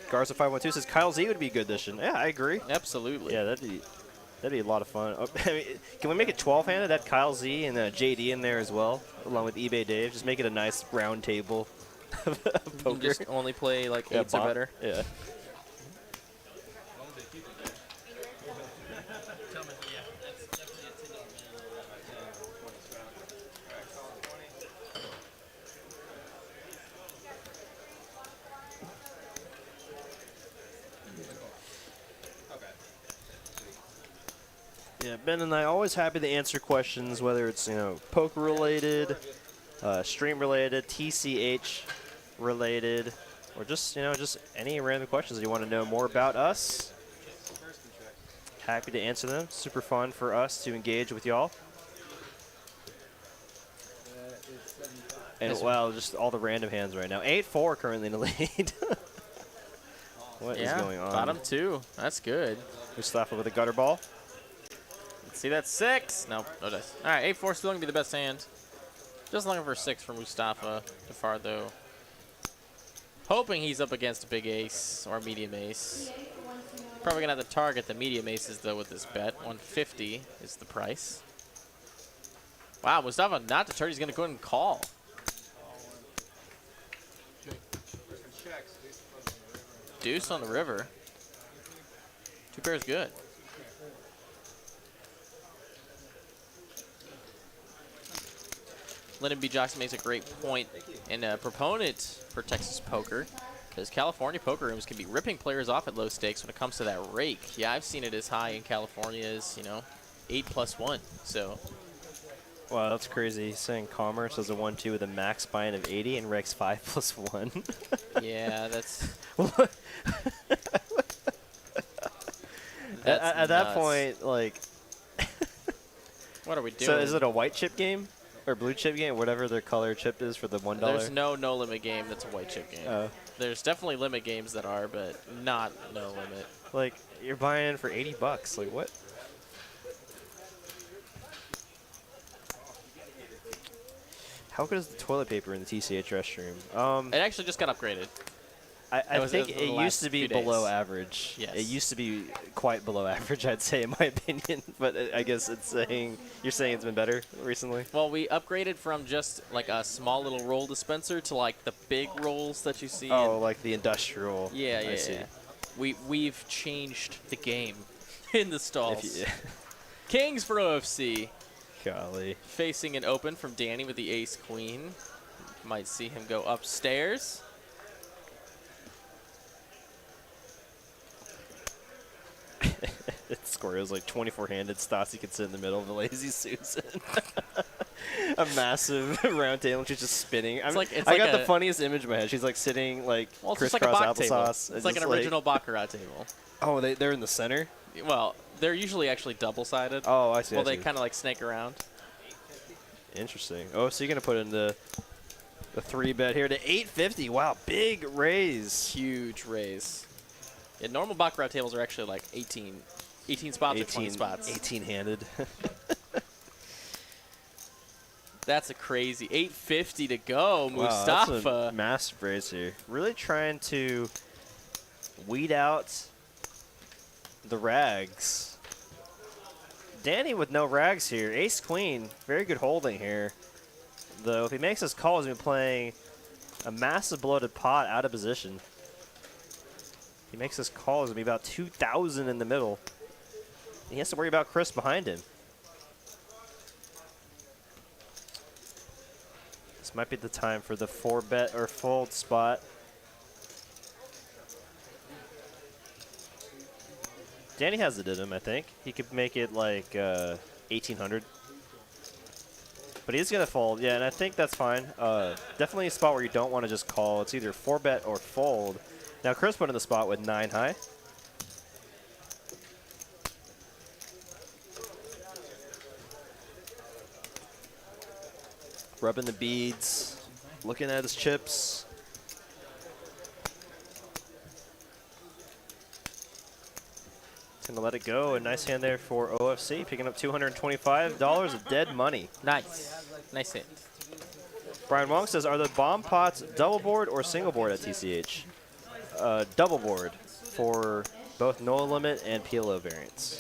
Garza 512 says Kyle Z would be a good addition. Yeah, I agree. Absolutely. Yeah, that'd be a lot of fun. Oh, I mean, can we make it 12-handed? Add Kyle Z and JD in there as well, along with eBay Dave. Just make it a nice round table of poker. Just only play like eights or better. Yeah. Yeah, Ben and I always happy to answer questions, whether it's poker related, stream related, TCH related, or just just any random questions that you want to know more about us. Happy to answer them. Super fun for us to engage with y'all. And wow, just all the random hands right now. 8-4 currently in the lead. What is going on? Bottom 2. That's good. Mustafa with a gutter ball. See, that's 6. No, no dice. All right, 8-4 still gonna be the best hand. Just looking for 6 for Mustafa Defardo. Hoping he's up against a big ace or medium ace. Probably gonna have to target the medium aces though with this bet. 150 is the price. Wow, Mustafa not deterred. He's gonna go ahead and call. Deuce on the river. 2 pairs good. Lyndon B. Jackson makes a great point and a proponent for Texas poker, because California poker rooms can be ripping players off at low stakes when it comes to that rake. Yeah, I've seen it as high in California as 8+1. So. Wow, that's crazy. He's saying Commerce has a 1-2 with a max buy-in of 80 and Rex 5+1. Yeah, that's. At that point, like. What are we doing? So is it a white chip game? Or blue chip game, whatever their color chip is for the $1. There's no limit game that's a white chip game. There's definitely limit games that are, but not no limit. Like, you're buying in for $80. Like, what? How good is the toilet paper in the TCH restroom? It actually just got upgraded. I think it used to be below average. Yes. It used to be quite below average, I'd say, in my opinion. But I guess you're saying it's been better recently? Well, we upgraded from just like a small little roll dispenser to like the big rolls that you see. Oh, like the industrial. Yeah, I see. We've changed the game in the stalls. Kings for OFC. Golly. Facing an open from Danny with the ace-queen. Might see him go upstairs. Scorio's like 24-handed. Stassi could sit in the middle of the Lazy Susan. A massive round table. She's just spinning. I got the funniest image in my head. She's like sitting like crisscross applesauce. It's like an original baccarat table. Oh, they're in the center? Well, they're usually actually double-sided. Oh, I see. Well, they kind of like snake around. Interesting. Oh, so you're going to put in the 3-bet here to 850. Wow, big raise. Huge raise. Yeah, normal baccarat tables are actually like 18 spots or 20 spots. 18-handed. That's a crazy 850 to go, Mustafa. Wow, that's a massive raise here. Really trying to weed out the rags. Danny with no rags here. Ace-queen, very good holding here. Though if he makes his call, he's going to be playing a massive bloated pot out of position. He makes his call, it's going to be about 2,000 in the middle. He has to worry about Chris behind him. This might be the time for the 4-bet or fold spot. Danny has it in him, I think. He could make it like 1,800. But he's going to fold. Yeah, and I think that's fine. Definitely a spot where you don't want to just call. It's either 4-bet or fold. Now, Chris put in the spot with 9 high. Rubbing the beads, looking at his chips. He's going to let it go. A nice hand there for OFC, picking up $225 of dead money. Nice. Nice hit. Brian Wong says, are the bomb pots double board or single board at TCH? Double board for both no limit and PLO variants.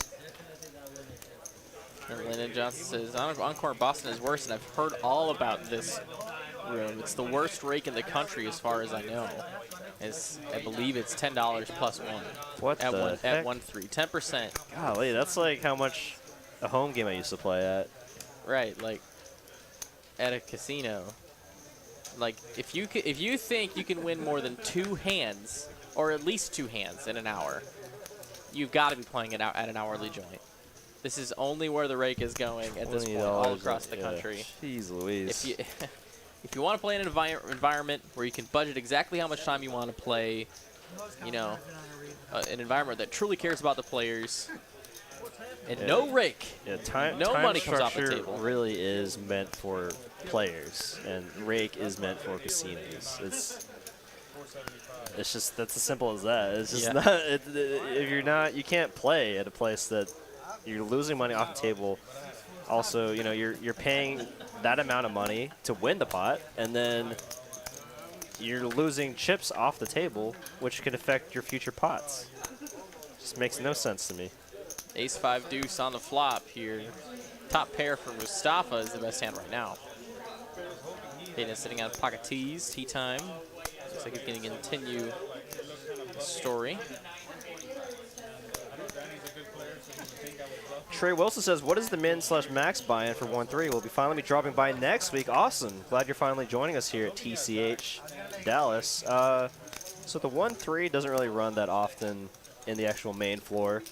And Lyndon Johnson says, Encore Boston is worse, and I've heard all about this room. It's the worst rake in the country as far as I know. I believe it's $10 plus one. What at the one, heck? At 1-3, 10%. Golly, that's like how much a home game I used to play at. Right, like at a casino. Like if you think you can win more than 2 hands, or at least 2 hands in an hour, you've got to be playing it out at an hourly joint. This is only where the rake is going at this point, all across the country. Jeez Louise. If you want to play in an environment where you can budget exactly how much time you want to play, you know, an environment that truly cares about the players, and no rake, no money comes off the table. Really is meant for players, and rake is meant for casinos. It's just that's as simple as that. It's just not. If you're not, you can't play at a place that you're losing money off the table. Also, you know, you're paying that amount of money to win the pot, and then you're losing chips off the table, which could affect your future pots. Just makes no sense to me. Ace-5 deuce on the flop here. Top pair for Mustafa is the best hand right now. Hayden sitting on pocket tees, tea time. Looks like he's going to continue the story. Trey Wilson says, what is the min/max buy-in for 1-3? We'll finally be dropping by next week. Awesome. Glad you're finally joining us here at TCH Dallas. So the 1-3 doesn't really run that often in the actual main floor.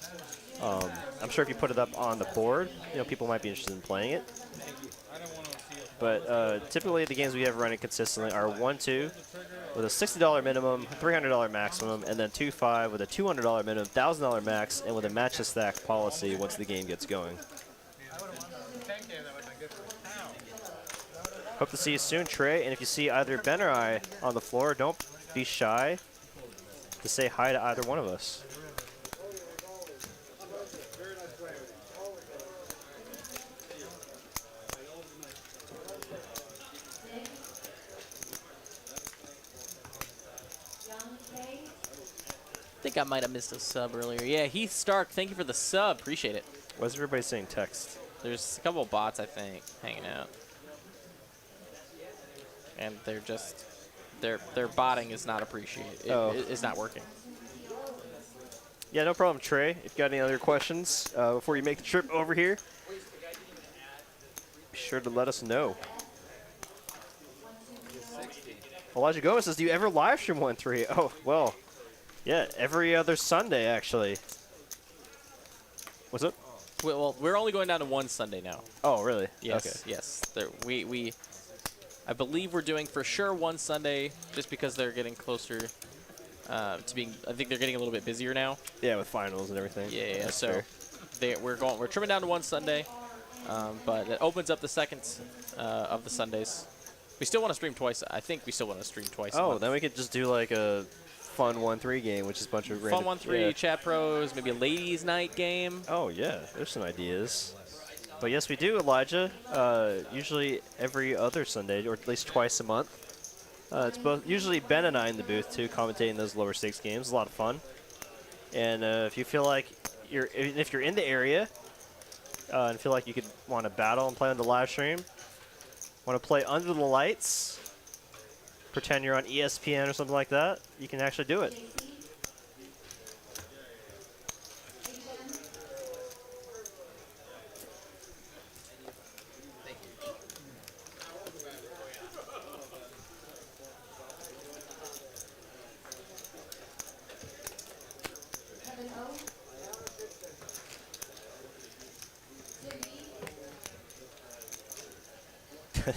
I'm sure if you put it up on the board, you know, people might be interested in playing it. But typically the games we have running consistently are 1-2 with a $60 minimum, $300 maximum, and then 2-5 with a $200 minimum, $1,000 max, and with a match to stack policy once the game gets going. Hope to see you soon, Trey. And if you see either Ben or I on the floor, don't be shy to say hi to either one of us. I think I might have missed a sub earlier. Yeah, Heath Stark, thank you for the sub. Appreciate it. What's everybody saying text? There's a couple of bots, I think, hanging out. And they're just, their botting is not appreciated. It's not working. Yeah, no problem, Trey. If you got any other questions before you make the trip over here, be sure to let us know. Elijah Gomez says, do you ever live stream 1-3? Oh, well, yeah, every other Sunday, actually. What's up? Well, we're only going down to one Sunday now. Oh, really? Yes, okay. yes. I believe we're doing for sure one Sunday, just because they're getting closer to being. I think they're getting a little bit busier now. Yeah, with finals and everything. Yeah. That's So we're trimming down to one Sunday, but it opens up the second of the Sundays. We still want to stream twice. I think we still want to stream twice. Oh, then we could just do like a fun 1-3 game, which is a bunch of random. Fun 1-3, chat pros, maybe a ladies' night game. Oh yeah, there's some ideas. But yes, we do, Elijah. Usually every other Sunday, or at least twice a month. It's both usually Ben and I in the booth too, commentating those lower stakes games. It's a lot of fun. And if you feel like if you're in the area and feel like you could want to battle and play on the live stream, want to play under the lights, pretend you're on ESPN or something like that, you can actually do it.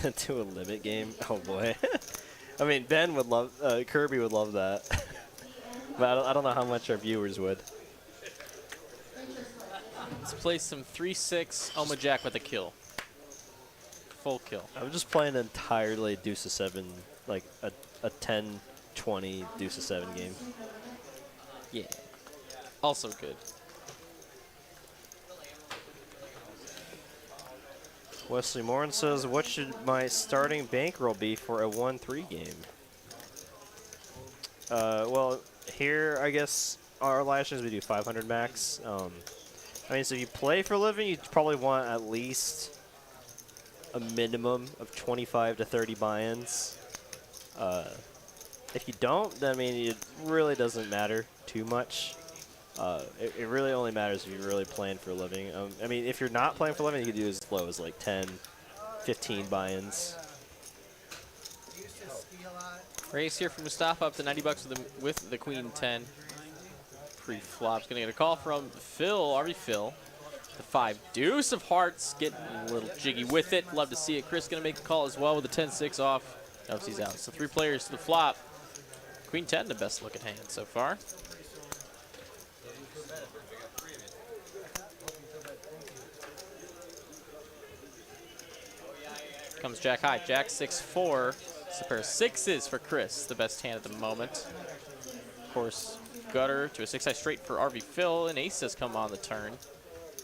To a limit game. Oh boy. I mean, Ben would love, Kirby would love that. But I don't know how much our viewers would. Let's play some 3-6 Oma Jack with a kill. Full kill. I'm just playing entirely deuce of 7, like a 10-20 deuce of 7 game. Yeah. Also good. Wesley Morin says, what should my starting bankroll be for a 1-3 game? Well, here, I guess, our live streams, we do 500 max. I mean, so if you play for a living, you probably want at least a minimum of 25 to 30 buy-ins. If you don't, then, I mean, it really doesn't matter too much. It really only matters if you're really playing for a living. I mean, if you're not playing for a living, you can do as low as like 10, 15 buy-ins. Race here from Mustafa up to 90 bucks with the Queen 10. Pre-flop's gonna get a call from Phil, RV Phil. The 5 deuce of hearts, getting a little jiggy with it. Love to see it. Chris gonna make the call as well with the 10-6 off. Notice he's out. So 3 players to the flop. Queen 10, the best looking hand so far. Comes Jack high. Jack 6-4. It's a pair of 6s for Chris, the best hand at the moment. Of course, gutter to a 6-high straight for RV Phil, and ace has come on the turn.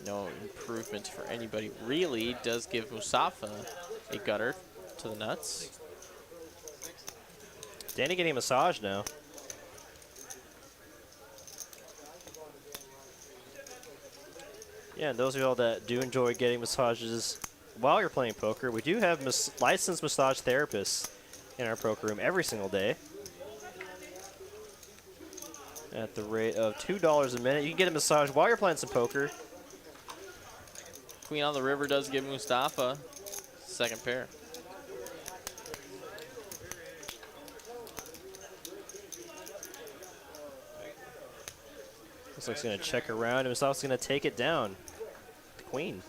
No improvement for anybody really. Does give Mustafa a gutter to the nuts. Danny getting a massage now. Yeah, and those of y'all that do enjoy getting massages while you're playing poker, we do have licensed massage therapists in our poker room every single day. At the rate of $2 a minute. You can get a massage while you're playing some poker. Queen on the river does give Mustafa second pair. Looks like he's going to check around, and Mustafa's going to take it down. The queen.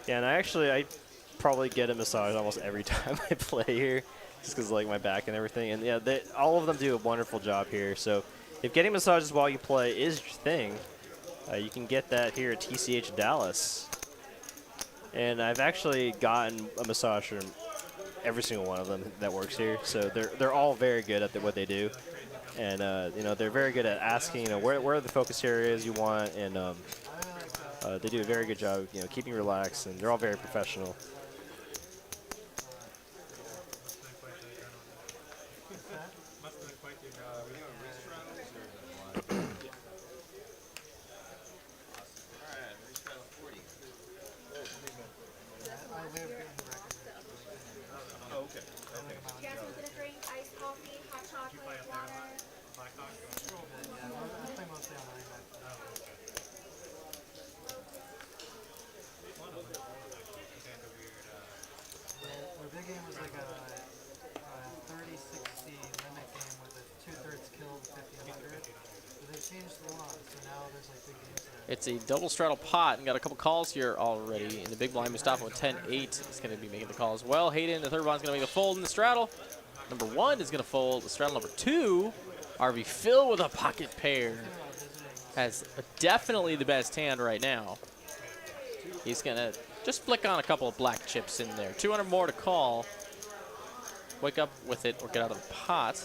Yeah, and I probably get a massage almost every time I play here, just because like my back and everything. And yeah, all of them do a wonderful job here. So if getting massages while you play is your thing, you can get that here at TCH Dallas. And I've actually gotten a massage from every single one of them that works here. So they're all very good at what they do. And you know, they're very good at asking, you know, where are the focus areas you want, and they do a very good job, you know, keeping you relaxed, and they're all very professional. It's a double straddle pot and got a couple calls here already. In the big blind, Mustafa with 10-8 is going to be making the call as well. Hayden, the third bond's going to make a fold in the straddle. Number 1 is going to fold. The straddle number 2, RV Phil with a pocket pair. Has definitely the best hand right now. He's going to just flick on a couple of black chips in there. 200 more to call. Wake up with it or get out of the pot.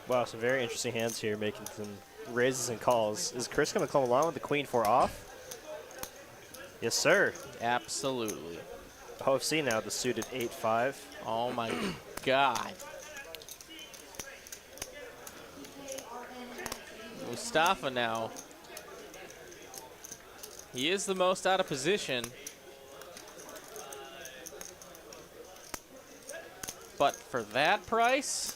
Wow, some very interesting hands here, making some raises and calls. Is Chris going to come along with the queen 4 off? Yes, sir. Absolutely. OFC now, the suited 8-5. Oh my God. Mustafa now. He is the most out of position. But for that price?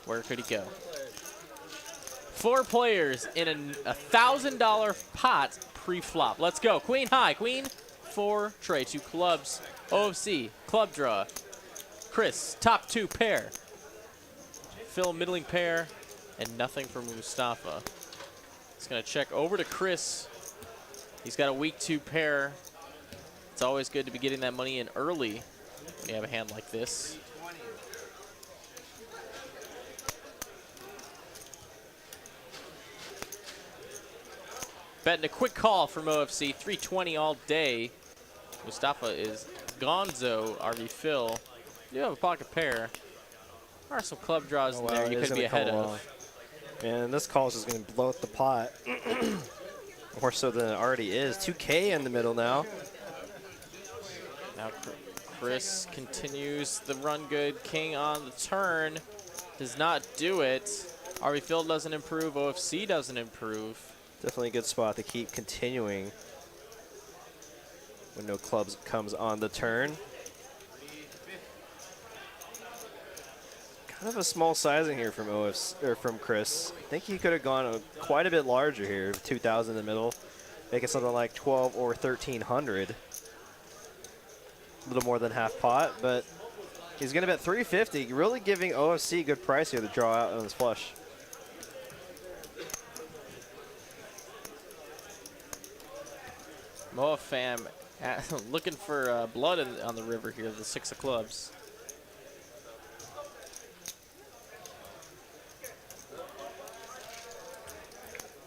Where could he go? 4 players in a $1,000 pot pre-flop. Let's go. Queen high. Queen 4 tray. 2 clubs. OFC. Club draw. Chris, top 2 pair. Phil, middling pair, and nothing for Mustafa. He's going to check over to Chris. He's got a weak 2 pair. It's always good to be getting that money in early when you have a hand like this. Betting a quick call from OFC, 320 all day. Mustafa is gonzo, RV Phil. You have a pocket pair. There are some club draws in there you could be ahead of. Man, this call is just going to blow up the pot. More so than it already is. 2K in the middle now. Now Chris continues the run good. King on the turn. Does not do it. RV Phil doesn't improve. OFC doesn't improve. Definitely a good spot to keep continuing when no clubs comes on the turn. Kind of a small sizing here from from Chris. I think he could have gone quite a bit larger here, 2,000 in the middle, making something like 12 or 1,300. A little more than half pot, but he's going to bet 350, really giving OFC a good price here to draw out on his flush. Moa fam looking for blood on the river here, the 6 of clubs.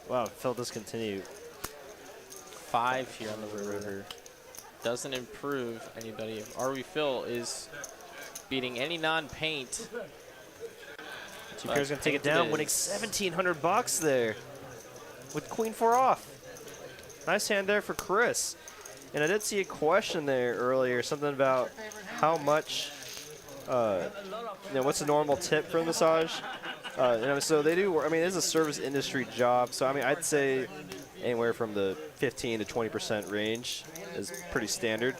Wow, Phil discontinued. 5 here on the river. Doesn't improve anybody. RV Phil is beating any non-paint. 2 pairs going to take it down, winning 1,700 bucks there with Queen 4 off. Nice hand there for Chris. And I did see a question there earlier, something about how much, what's the normal tip for a massage? So they do, I mean, it is a service industry job. So, I mean, I'd say anywhere from the 15 to 20% range is pretty standard.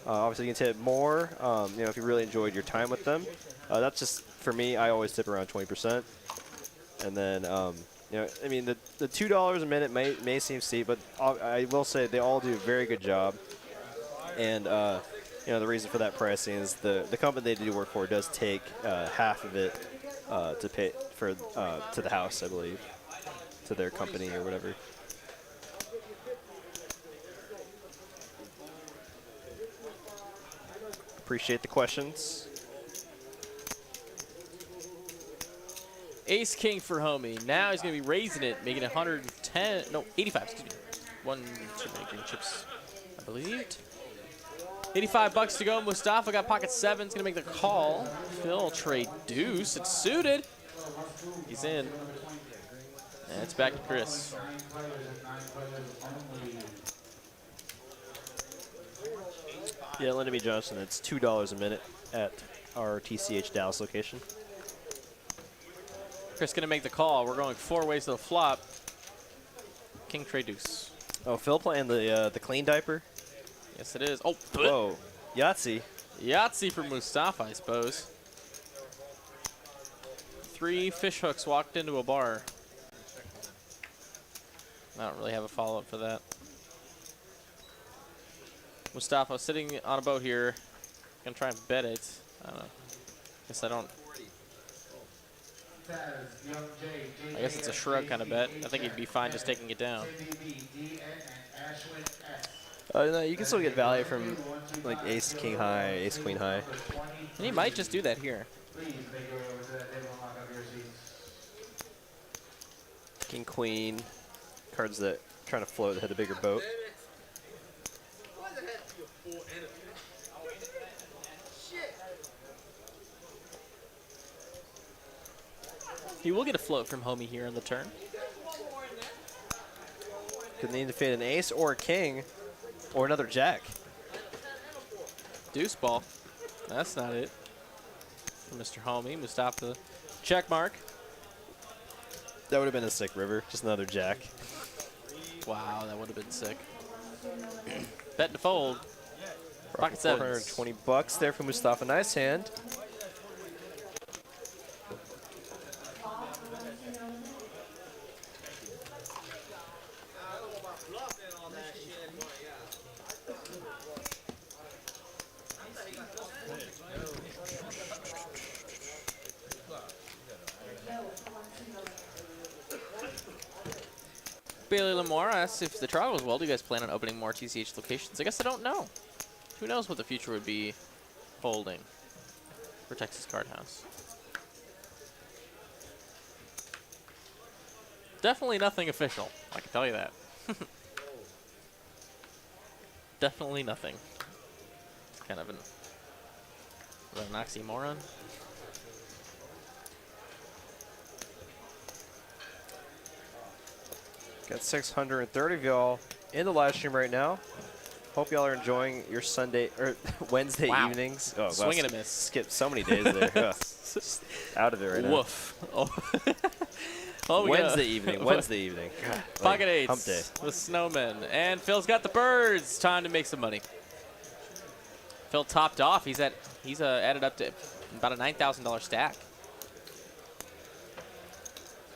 Obviously, you can tip more, if you really enjoyed your time with them. That's just, for me, I always tip around 20%. And then, I mean, the $2 a minute may seem steep, but I will say they all do a very good job. And, the reason for that pricing is the company they do work for does take half of it to pay for to the house, I believe, to their company or whatever. Appreciate the questions. Ace King for homie. Now he's going to be raising it, making it 85, excuse me. One too many green chips, I believed. 85 bucks to go. Mustafa got pocket 7. He's going to make the call. Phil trade deuce. It's suited. He's in. And it's back to Chris. Yeah, Lyndon B. Johnson, it's $2 a minute at our TCH Dallas location. Chris going to make the call. We're going 4 ways to the flop. King trade deuce. Oh, Phil playing the clean diaper? Yes, it is. Oh, whoa. Yahtzee. Yahtzee for Mustafa, I suppose. 3 fish hooks walked into a bar. I don't really have a follow-up for that. Mustafa sitting on a boat here. Gonna try and bet it. I don't know. Guess I don't. I guess it's a shrug kind of bet. I think he'd be fine just taking it down. No, you can still get value from like ace king high, ace queen high. And he might just do that here. King queen, cards that trying to float that had a bigger boat. He will get a float from homie here on the turn. Could need to fade an ace or a king or another jack. Deuce ball. That's not it. For Mr. Homie, Mustafa, check mark. That would have been a sick river. Just another jack. Wow, that would have been sick. Bet to fold. Pocket 420 bucks there for Mustafa. Nice hand. Bailey Lamore asks if the trial goes well, do you guys plan on opening more TCH locations? I guess I don't know. Who knows what the future would be holding for Texas Card House. Definitely nothing official, I can tell you that. Definitely nothing. It's kind of an oxymoron. Got 630 of y'all in the live stream right now. Hope y'all are enjoying your Sunday or Wednesday Wow. evenings. Oh, Swing and a miss. Skipped so many days there. Ugh. Out of it right Woof. Oh. Oh, now. we got Wednesday evening. Wednesday evening. God, Pocket like, hump eights day. with snowmen. And Phil's got the birds. Time to make some money. Phil topped off. He's added up to about a $9,000 stack.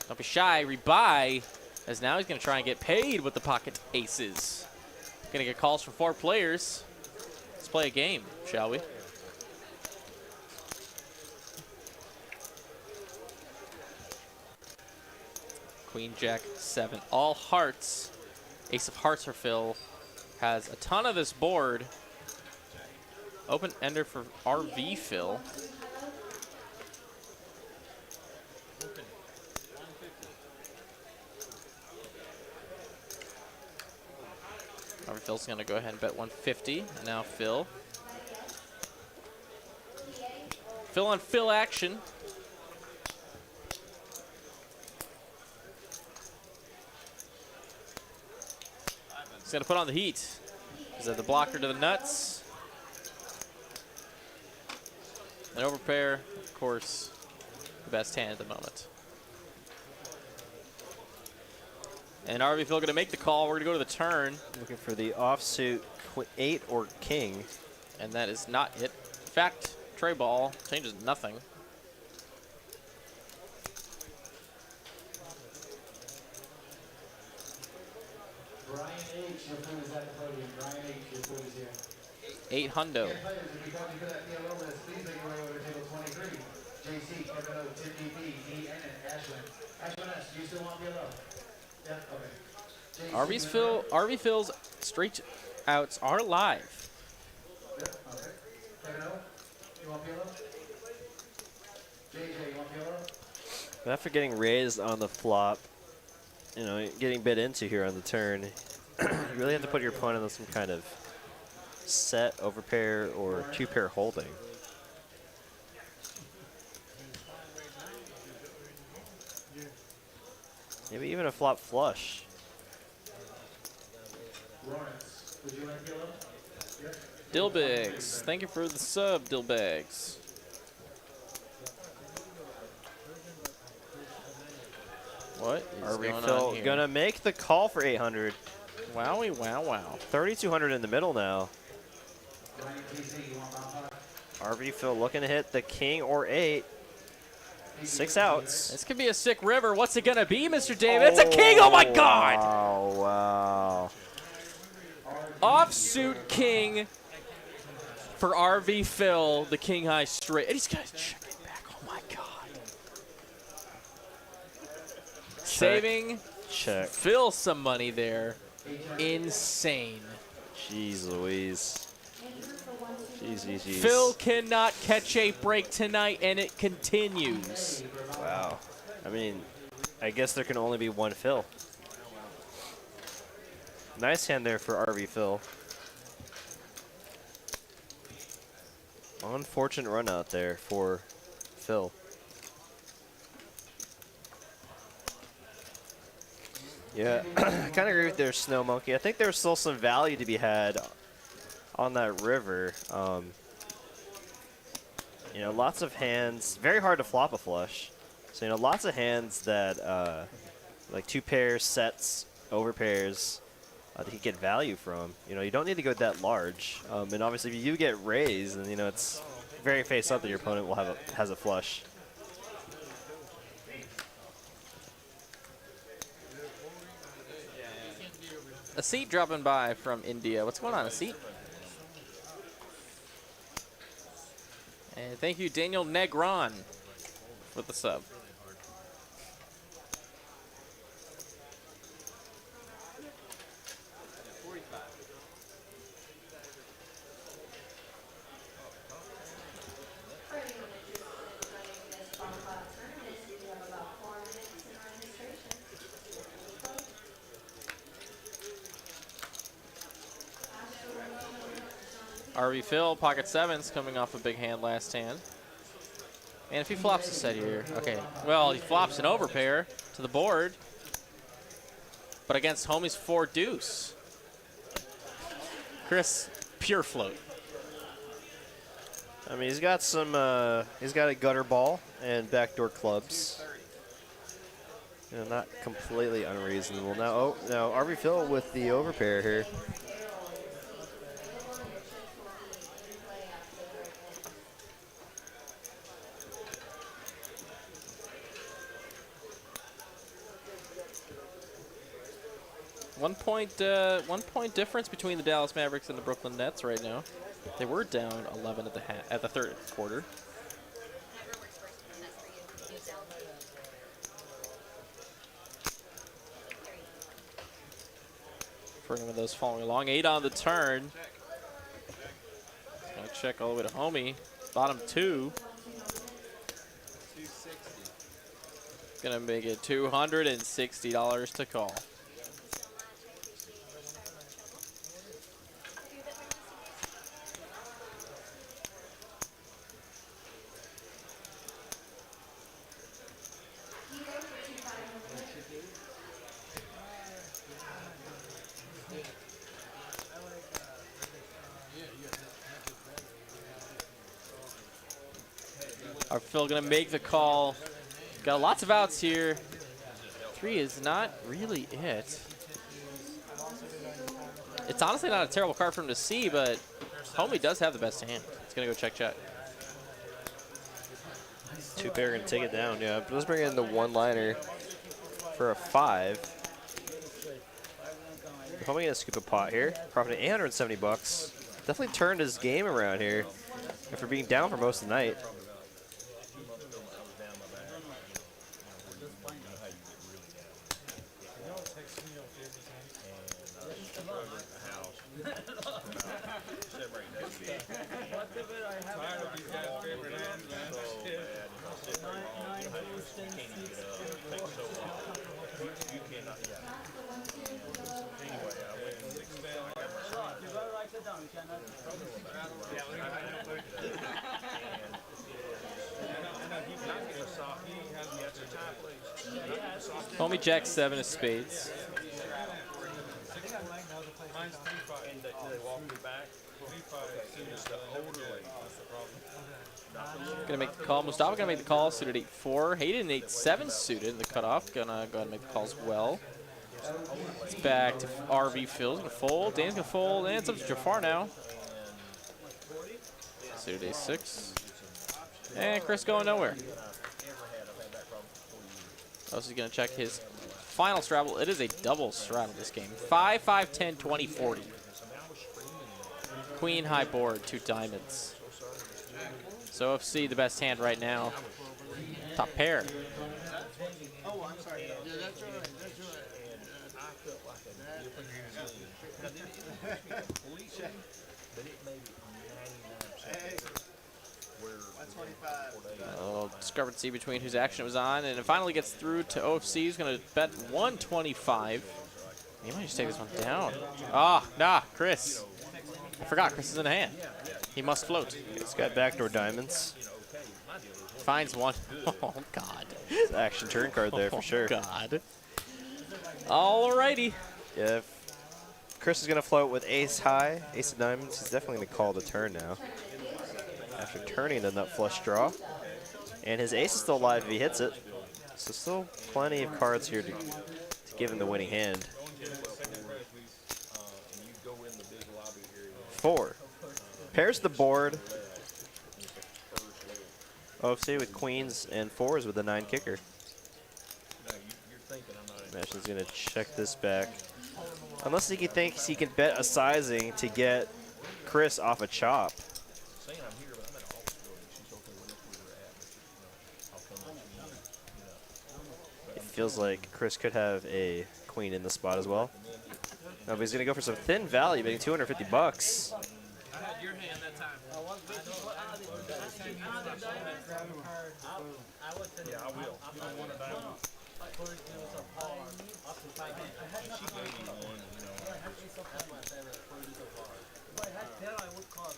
Don't be shy. Rebuy. As now he's going to try and get paid with the pocket aces. Going to get calls from 4 players. Let's play a game, shall we? Queen, Jack, 7. All hearts. Ace of hearts for Phil. Has a ton of this board. Open ender for RV Phil. RV Phil's going to go ahead and bet 150. Now Phil. Phil on Phil action. He's going to put on the heat. He's at the blocker to the nuts. An overpair, of course, the best hand at the moment. And RV Phil going to make the call. We're going to go to the turn. Looking for the offsuit 8 or king. And that is not it. In fact, tray ball changes nothing. Brian H., your food is at the podium. Brian H., your food is here. 8 hundo. Players, if you come to that PLO list, please make your way over to table 23. JC, Kevin O, Tim DP, D. N. Ashwin. Ashwin S., do you still want PLO? Yeah, okay. JC, RV Phil's straight outs are live. Yeah, okay. Kevin O, you want PLO? JJ, you want PLO? After getting raised on the flop, you know, getting bit into here on the turn, you really have to put your opponent on some kind of set, overpair, or 2-pair holding. Maybe even a flop flush. Lawrence, would you like PLO? Yeah. Dillbags, thank you for the sub, Dillbags. What is going on Phil here? gonna make the call for 800. Wowie, wow, wow. 3,200 in the middle now. Brian TC, you want Mount High? RV Phil looking to hit the king or 8. 6 outs. This could be a sick river. What's it gonna be, Mr. David? It's a king! Oh my God! Oh wow! Offsuit king for RV Phil, the king high straight. And he's gonna check it back. Oh my God! Saving Check. Phil some money there. Insane. Jeez Louise. Jeez, jeez, jeez. Phil cannot catch a break tonight, and it continues. Wow. I mean, I guess there can only be one Phil. Nice hand there for RV Phil. Unfortunate run out there for Phil. Yeah, I kind of agree with their Snow Monkey. I think there's still some value to be had on that river. You know, lots of hands. Very hard to flop a flush. So, you know, lots of hands that, like 2 pairs, sets, over pairs, that you get value from. You know, you don't need to go that large. And obviously, if you get raised, then, you know, it's very face up that your opponent will have has a flush. A seat dropping by from India. What's going on, a seat? And thank you, Daniel Negron, for the sub. RV Phil, pocket sevens, coming off a big hand last hand. And if he flops a set here, okay. Well, he flops an overpair to the board, but against homie's 4 deuce. Chris, pure float. I mean, he's got some. He's got a gutter ball and backdoor clubs. You know, not completely unreasonable. Now, now RV Phil with the overpair here. One point difference between the Dallas Mavericks and the Brooklyn Nets right now. They were down 11 at the third quarter. For any of those following along, 8 on the turn. Gonna check all the way to homie. Bottom 2. Gonna make it $260 to call. Are Phil gonna make the call? Got lots of outs here. 3 is not really it. It's honestly not a terrible card for him to see, but homie does have the best hand. It's gonna go check. 2 pair gonna take it down. Yeah, but let's bring in the one-liner for a 5. Homie gonna scoop a pot here. Profiting 870 bucks. Definitely turned his game around here after being down for most of the night. Homie jack 7 of spades. Mine's 3-5. And they walk me back. 3-5. Gonna make the call. Mustafa gonna make the call. Suited 8-4. Hayden 8-7 suited in the cutoff. Gonna go ahead and make the call as well. It's back to RV Phil's gonna fold. Dan's gonna fold, and it's up to Jafar now. Suited A6. And Chris going nowhere. Also, he's gonna check his final straddle. It is a double straddle this game. 5, 5, 10, 20, 40. Queen high board, 2 diamonds. So OFC the best hand right now. Top pair. Oh, I'm sorry. Yeah, that's right. Discrepancy between whose action it was on, and it finally gets through to OFC. Who's going to bet 125. He might just take this one down. Ah, nah, Chris. I forgot Chris is in a hand. He must float. He's got backdoor diamonds. Finds one. Oh, God. It's an action turn card there for sure. God. Alrighty. Yeah, if Chris is going to float with ace high, ace of diamonds. He's definitely going to call the turn now. After turning the nut flush draw. And his ace is still alive if he hits it. So still plenty of cards here to give him the winning hand. 4. Pairs the board. OFC with queens and 4s with a 9 kicker. Mashin's gonna check this back. Unless he thinks he can bet a sizing to get Chris off a chop. It feels like Chris could have a queen in the spot as well. No, but he's gonna go for some thin value, making 250 bucks. I had your hand that time. Yeah, I will. I would call.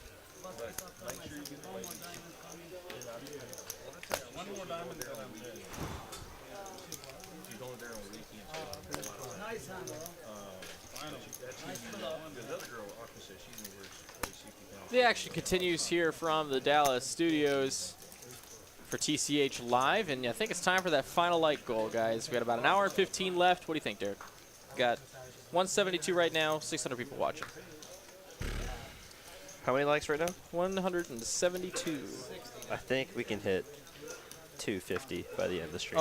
The action continues here from the Dallas studios for TCH Live, and I think it's time for that final light goal, guys. We got about an hour and 15 left. What do you think, Derek? Got 172 right now, 600 people watching. How many likes right now? 172. I think we can hit 250 by the end of the stream.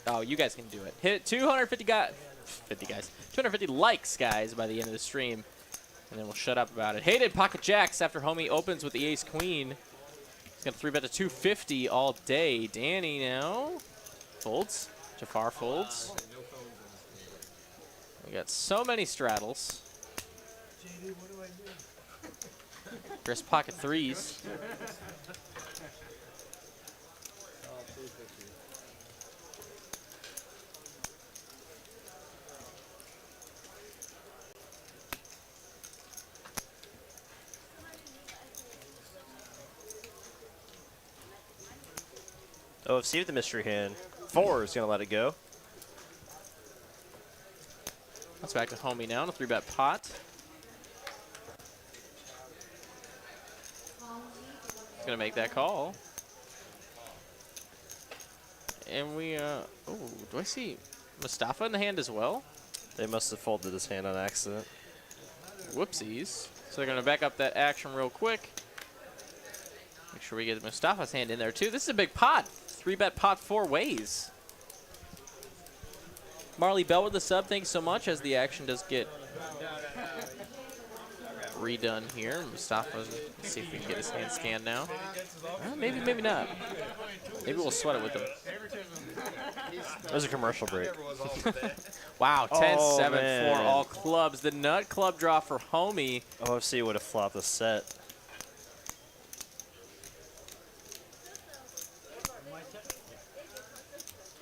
Oh, you guys can do it. Hit 250 250 likes, guys, by the end of the stream. And then we'll shut up about it. Hayden pocket jacks after homie opens with the ace queen. He's going to 3-bet to 250 all day. Danny now folds. Jafar folds. We got so many straddles. Chris pocket threes. OFC with the mystery hand. 4 is going to let it go. That's back to homie now in a 3-bet pot. He's going to make that call. And we, oh, do I see Mustafa in the hand as well? They must have folded his hand on accident. Whoopsies. So they're going to back up that action real quick. Make sure we get Mustafa's hand in there, too. This is a big pot. 3-bet pot 4 ways. Marley Bell with the sub, thanks so much, as the action does get redone here. Mustafa, let's see if we can get his hand scanned now. Maybe, maybe not. Maybe we'll sweat it with him. There's a commercial break. Wow, 10-7 man. for all clubs. The nut club draw for homie. OFC would have flopped the set.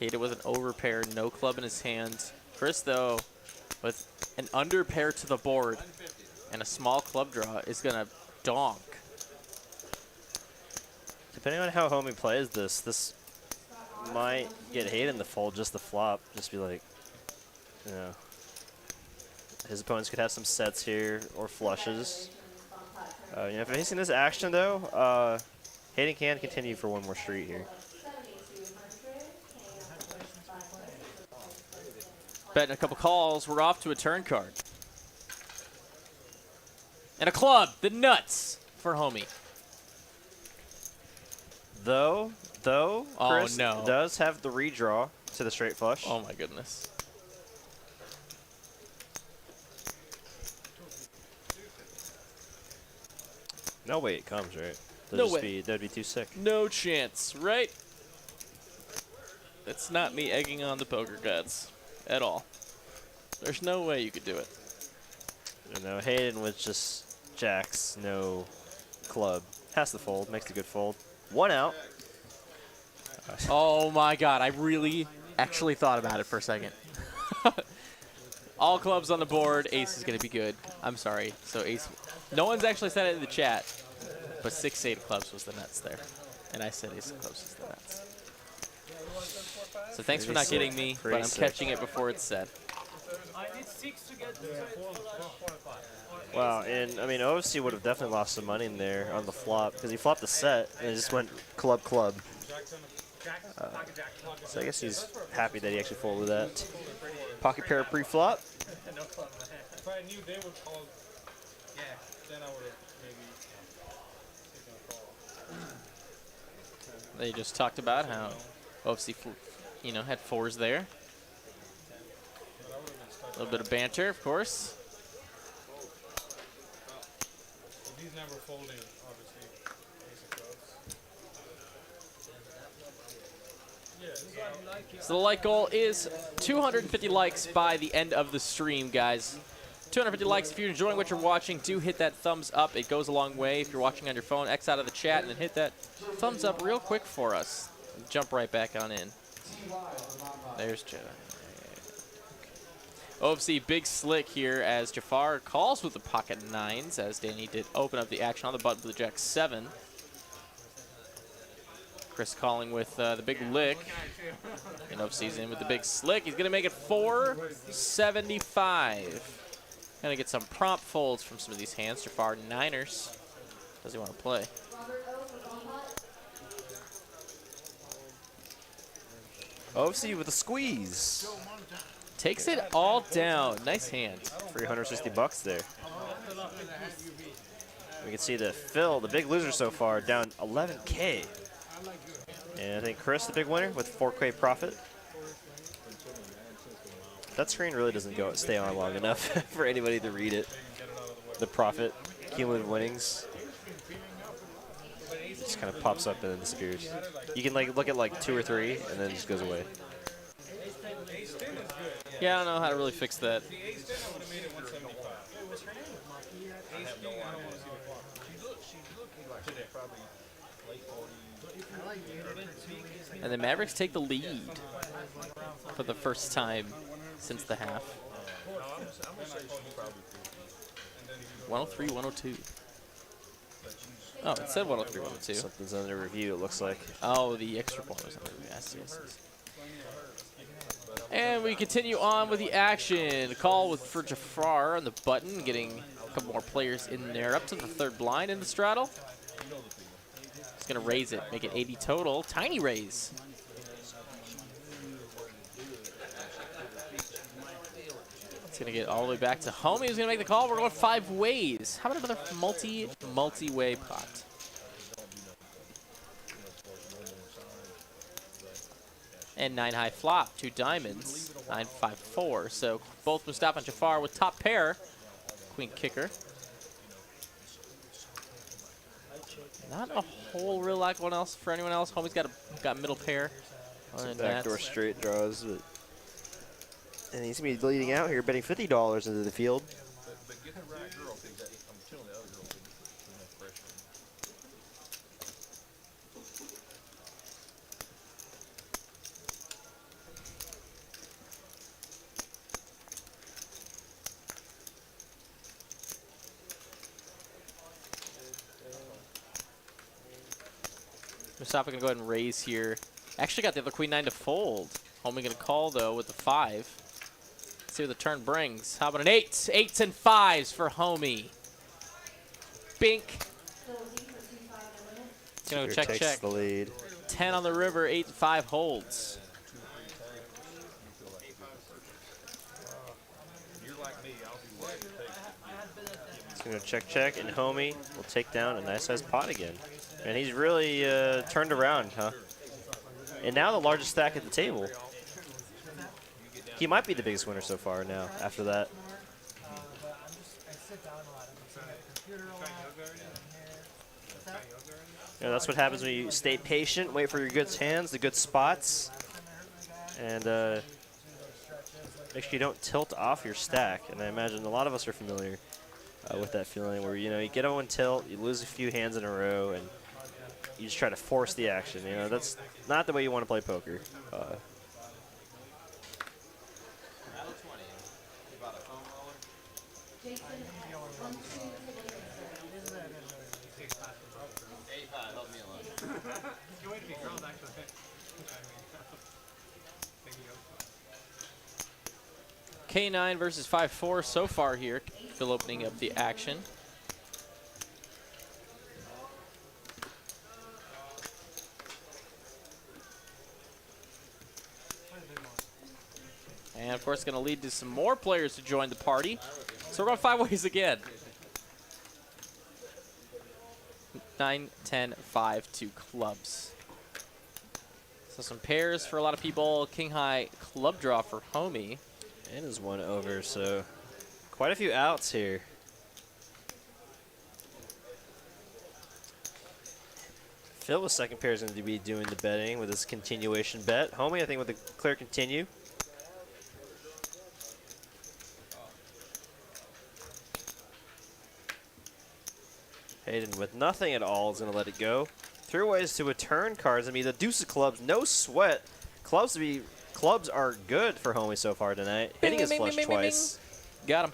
Hit it with an overpair, no club in his hand. Chris, though, with an underpair to the board and a small club draw, is going to donk. Depending on how homie plays this might get Hayden to fold just the flop. Just be like, you know, his opponents could have some sets here or flushes. You know, if facing this action, though, Hayden can continue for one more street here. Betting a couple calls, we're off to a turn card. And a club, the nuts for homie. Though Chris no. does have the redraw to the straight flush. Oh my goodness. No way it comes, right? No way. That'd be too sick. No chance, right? That's not me egging on the poker gods at all. There's no way you could do it. You know, Hayden with just jacks, no club. Has to fold, makes a good fold. 1 out. Oh my god, I really actually thought about it for a second. All clubs on the board, ace is going to be good. I'm sorry. So ace, no one's actually said it in the chat, but 6-8 of clubs was the nuts there. And I said ace of clubs was the nuts. So thanks for not getting me, but I'm catching it before it's said. Wow, and I mean, OFC would have definitely lost some money in there on the flop because he flopped the set and it just went club. So I guess he's happy that he actually folded that. Pocket pair pre-flop. If I knew they would call, then I would have maybe taken a call. They just talked about how OFC, you know, had 4s there. A little bit of banter, of course. He's never folding, obviously. Ace of clubs. So the like goal is 250 likes by the end of the stream, guys. 250 likes. If you're enjoying what you're watching, do hit that thumbs up. It goes a long way. If you're watching on your phone, X out of the chat and then hit that thumbs up real quick for us. Jump right back on in. There's Joe. OFC big slick here as Jafar calls with the pocket 9s as Danny did open up the action on the button for the jack 7. Chris calling with the big lick. And OFC's in with the big slick. He's going to make it 475. Gonna get some prompt folds from some of these hands. Jafar Niners. Does he want to play? OFC with a squeeze. Takes it all down. Nice hand. 360 bucks there. We can see the Phil, the big loser so far, down 11K. And I think Chris, the big winner, with 4K profit. That screen really doesn't stay on long enough for anybody to read it. The profit, cumulative winnings. It just kind of pops up and then disappears. You can like look at like 2 or 3 and then it just goes away. Yeah, I don't know how to really fix that. And the Mavericks take the lead for the first time since the half. 103, 102. Oh, it said 103, 102. Something's under review, it looks like. Oh, the extra point was under review. Yes, yes, yes. And we continue on with the action. Call for Jafar on the button, getting a couple more players in there. Up to the third blind in the straddle. He's going to raise it, make it 80 total. Tiny raise. It's going to get all the way back to home. He's going to make the call. We're going 5 ways. How about another multi-way pot? And 9 high flop, 2 diamonds, 9, 5, 4. So both Mustafa and Jafar with top pair, queen kicker. Not a whole real lot going else for anyone else. Homie's got middle pair. Backdoor straight draws, and he's gonna be leading out here, betting $50 into the field. Mustafa gonna go ahead and raise here. Actually got the other queen 9 to fold. Homie gonna call though with the 5. Let's see what the turn brings. How about an 8? 8s and 5s for Homie. Bink. It's gonna go check. Takes the lead. 10 on the river, 8 and 5 holds. It's gonna check, and Homie will take down a nice sized pot again. And he's really turned around, huh? And now the largest stack at the table. He might be the biggest winner so far now, after that. Yeah, that's what happens when you stay patient, wait for your good hands, the good spots, and make sure you don't tilt off your stack. And I imagine a lot of us are familiar with that feeling where, you know, you get on one tilt, you lose a few hands in a row, and you just try to force the action. You know, that's not the way you want to play poker. K9 versus 5-4 so far here. Still opening up the action. And of course, going to lead to some more players to join the party. So we're going 5 ways again. 9, 10, 5, 2 clubs. So some pairs for a lot of people. King high club draw for Homie. And is 1 over, so quite a few outs here. Phil with second pair is going to be doing the betting with his continuation bet. Homie, I think, with a clear continue. Hayden with nothing at all is going to let it go. 3 ways to a turn cards. I mean, the deuce of clubs, no sweat. Clubs are good for Homie so far tonight. Hitting his flush twice. Got him.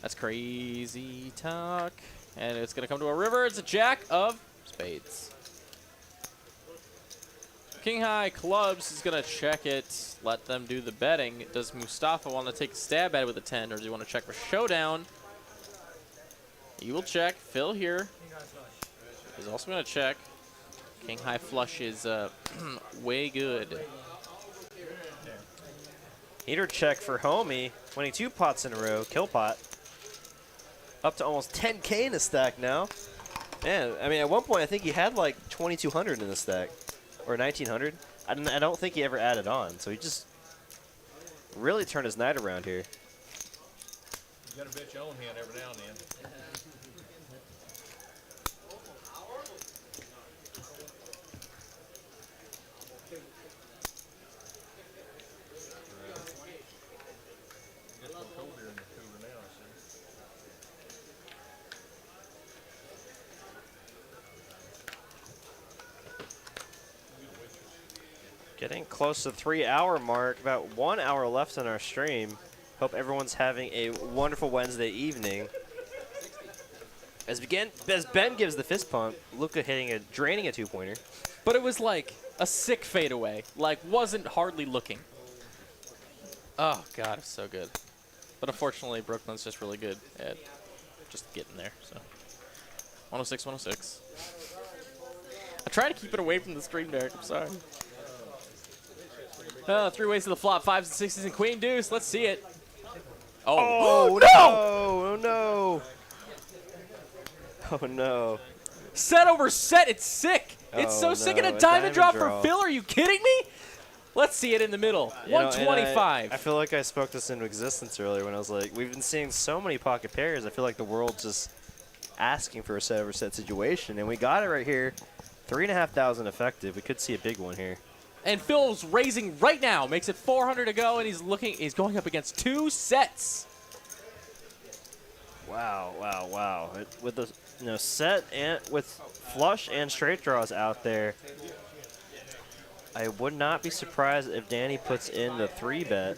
That's crazy talk. And it's going to come to a river. It's a jack of spades. King high clubs is going to check it. Let them do the betting. Does Mustafa want to take a stab at it with a 10, or does he want to check for showdown? He will check. Phil here is also going to check. King high flush is way good. Heater check for Homie, winning 2 pots in a row, kill pot. Up to almost 10K in the stack now. Man, I mean, at one point, I think he had like 2,200 in the stack, or 1,900. I don't think he ever added on, so he just really turned his night around here. You gotta bet your own hand every now and then. Getting close to the 3-hour mark, about 1 hour left in our stream. Hope everyone's having a wonderful Wednesday evening. As Ben gives the fist pump, Luka draining a 2-pointer. But it was like a sick fadeaway. Like, wasn't hardly looking. Oh, God, it's so good. But unfortunately, Brooklyn's just really good at just getting there. So 106, 106. I try to keep it away from the stream, Derek. I'm sorry. 3 ways to the flop, 5s and 6s and queen deuce. Let's see it. Oh, no! Oh, no! Oh, no. Set over set. It's sick. It's so Oh, sick. no, And a a diamond diamond drop draw. for Phil. Are you kidding me? Let's see it in the middle. You know, and 125. I feel like I spoke this into existence earlier when I was like, we've been seeing so many pocket pairs. I feel like the world's just asking for a set over set situation. And we got it right here. 3,500 effective. We could see a big one here. And Phil's raising right now. Makes it 400 to go, and he's going up against 2 sets. Wow, wow, wow. With the set and with flush and straight draws out there, I would not be surprised if Danny puts in the 3-bet.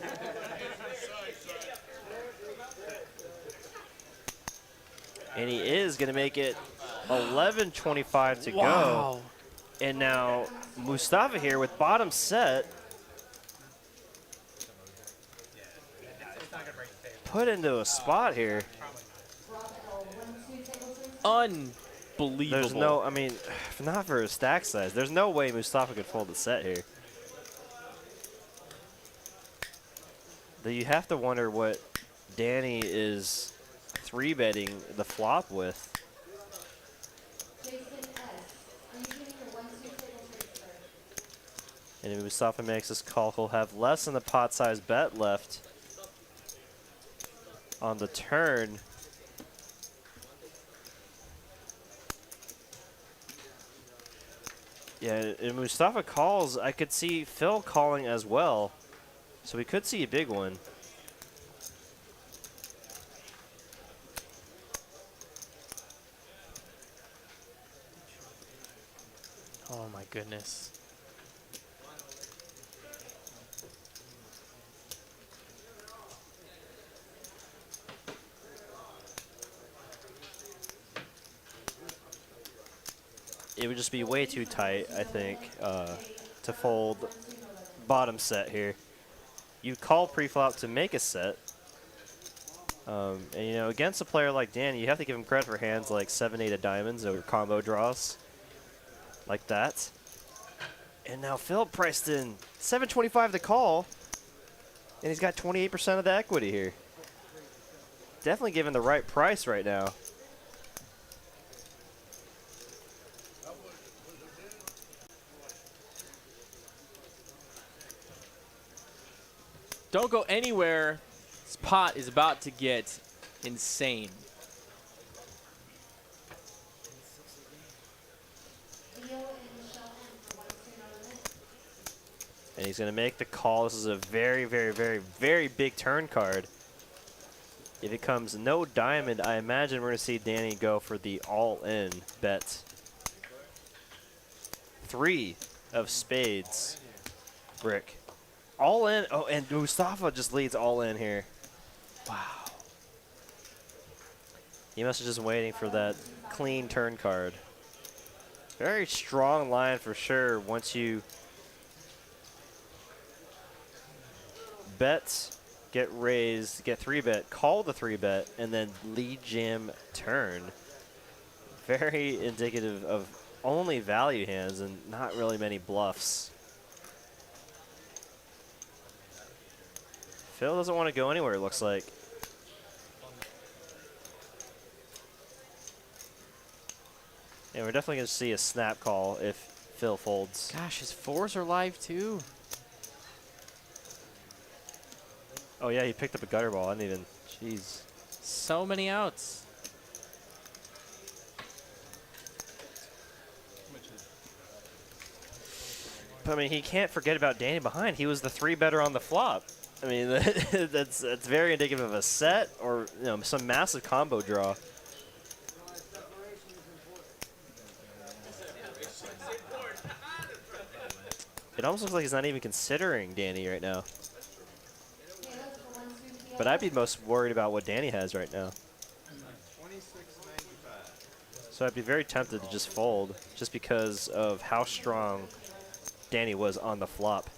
And he is going to make it 11.25 to go. And now Mustafa here with bottom set. Put into a spot here. Unbelievable. There's no, I mean, not for a stack size. There's no way Mustafa could fold the set here. Though you have to wonder what Danny is 3-betting the flop with. And if Mustafa makes this call, he'll have less than the pot size bet left on the turn. Yeah, if Mustafa calls, I could see Phil calling as well. So we could see a big one. Oh, my goodness. It would just be way too tight, I think, to fold bottom set here. You call pre-flop to make a set. And, you know, against a player like Danny, you have to give him credit for hands like 7-8 of diamonds or combo draws like that. And now Phil priced in 725 to call, and he's got 28% of the equity here. Definitely given the right price right now. Don't go anywhere. This pot is about to get insane. And he's going to make the call. This is a very, very, very, very big turn card. If it comes no diamond, I imagine we're going to see Danny go for the all-in bet. 3 of spades. Brick. All in. Oh, and Mustafa just leads all in here. Wow. He must have just waiting for that clean turn card. Very strong line for sure once you bet, get raised, get 3-bet, call the 3-bet, and then lead jam turn. Very indicative of only value hands and not really many bluffs. Phil doesn't want to go anywhere, it looks like. And we're definitely going to see a snap call if Phil folds. Gosh, his 4s are live too. Oh yeah, he picked up a gutter ball. I didn't even. Jeez. So many outs. But I mean, he can't forget about Danny behind. He was the 3-better on the flop. I mean, that's very indicative of a set or some massive combo draw. It almost looks like he's not even considering Danny right now. But I'd be most worried about what Danny has right now. So I'd be very tempted to just fold just because of how strong Danny was on the flop.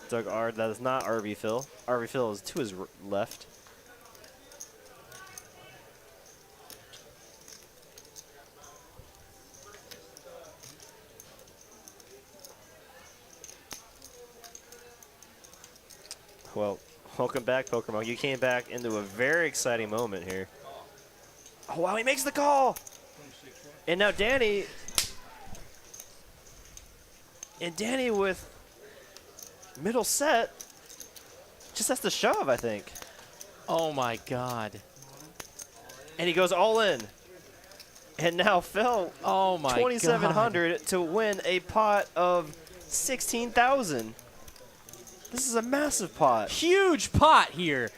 Doug R, that is not RV Phil. RV Phil is to his left. Well, welcome back, Pokemon. You came back into a very exciting moment here. Oh, wow, he makes the call! And now Danny... And Danny with middle set just has to shove, I think. Oh, my God. And he goes all in. And now Phil, oh my 2,700 to win a pot of 16,000. This is a massive pot. Huge pot here.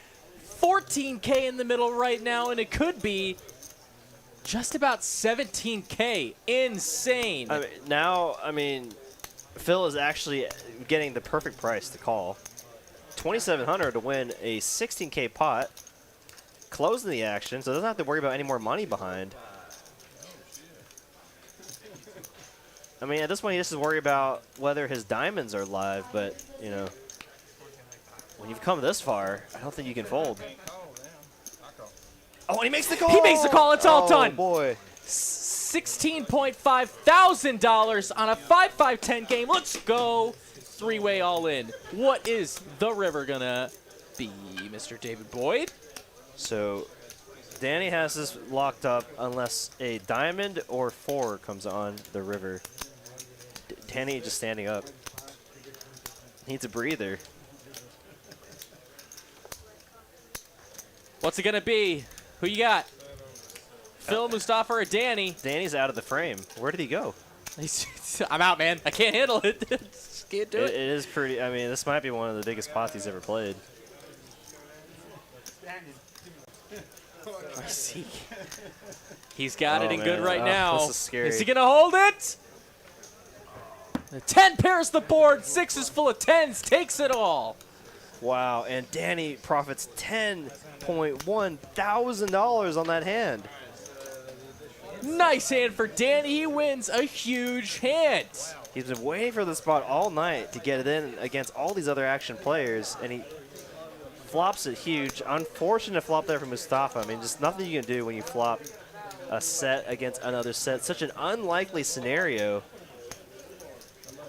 14K in the middle right now, and it could be just about 17K. Insane. I mean, Phil is actually getting the perfect price to call. 2,700 to win a 16K pot. Closing the action, so doesn't have to worry about any more money behind. I mean, at this point, he just has to worry about whether his diamonds are live, but, you know, when you've come this far, I don't think you can fold. Oh, and he makes the call! He makes the call, it's all done! Oh, boy. $16.5 thousand on a 5-5-10 game. Let's go. 3-way all in. What is the river gonna be, Mr. David Boyd? So, Danny has this locked up unless a diamond or 4 comes on the river. Danny just standing up. Needs a breather. What's it gonna be? Who you got? Phil, Mustafa, or Danny? Danny's out of the frame. Where did he go? I'm out, man. I can't handle it. Just can't do it. It is pretty. I mean, this might be one of the biggest pots he's ever played. I see. He's got it in good right Oh, now. this is scary. Is he gonna hold it? The 10 pairs the board. 6 is full of 10s. Takes it all. Wow, and Danny profits $10.1 thousand on that hand. Nice hand for Danny. He wins a huge hand. He's been waiting for the spot all night to get it in against all these other action players, and he flops it huge. Unfortunate flop there from Mustafa. I mean, just nothing you can do when you flop a set against another set. Such an unlikely scenario.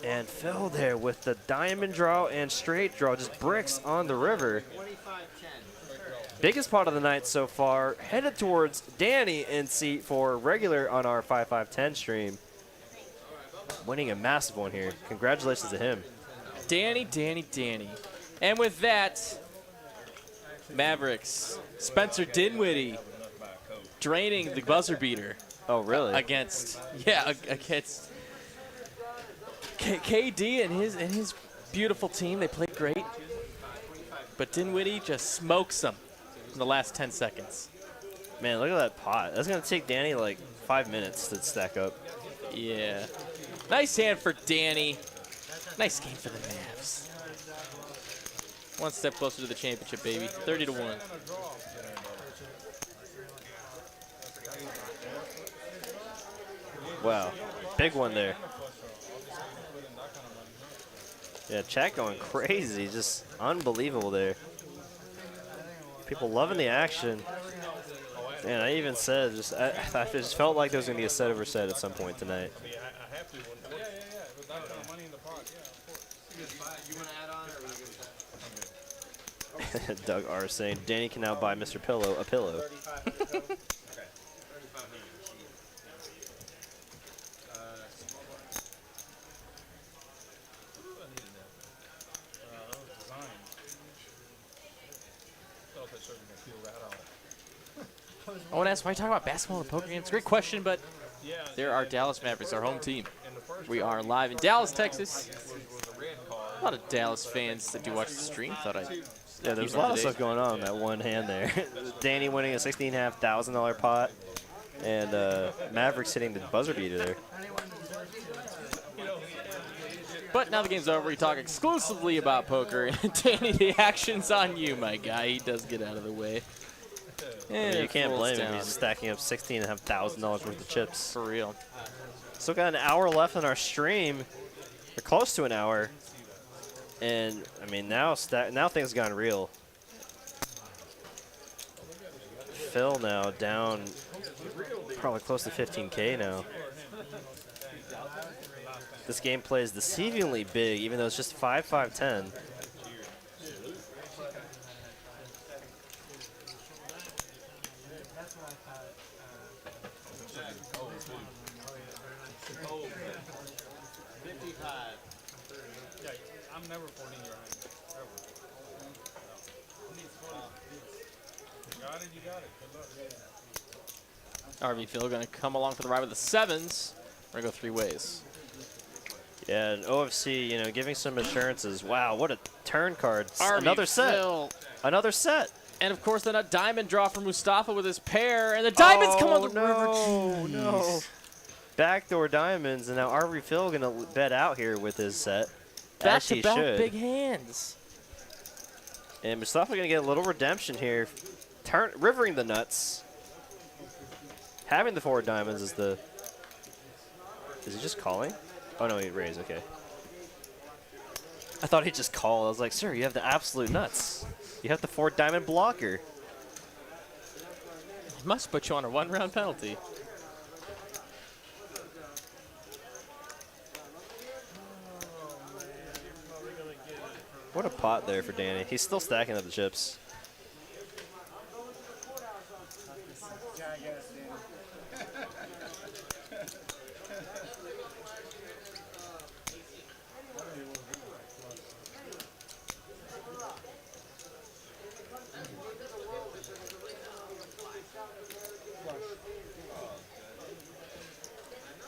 And Phil there with the diamond draw and straight draw, just bricks on the river. Biggest pot of the night so far, headed towards Danny in seat for regular on our 5-5-10 stream. Winning a massive one here. Congratulations to him. Danny, Danny, Danny. And with that, Mavericks, Spencer Dinwiddie draining the buzzer beater. Oh, really? Against KD and his beautiful team. They played great. But Dinwiddie just smokes them in the last 10 seconds. Man, look at that pot. That's going to take Danny like 5 minutes to stack up. Yeah. Nice hand for Danny. Nice game for the Mavs. One step closer to the championship, baby. 30-1. Wow. Big one there. Yeah, chat going crazy. Just unbelievable there. People loving the action. And I even said, I just felt like there was going to be a set over set at some point tonight. I have to. Yeah. Without the money in the pot, yeah, of course. You want to add on, or are we good? Doug R saying, Danny can now buy Mr. Pillow a pillow. I want to ask, why are you talking about basketball and poker games? It's a great question, but there are Dallas Mavericks, our home team. We are live in Dallas, Texas. A lot of Dallas fans that do watch the stream. Yeah, there's a lot of stuff going on in that one hand there. Danny winning a $16,500 pot, and Mavericks hitting the buzzer beater there. But now the game's over. We talk exclusively about poker. And Danny, the action's on you, my guy. He does get out of the way. I mean, you can't blame him. He's stacking up $16,500 worth of chips. For real. Still got an hour left in our stream. We're close to an hour. And, I mean, now things have gone real. Phil now down probably close to 15K now. This game plays deceivingly big, even though it's just 5-5-10. I'm never folding your hand. Ever. Got it, you got it. Good luck. RV Phil going to come along for the ride with the sevens. We're going to go 3 ways. Yeah, and OFC, you know, giving some assurances. Wow, what a turn card. RV Another set. Phil. Another set. And, of course, then a diamond draw for Mustafa with his pair. And the diamonds come on the river. Oh, no. Backdoor diamonds, and now RV Phil going to bet out here with his set. As he Back-to-back should. big hands. And Mustafa going to get a little redemption here. Rivering the nuts. Having the 4 diamonds is the... Is he just calling? Oh, no, he raised. Okay. I thought he just called. I was like, sir, you have the absolute nuts. You have the 4 diamond blocker. He must put you on a 1-round penalty. What a pot there for Danny. He's still stacking up the chips.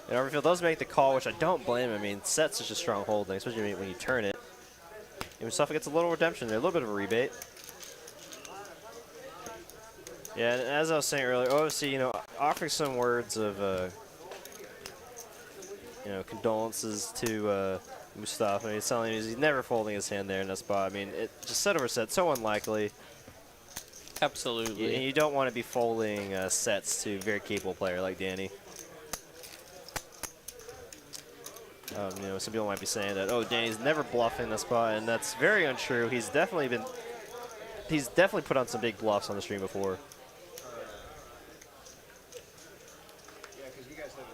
And Overfield does make the call, which I don't blame him. I mean, set's such a strong holding, especially when you turn it. And Mustafa gets a little redemption there, a little bit of a rebate. Yeah, and as I was saying earlier, OFC, you know, offering some words of, you know, condolences to Mustafa. I mean, he's telling him he's never folding his hand there in that spot. I mean, it just set over set, so unlikely. Absolutely. And you don't want to be folding sets to a very capable player like Danny. You know, some people might be saying that, oh, Danny's never bluffing this spot, and that's very untrue. He's definitely put on some big bluffs on the stream before. Yeah, because you guys have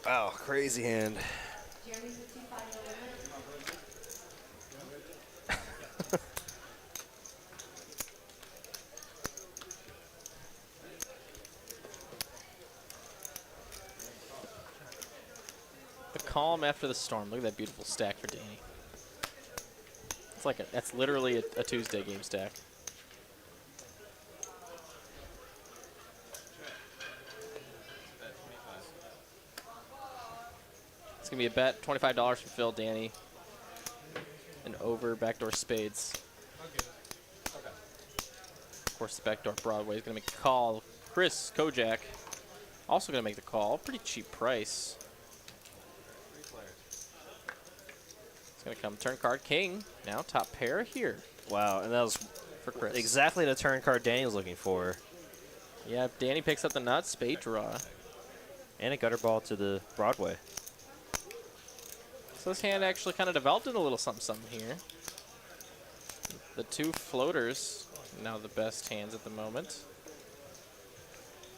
Wow, crazy hand. The calm after the storm. Look at that beautiful stack for Danny. It's like that's literally a Tuesday game stack. It's gonna be a bet, $25 for Phil, Danny, and over backdoor spades. Of course, the backdoor Broadway is gonna make the call. Chris Kojak also gonna make the call. Pretty cheap price. Gonna come turn card king. Now top pair here Wow, and that was for Chris. exactly the turn card Danny was looking for. Yeah, Danny picks up the nuts, spade draw. And a gutter ball to the Broadway. So this hand actually kind of developed in a little something here. The two floaters, now the best hands at the moment.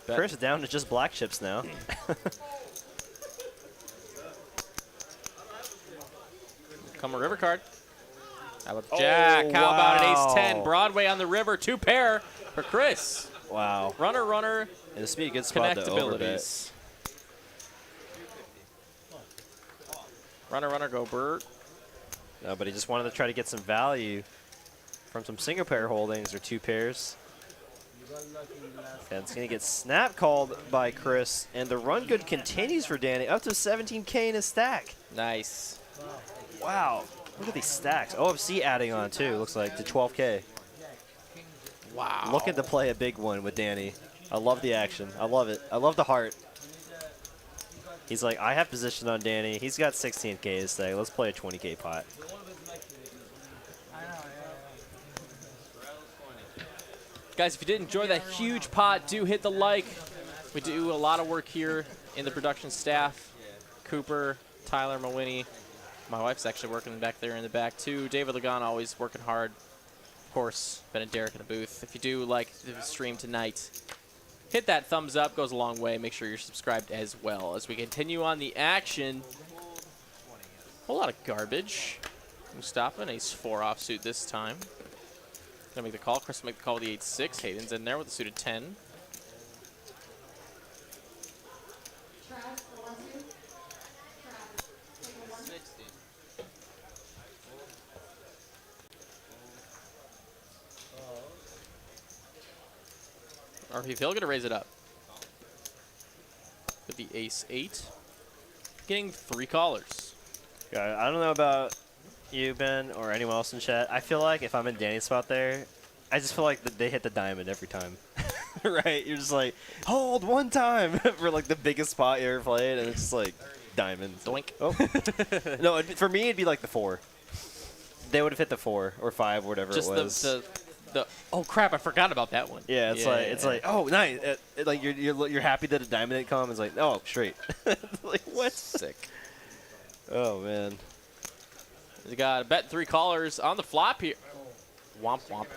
Bet. Chris is down to just black chips now. Come a river card. How about Jack? How about an ace-10? Broadway on the river, two pair for Chris. Wow. Runner, runner, And this would be a good spot to overbet. connectabilities. Runner, runner, go Bert. No, but he just wanted to try to get some value from some single pair holdings or two pairs. And it's going to get snap called by Chris. And the run good continues for Danny. Up to 17K in his stack. Nice. Wow. Look at these stacks. OFC adding on too, looks like, to 12K. Wow. Looking to play a big one with Danny. I love the action. I love it. I love the heart. He's like, I have position on Danny. He's got 16K to stay. Let's play a 20K pot. Guys, if you did enjoy that huge pot, do hit the like. We do a lot of work here in the production staff. Cooper, Tyler, Mawinnie. My wife's actually working back there in the back too. David Lagan always working hard. Of course, Ben and Derek in the booth. If you do like the stream tonight, hit that thumbs up, goes a long way. Make sure you're subscribed as well. As we continue on the action, a whole lot of garbage. Mustafa, an ace-4 offsuit this time. Gonna make the call. Chris will make the call with the 8-6. Hayden's in there with the suited 10. RP Phil gonna raise it up with the ace-8. Getting 3 callers. Yeah, I don't know about you, Ben, or anyone else in chat. I feel like if I'm in Danny's spot there, I just feel like they hit the diamond every time. Right? You're just like, hold one time for like the biggest spot you ever played, and it's just like diamonds. Doink. Oh. No, for me, it'd be like the 4. They would have hit the 4 or 5 or whatever Just it was. the oh crap! I forgot about that one. Yeah, it's like oh nice, like you're happy that a diamond didn't come. It's like oh straight. Like what? Sick. Oh man. We got a bet 3 callers on the flop here. Womp womp.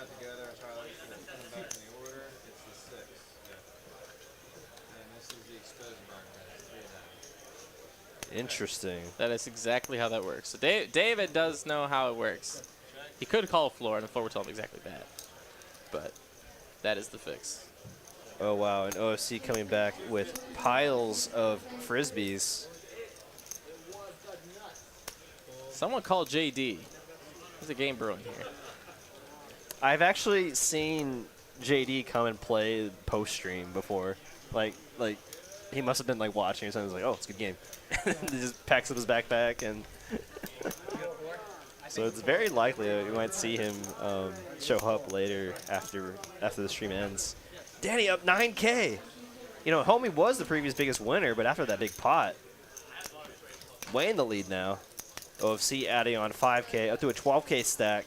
Interesting. That is exactly how that works. So David does know how it works. He could call a floor, and the floor would tell him exactly that. But that is the fix. Oh wow, and OFC coming back with piles of frisbees. Someone call JD. There's a game brewing here. I've actually seen JD come and play post stream before. Like he must have been like watching or something. He's like, oh, it's a good game. He just packs up his backpack and. So it's very likely that we might see him show up later after the stream ends. Danny up 9K. You know, Homie was the previous biggest winner, but after that big pot, way in the lead now. OFC adding on 5K up to a 12K stack,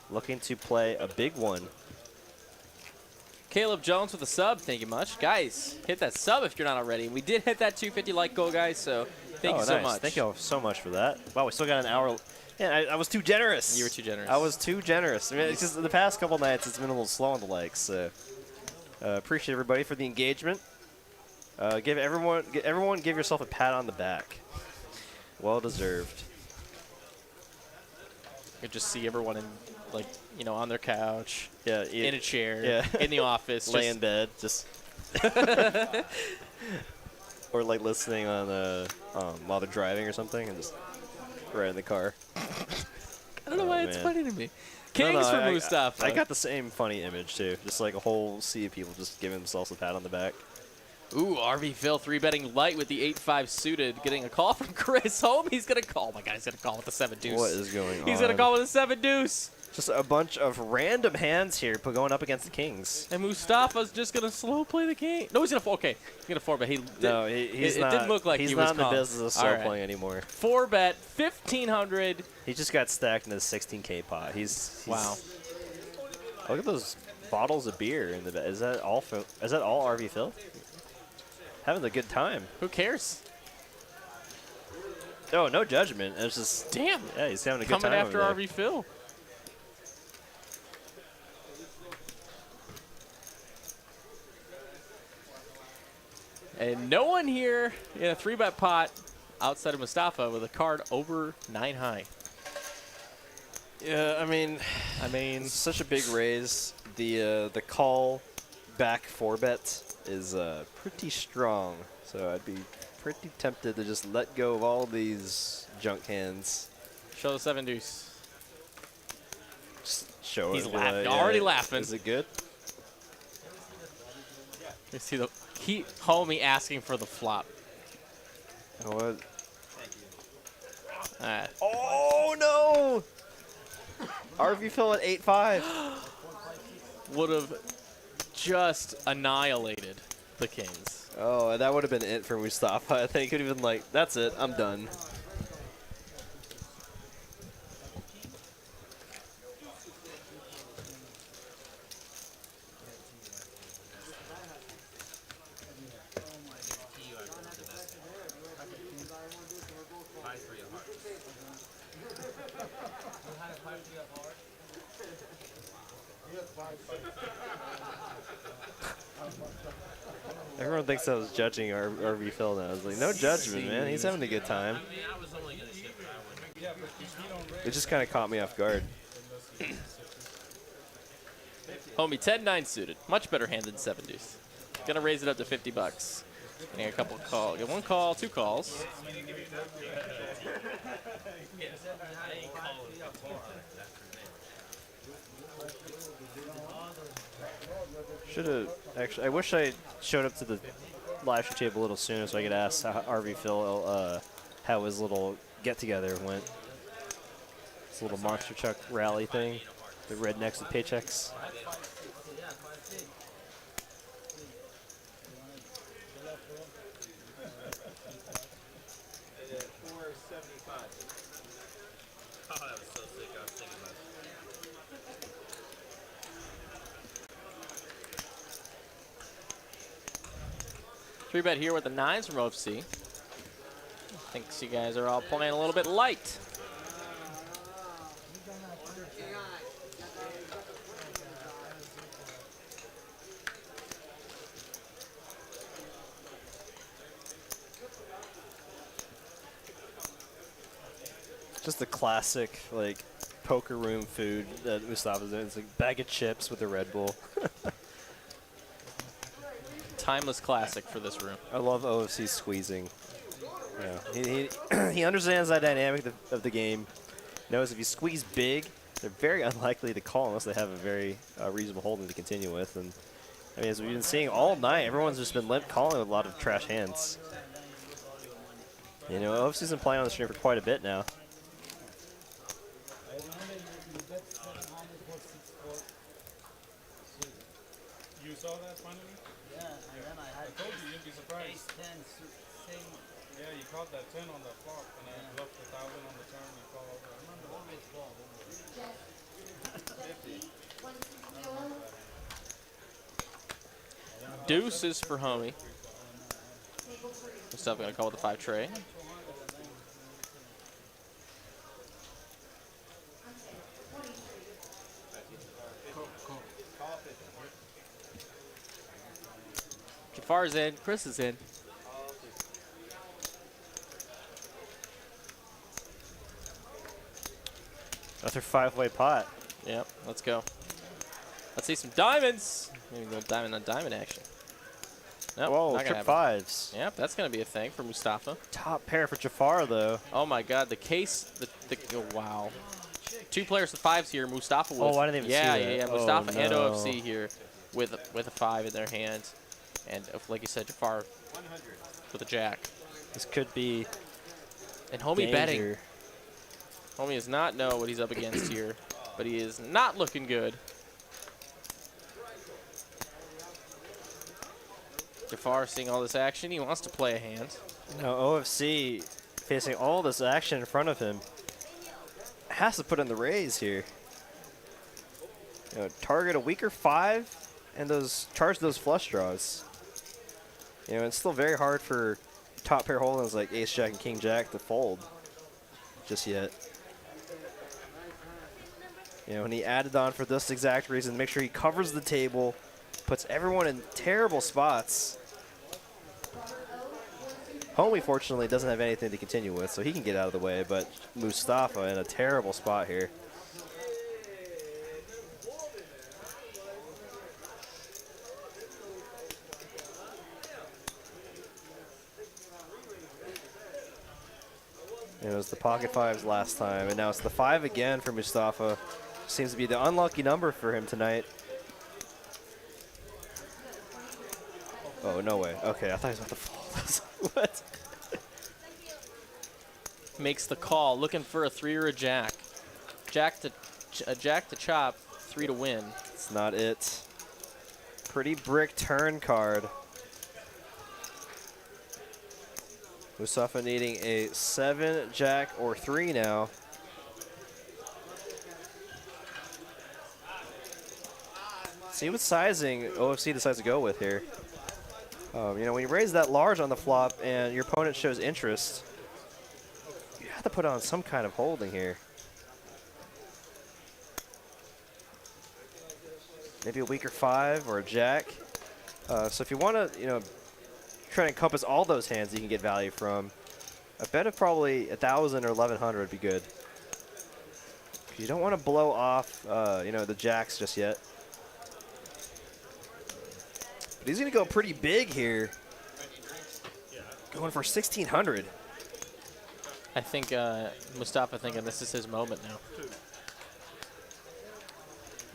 looking to play a big one. Caleb Jones with a sub. Thank you much, guys. Hit that sub if you're not already. We did hit that 250 like goal, guys. So thank you so nice. much. Thank you all so much for that. Wow, we still got an hour. Yeah, I was too generous. You were too generous. I was too generous. I mean, it's just the past couple nights it's been a little slow on the likes. So appreciate everybody for the engagement. Give yourself a pat on the back. Well deserved. You could just see everyone in, like, you know, on their couch, Yeah, in a chair, yeah. in the office, lay in bed, just or like listening on while they're driving or something, and just right in the car. I don't know why it's man. funny to me. Kings for Mustafa. I got the same funny image too, just like a whole sea of people just giving themselves a pat on the back. Ooh, RV Phil 3-betting light with the 8-5 suited, getting a call from Chris Home. He's gonna call. Oh my God, he's gonna call with the 7 deuce. What is going on? He's gonna call with a 7 deuce. Just a bunch of random hands here going up against the kings. And Mustafa's just gonna slow play the game. No, he's gonna okay. He's gonna 4-bet. He's not. It didn't look like he's he not was in the calm. business of slow playing anymore. 4-bet, 1,500. He just got stacked in his 16K pot. He's wow. Look at those bottles of beer in the bed. Is that all RV Phil? Having a good time. Who cares? Oh, no judgment. It's just damn. Yeah, he's having a good time. Coming after over RV Phil. And no one here in a 3-bet pot outside of Mustafa with a card over 9 high. Yeah, I mean, it's such a big raise. The call back 4-bet is pretty strong, so I'd be pretty tempted to just let go of all these junk hands. Show the 7 deuce. Just show He's it. laughing. Already laughing. Is it good? You see the homie asking for the flop. What? Oh no! RV Phil at 8-5. Would have just annihilated the kings. Oh, that would have been it for Mustafa. I think he would have been like, that's it, I'm done. Everyone thinks I was judging RV Phil now. I was like, no judgment, man. He's having a good time. It just kind of caught me off guard. Homie, 10-9 suited. Much better hand than 7 deuce. Gonna raise it up to 50 bucks. Getting a couple calls. Get 1 call, 2 calls. Should have actually. I wish I showed up to the live stream table a little sooner so I could ask how RV Phil how his little get together went. This little monster truck rally thing, the rednecks with paychecks. Three bet here with the 9s from OFC. Thinks you guys are all playing a little bit light. Just the classic, like, poker room food that Mustafa's doing. It's like a bag of chips with a Red Bull. Timeless classic for this room. I love OFC squeezing. Yeah, he understands that dynamic of the game. Knows if you squeeze big, they're very unlikely to call unless they have a very reasonable holding to continue with. And I mean, as we've been seeing all night, everyone's just been calling with a lot of trash hands. You know, OFC's been playing on the stream for quite a bit now. You saw that finally? Yeah, and then I had told you, you'd be surprised. ace 10, same. Yeah, you caught that 10 on the flop, and I bluffed 1,000 on the turn. You call over. I remember Always ball. Deuces for homie. Mustafa gonna call with the 5 tray. Jafar's in, Chris is in. Another 5-way pot. Yep, let's go. Let's see some diamonds. Maybe a little diamond on diamond action. Nope, Whoa, not gonna trip happen. 5s. Yep, that's gonna be a thing for Mustafa. Top pair for Jafar, though. Oh my God, the case, oh, wow. 2 players with 5s here. Mustafa with. Oh, I didn't even see that. Yeah. Oh, Mustafa and no. OFC here with a 5 in their hand, and like you said, Jafar with a jack. This could be And homie danger. betting. Homie does not know what he's up against here. but he is not looking good. Jafar seeing all this action. He wants to play a hand. Now OFC facing all this action in front of him has to put in the raise here. You know, target a weaker 5 and charge those flush draws. You know, it's still very hard for top pair holdings like Ace Jack and King Jack to fold just yet. You know, and he added on for this exact reason, make sure he covers the table, puts everyone in terrible spots. Homie, fortunately, doesn't have anything to continue with, so he can get out of the way, but Mustafa in a terrible spot here. It was the pocket 5s last time, and now it's the 5 again for Mustafa. Seems to be the unlucky number for him tonight. Oh, no way. Okay, I thought he was about to fold. What? Makes the call, looking for a 3 or a jack. Jack to chop, 3 to win. It's not it. Pretty brick turn card. Mustafa needing a 7, jack, or 3 now. See what sizing OFC decides to go with here. You know, when you raise that large on the flop and your opponent shows interest, you have to put on some kind of holding here. Maybe a weaker 5 or a jack. So if you want to, you know, try to encompass all those hands you can get value from, a bet of probably 1,000 or 1,100 would be good. You don't want to blow off, you know, the jacks just yet. But he's going to go pretty big here. Going for 1,600. I think Mustafa thinking this is his moment now.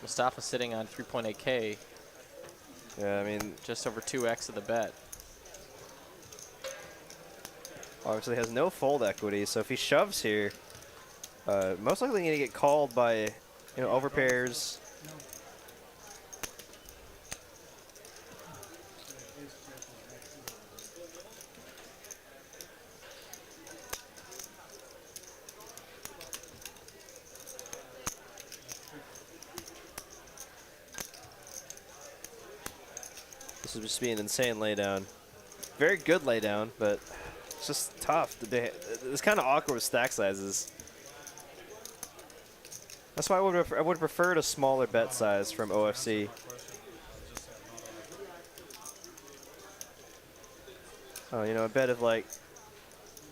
Mustafa sitting on 3.8K. Yeah, I mean, just over 2x of the bet. Obviously has no fold equity, so if he shoves here, most likely going to get called by, you know, overpairs. This would just be an insane laydown. Very good laydown, but it's just tough. It's kind of awkward with stack sizes. That's why I would have preferred a smaller bet size from OFC. You know, a bet of like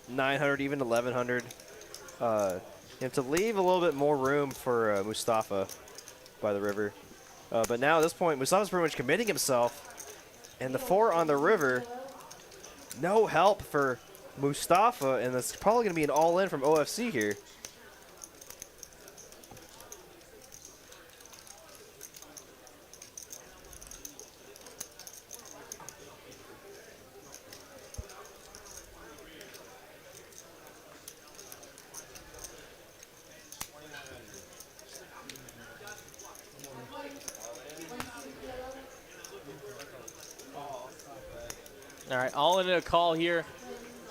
900, even 1,100. You know, to leave a little bit more room for Mustafa by the river. But now at this point, Mustafa's pretty much committing himself. And the 4 on the river, no help for Mustafa, and it's probably going to be an all-in from OFC here. All right, all in a call here.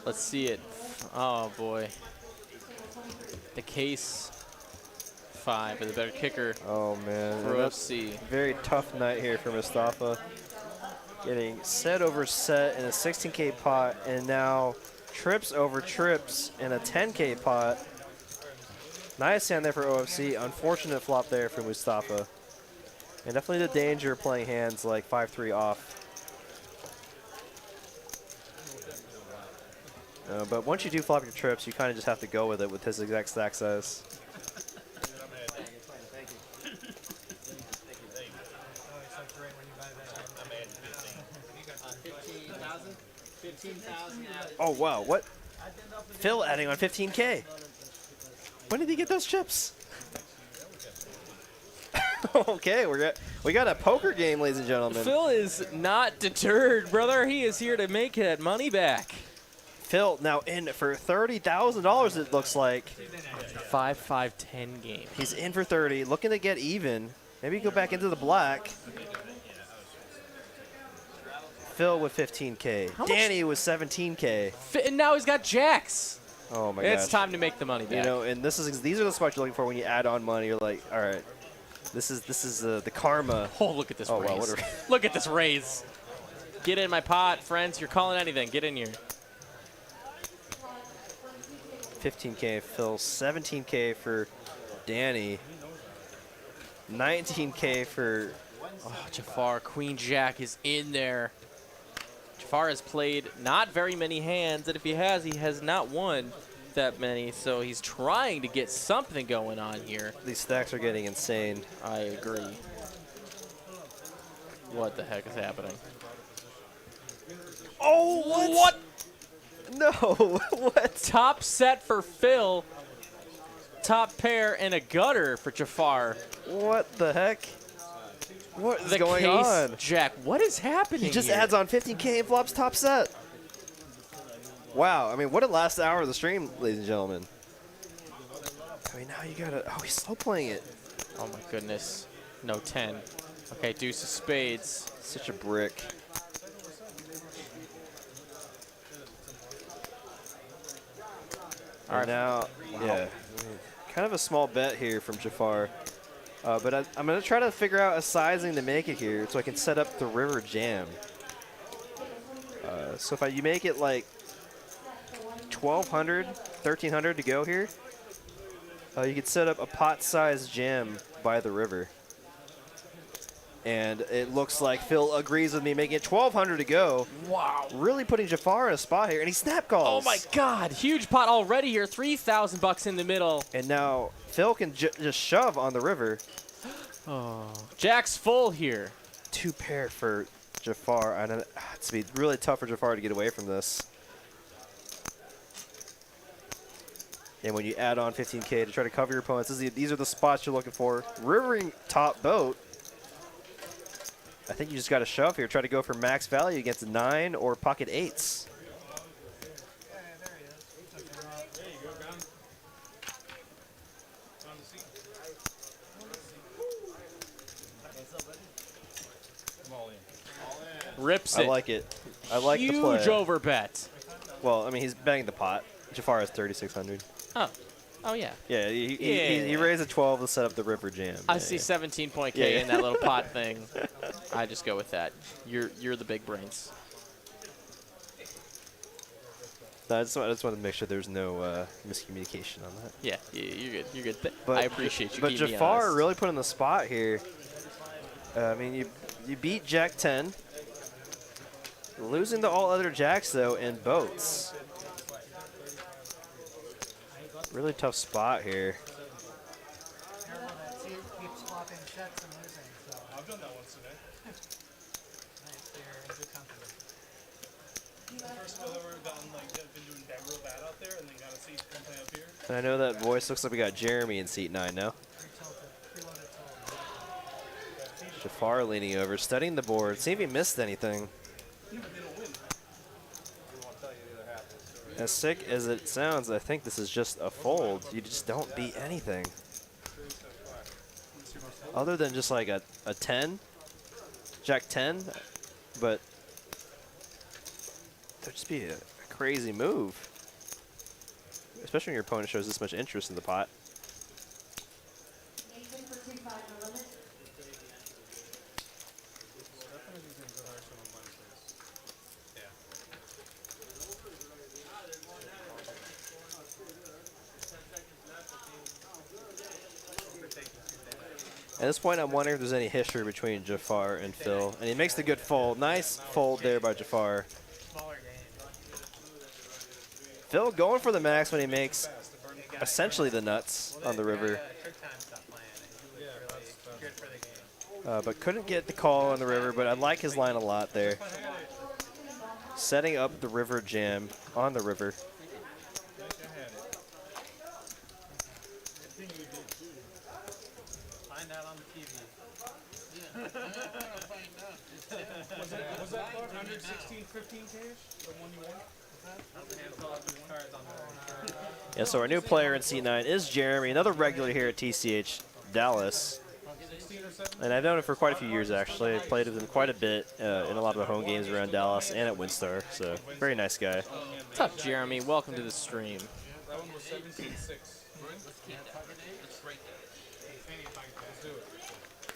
Let's see it. Oh, boy. The case 5 is a better kicker. Oh, man. For OFC. Very tough night here for Mustafa. Getting set over set in a 16K pot, and now trips over trips in a 10K pot. Nice hand there for OFC. Unfortunate flop there for Mustafa. And definitely the danger of playing hands like 5-3 off. But once you do flop your trips, you kind of just have to go with it with his exact stack size. 15,000. Oh, wow. What? Phil adding on 15K. When did he get those chips? Okay, we got a poker game, ladies and gentlemen. Phil is not deterred, brother. He is here to make that money back. Phil now in for $30,000. It looks like 5-5-10 game. he's in for 30, looking to get even. Maybe go back into the black. Phil with 15K. Danny with 17K. And now he's got jacks. Oh my It's gosh. time to make the money back. You know, and these are the spots you're looking for when you add on money. You're like, all right, this is the karma. Oh, look at this raise. Wow, what a Look at this raise. Get in my pot, friends. You're calling anything. Get in here. 15K Phil, 17K for Danny, 19K for Oh, Jafar, Queen Jack is in there. Jafar has played not very many hands, and if he has not won that many, so he's trying to get something going on here. these stacks are getting insane. I agree. What the heck is happening? Oh, what? No, what? Top set for Phil. Top pair and a gutter for Jafar. What the heck? What is The going case on? Jack, what is happening He just here? adds on 15K and flops top set. Wow, I mean, what a last hour of the stream, ladies and gentlemen. I mean, now you gotta, oh, he's slow playing it. Oh my goodness. No 10. Okay, deuce of spades. Such a brick. All right. Now, yeah, kind of a small bet here from Jafar. But I'm going to try to figure out a sizing to make it here so I can set up the river jam. So if you make it like 1,200, 1,300 to go here, you could set up a pot-sized jam by the river. And it looks like Phil agrees with me, making it 1,200 to go. Wow. Really putting Jafar in a spot here, and he snap calls. Oh my God! Huge pot already here. 3,000 bucks in the middle. And now Phil can just shove on the river. Oh. Jack's full here. 2 pair for Jafar. It's be really tough for Jafar to get away from this. And when you add on 15K to try to cover your opponents, these are the spots you're looking for. Rivering top boat. I think you just got to shove here. Try to go for max value against 9 or pocket 8s. Rips it. I like it. I like the play. Huge overbet. Well, I mean, he's betting the pot. Jafar has 3,600. Oh. Oh, yeah. Yeah, he raised a 12 to set up the river jam. I see 17 point K in that little pot thing. I just go with that. You're the big brains. No, I just wanted to make sure there's no miscommunication on that. Yeah, you're good. You're good. But I appreciate you. But keeping me Jafar honest. really put in the spot here. I mean, you beat Jack 10. Losing to all other jacks, though, and boats. Really tough spot here. I've done that once today. First I've ever gotten been doing real bad out there and then got a seat come play up here. And I know that voice looks like we got Jeremy in seat 9 now. Jafar leaning over, studying the board, see if he missed anything. As sick as it sounds, I think this is just a fold. You just don't beat anything. Other than just like a 10, Jack 10, but that'd just be a crazy move. Especially when your opponent shows this much interest in the pot. At this point, I'm wondering if there's any history between Jafar and Phil. And he makes the good fold. Nice fold there by Jafar. Phil going for the max when he makes essentially the nuts on the river. But couldn't get the call on the river, but I like his line a lot there. Setting up the river jam on the river. Find out on the TV. Was that 116, 15 cash? The one you won? Yeah, so our new player in C9 is Jeremy, another regular here at TCH Dallas. And I've known him for quite a few years, actually. I played with him quite a bit in a lot of the home games around Dallas and at Winstar, so very nice guy. What's up, Jeremy? Welcome to the stream. That one was 17-6. Let's do it.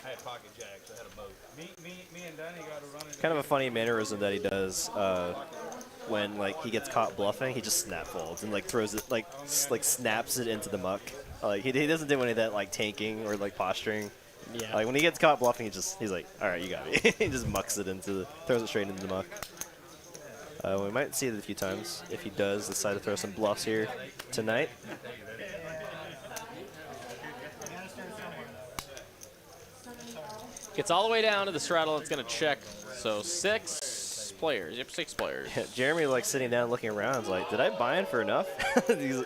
I had pocket jacks. I had a boat. Me and Danny got to run it. Kind of a funny mannerism that he does when like he gets caught bluffing. He just snap folds and like throws it like snaps it into the muck. Like he doesn't do any of that like tanking or like posturing. Yeah. Like when he gets caught bluffing, he's like, all right, you got me. He just mucks it throws it straight into the muck. We might see it a few times if he does decide to throw some bluffs here tonight. Gets all the way down to the straddle. It's going to check. So 6 players. Yep, 6 players. Yeah, Jeremy like sitting down looking around is like, did I buy in for enough? And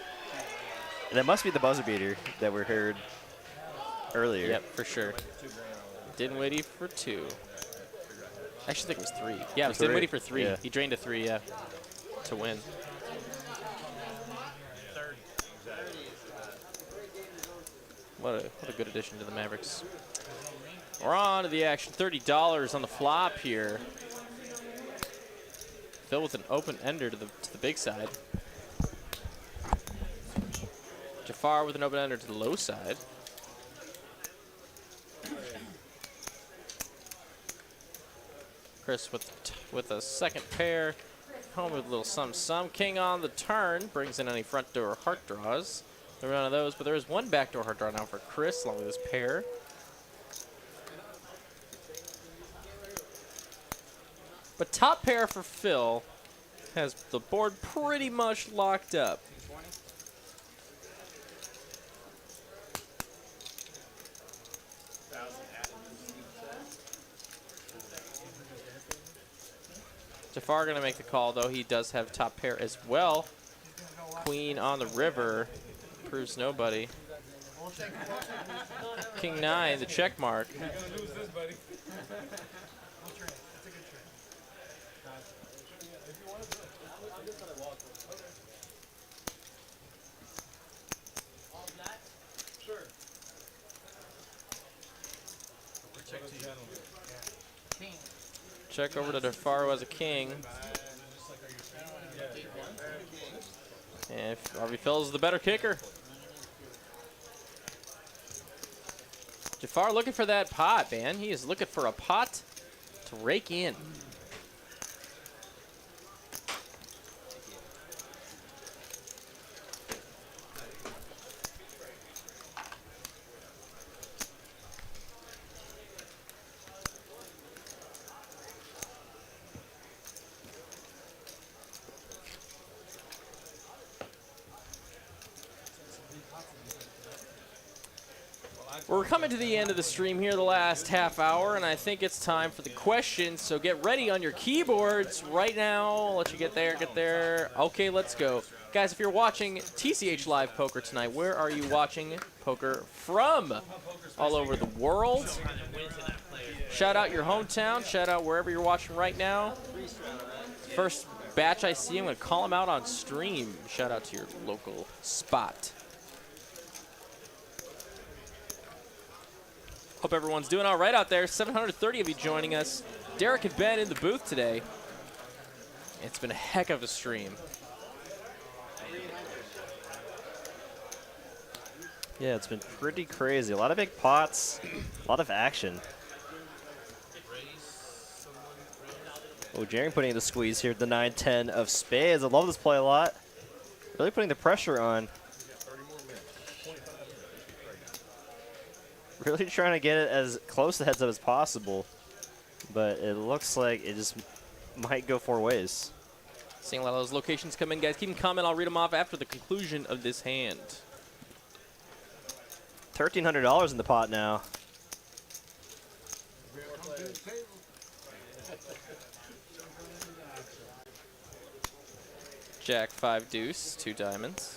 that must be the buzzer beater that we heard earlier. Yep, for sure. Dinwiddie for 2. I actually think it was 3. Yeah, it was Dinwiddie for 3. Yeah. He drained a 3, yeah, to win. What a good addition to the Mavericks. We're on to the action. $30 on the flop here. Phil with an open ender to the big side. Jafar with an open ender to the low side. Chris with a second pair. Home with a little sum. King on the turn. Brings in any front door heart draws. There are none of those, but there is one backdoor heart draw now for Chris along with his pair. But top pair for Phil has the board pretty much locked up. Jafar going to make the call, though. He does have top pair as well. Queen on the river. Proves nobody. King 9, the check mark. Check over to Jafar, who has a king. And Harvey Phil's the better kicker. Jafar looking for that pot, man. He is looking for a pot to rake in. We're coming to the end of the stream here, the last half hour, and I think it's time for the questions. So get ready on your keyboards right now. I'll let you get there. Okay, let's go. Guys, if you're watching TCH Live Poker tonight, where are you watching poker from? All over the world. Shout out your hometown. Shout out wherever you're watching right now. First batch I see, I'm going to call them out on stream. Shout out to your local spot. Hope everyone's doing all right out there. 730 of you joining us. Derek and Ben in the booth today. It's been a heck of a stream. Yeah, it's been pretty crazy. A lot of big pots, a lot of action. Oh, Jerry putting the squeeze here, the 9-10 of spades. I love this play a lot. Really putting the pressure on. Really trying to get it as close to heads up as possible, but it looks like it just might go 4 ways. Seeing a lot of those locations come in, guys. Keep them coming. I'll read them off after the conclusion of this hand. $1,300 in the pot now. Jack 5 deuce, 2 diamonds.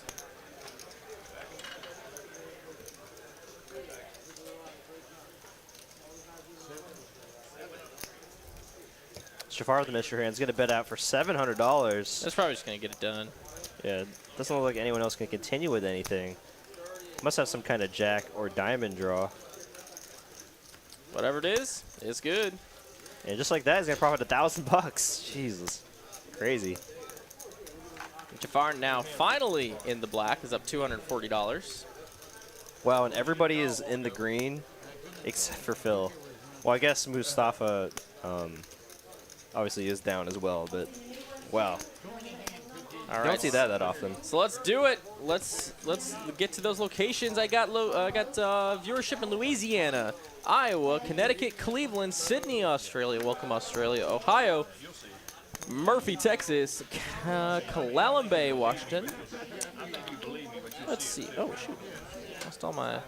Jafar the Mystery Hand's going to bet out for $700. That's probably just going to get it done. Yeah, doesn't look like anyone else can continue with anything. Must have some kind of jack or diamond draw. Whatever it is, it's good. And just like that, he's going to profit $1,000. Jesus. Crazy. Jafar now finally in the black, is up $240. Wow, and everybody is in the green except for Phil. Well, I guess Mustafa obviously is down as well, but wow. All You right, don't see that often. So let's do it. Let's get to those locations. I got viewership in Louisiana, Iowa, Connecticut, Cleveland, Sydney, Australia. Welcome, Australia, Ohio, Murphy, Texas, Clallam, Washington. Let's see. Oh shoot, lost all my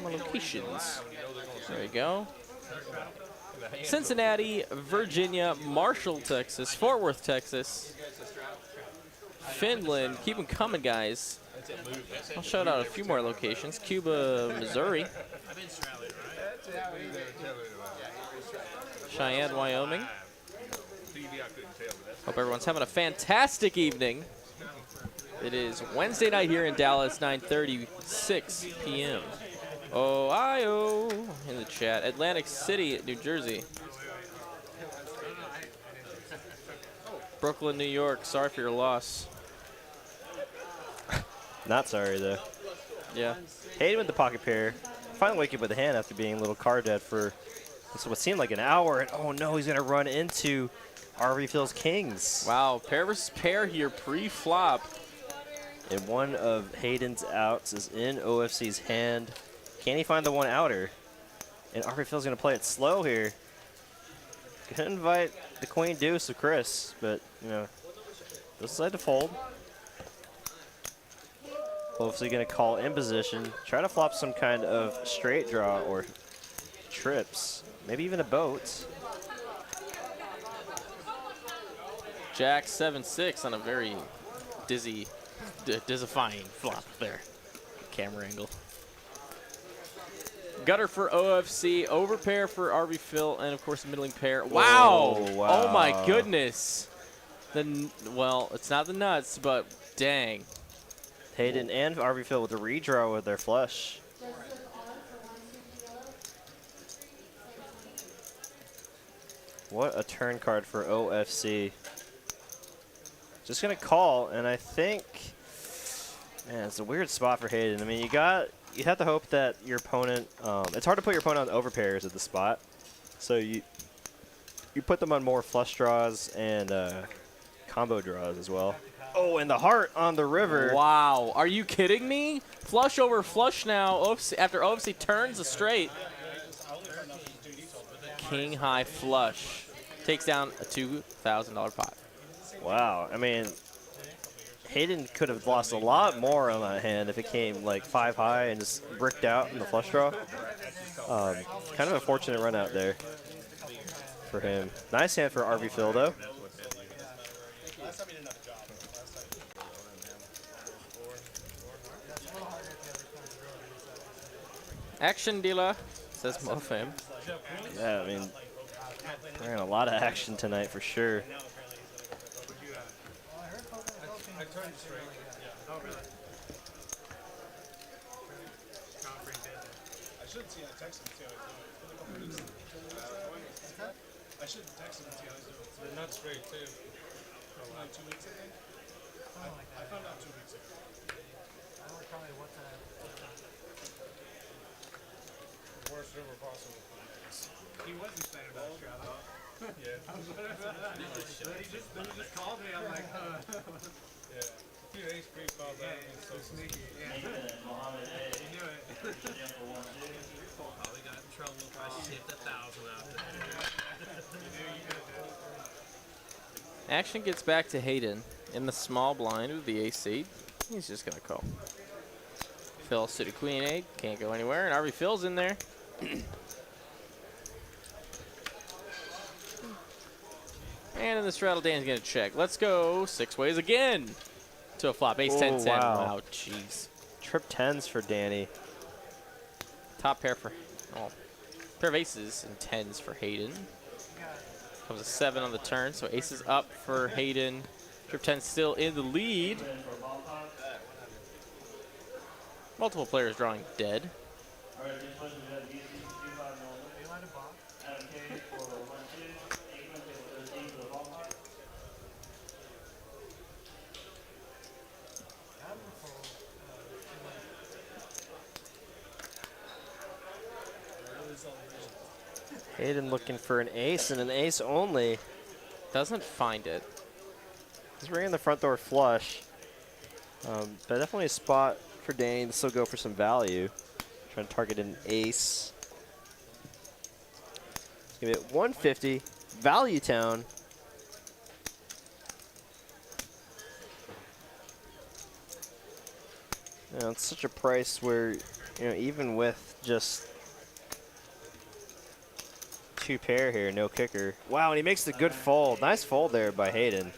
locations. There we go. Cincinnati, Virginia, Marshall, Texas, Fort Worth, Texas, Finland. Keep them coming, guys. I'll shout out a few more locations. Cuba, Missouri. Cheyenne, Wyoming. Hope everyone's having a fantastic evening. It is Wednesday night here in Dallas, 9:36 p.m. Ohio in the chat. Atlantic City, New Jersey. Brooklyn, New York. Sorry for your loss. Not sorry, though. Yeah. Hayden with the pocket pair. Finally waking up with a hand after being a little card dead for what seemed like an hour. And oh no, he's going to run into RV Phil's Kings. Wow, pair versus pair here pre-flop. And one of Hayden's outs is in OFC's hand. Can he find the one outer? And RV Phil's going to play it slow here. Gonna invite the queen deuce of Chris, but, you know, doesn't decide to fold. Obviously going to call in position. Try to flop some kind of straight draw or trips. Maybe even a boat. Jack 7-6 on a very dizzifying flop there. Camera angle. Gutter for OFC, overpair for RV Phil, and of course middling pair. Wow! Whoa, wow. Oh my goodness! Well, it's not the nuts, but dang. Hayden and RV Phil with a redraw with their flush. What a turn card for OFC. Just gonna call, and I think, man, it's a weird spot for Hayden. I mean, you have to hope that your opponent. It's hard to put your opponent on overpairs at the spot, so you put them on more flush draws and combo draws as well. Oh, and the heart on the river. Wow, are you kidding me? Flush over flush now. OFC, after OFC turns a straight. King high flush takes down a $2,000 pot. Wow, I mean, Hayden could have lost a lot more on that hand if it came like 5 high and just bricked out in the flush draw. Kind of a fortunate run out there for him. Nice hand for RV Phil though. Action dealer, says Mofam. Yeah, I mean, we're in a lot of action tonight for sure. I turned straight. Oh, really? I should see a text him and see how he's doing. I should text him and see how he's doing. They're not straight, too. Like 2 weeks, I think. I found out 2 weeks ago. Worst river possible. He was excited about Australia. Yeah. Then he just called me. I'm like, Yeah. A few days pre-called that. so sneaky. Yeah. He knew it. Probably got in trouble if I shipped 1,000 out there. Action gets back to Hayden in the small blind with the ace-8. He's just going to call. Phil, City Queen 8, can't go anywhere, and RV Phil's in there. And in the straddle, Dan's going to check. Let's go 6 ways again to a flop. Ace 10 10. Wow, jeez. Trip 10s for Danny. Top pair for, pair of aces and 10s for Hayden. Comes a 7 on the turn, so aces up for Hayden. Trip 10 still in the lead. Multiple players drawing dead. Hayden looking for an ace and an ace only. Doesn't find it. He's ringing the front door flush. But definitely a spot for Danny to still go for some value. Trying to target an ace. Give it 150. Value town. You know, it's such a price where, even with just 2 pair here, no kicker. Wow, and he makes the good fold. Nice fold there by Hayden.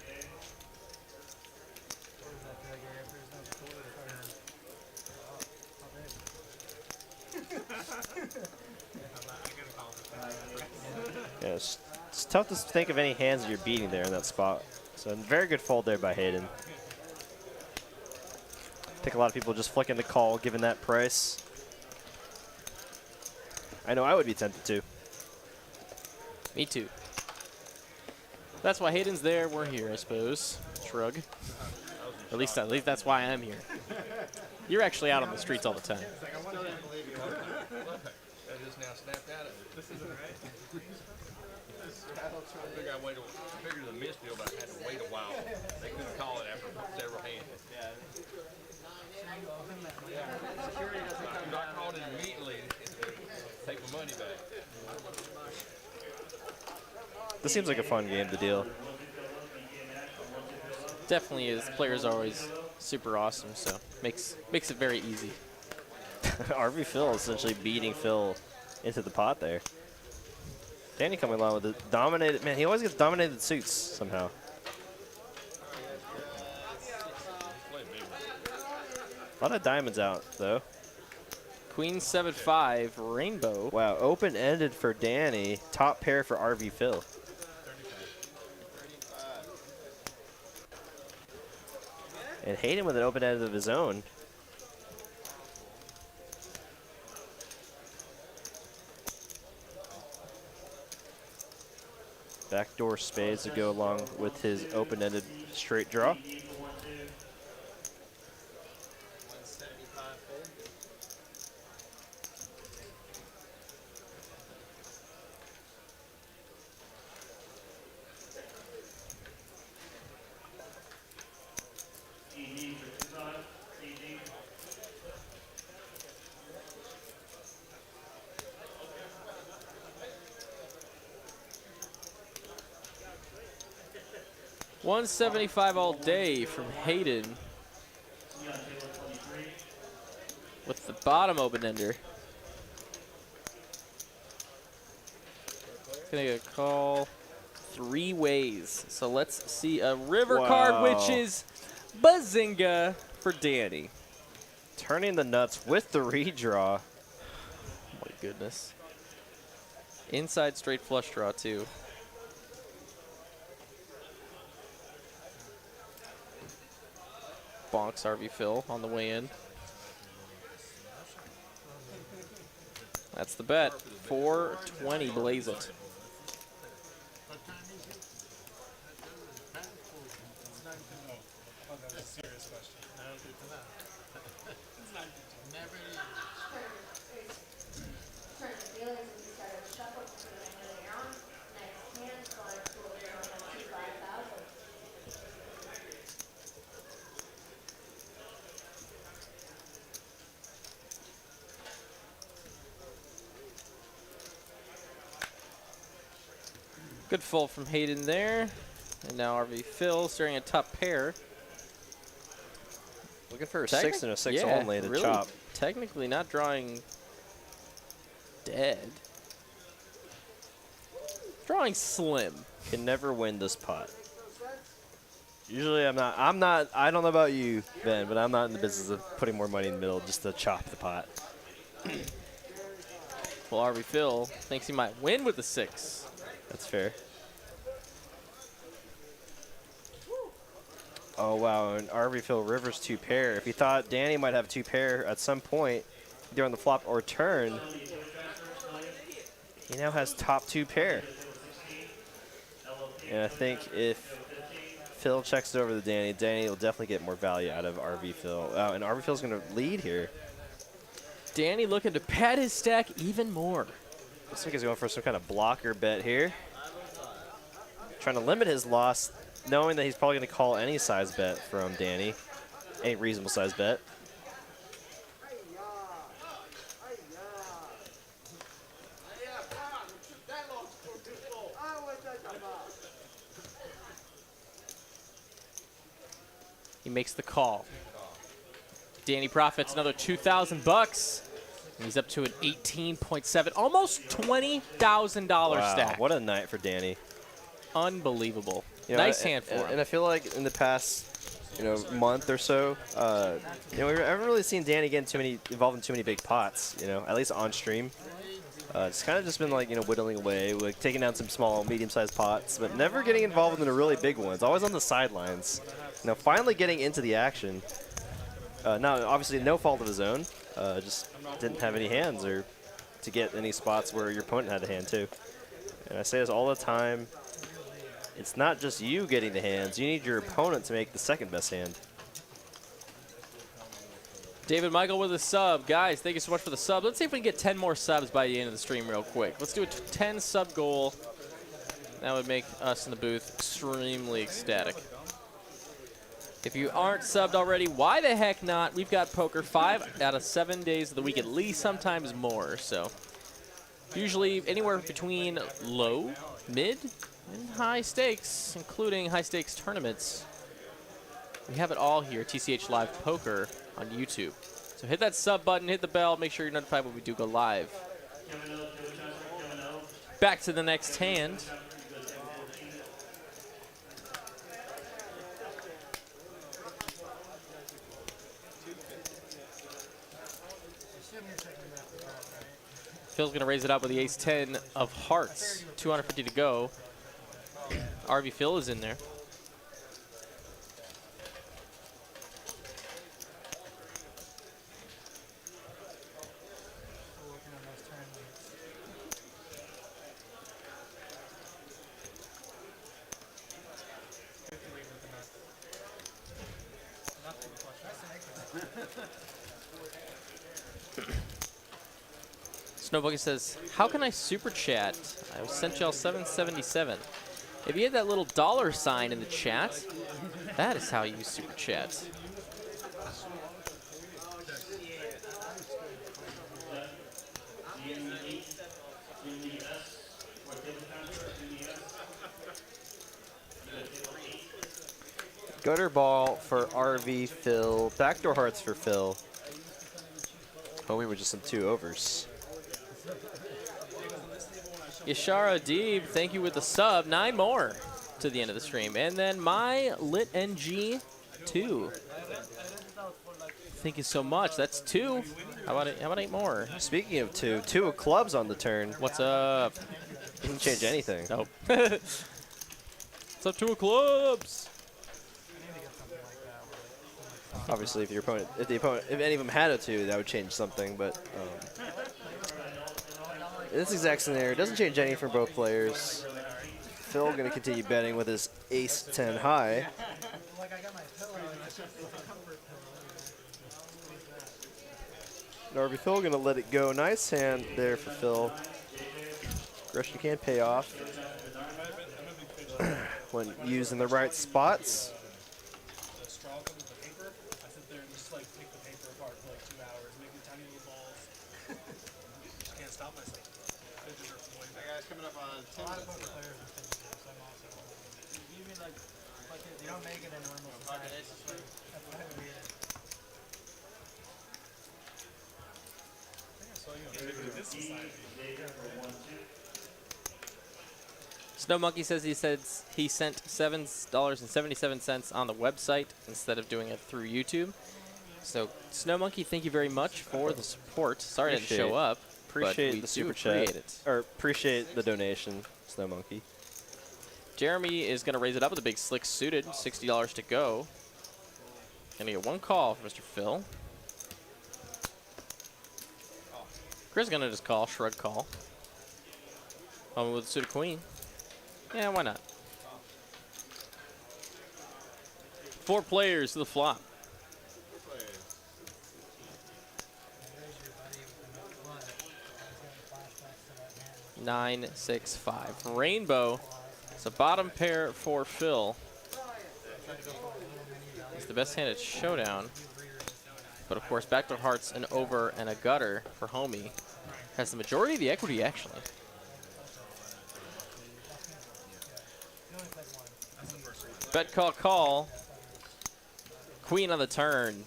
Yeah, it's tough to think of any hands that you're beating there in that spot. So very good fold there by Hayden. I think a lot of people just flicking the call given that price. I know I would be tempted to. Me too. That's why Hayden's there. We're here, I suppose. Shrug. At least that's why I'm here. You're actually out on the streets all the time. I just now snapped out of it. This isn't right. I figured the missed deal, but I had to wait a while. They couldn't call it after several hands. I called it immediately. Take my money back. This seems like a fun game to deal. Definitely is. Players are always super awesome, so makes it very easy. RV Phil essentially beating Phil into the pot there. Danny coming along with it. Dominated. Man, he always gets dominated suits somehow. A lot of diamonds out, though. Queen 7-5, rainbow. Wow, open-ended for Danny. Top pair for RV Phil. And Hayden with an open-ended of his own. Backdoor spades to go along with his open-ended straight draw. $175 all day from Hayden with the bottom open-ender. Gonna get a call 3 ways. So let's see a river card, which is Bazinga for Danny. Turning the nuts with the redraw. Oh my goodness. Inside straight flush draw too. Bonks RV Phil on the way in. That's the bet. 420, blaze it. That's a serious question. Good fold from Hayden there. And now RV Phil staring at top pair. Looking for a 6 and a 6 only to really chop. Technically not drawing dead. Drawing slim. Can never win this pot. Usually I don't know about you, Ben, but I'm not in the business of putting more money in the middle just to chop the pot. Well, RV Phil thinks he might win with the 6. That's fair. Oh, wow, and RV Phil Rivers 2 pair. If you thought Danny might have 2 pair at some point, either on the flop or turn, he now has top 2 pair. And I think if Phil checks it over to Danny, Danny will definitely get more value out of RV Phil. And RV Phil's going to lead here. Danny looking to pad his stack even more. Looks like he's going for some kind of blocker bet here. Trying to limit his loss, knowing that he's probably going to call any size bet from Danny. Any reasonable size bet. He makes the call. Danny profits another $2,000. He's up to an 18.7, almost $20,000 Wow, stack. what a night for Danny. Unbelievable. You know, Nice hand for him. And I feel like in the past, month or so, we haven't really seen Danny get involved in too many big pots. At least on stream. It's kind of just been like whittling away, like taking down some small, medium-sized pots, but never getting involved in the really big ones. Always on the sidelines. Finally getting into the action. Now, obviously, no fault of his own. Just didn't have any hands or to get any spots where your opponent had a hand too. And I say this all the time. It's not just you getting the hands. You need your opponent to make the second best hand. David Michael with a sub. Guys, thank you so much for the sub. Let's see if we can get 10 more subs by the end of the stream real quick. Let's do a 10 sub goal. That would make us in the booth extremely ecstatic. If you aren't subbed already, why the heck not? We've got poker 5 out of 7 days of the week at least, sometimes more. So usually anywhere between low, mid, and high stakes, including high stakes tournaments. We have it all here, TCH Live Poker on YouTube. So hit that sub button, hit the bell, make sure you're notified when we do go live. Back to the next hand. Phil's going to raise it up with the ace-10 of hearts. 250 to go. RV Phil is in there. Snowbuggy says, how can I super chat? I sent y'all 777. If you hit that little dollar sign in the chat, that is how you super chat. Gutter ball for RV Phil. Backdoor hearts for Phil. Homie with just some 2 overs. Yashara Deeb, thank you with the sub. 9 more to the end of the stream. And then my Lit NG 2. Thank you so much. That's 2. How about 8 more? Speaking of 2 of clubs on the turn. What's up? Doesn't change anything. Nope. What's up, 2 of clubs? Obviously, if any of them had a 2, that would change something. But in this exact scenario, it doesn't change anything for both players. Phil going to continue betting with his ace-10 high. RV Phil going to let it go. Nice hand there for Phil. Aggression can pay off when used in the right spots. Coming up on 10 minutes. You mean like you don't make it in normal society. Snow Monkey says he sent $7.77 on the website instead of doing it through YouTube. So Snow Monkey, thank you very much for the support. Sorry I didn't show up. Appreciate the super chat. Or appreciate the donation, Snow Monkey. Jeremy is going to raise it up with a big slick suited, $60 to go. Gonna get one call from Mr. Phil. Chris is gonna just call, shrug call. With a suited queen. Yeah, why not? 4 players to the flop. 9, 6, 5. Rainbow. It's a bottom pair for Phil. It's the best hand at showdown. But of course, backdoor hearts, an over, and a gutter for Homie. Has the majority of the equity, actually. Bet call, call. Queen on the turn.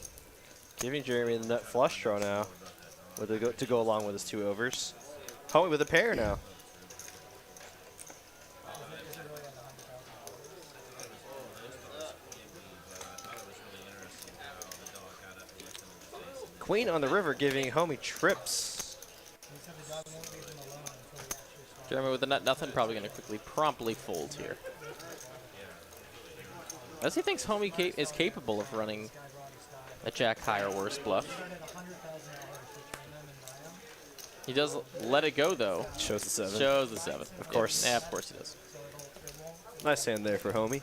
Giving Jeremy the nut flush draw now to go along with his 2 overs. Homie with a pair now. Queen on the river giving Homie trips. Jeremy with the nut nothing, probably going to quickly, promptly fold here. As he thinks Homie is capable of running a jack high or worse bluff. He does let it go, though. Shows the 7. Shows the 7. Of course. Yeah, of course he does. Nice hand there for Homie.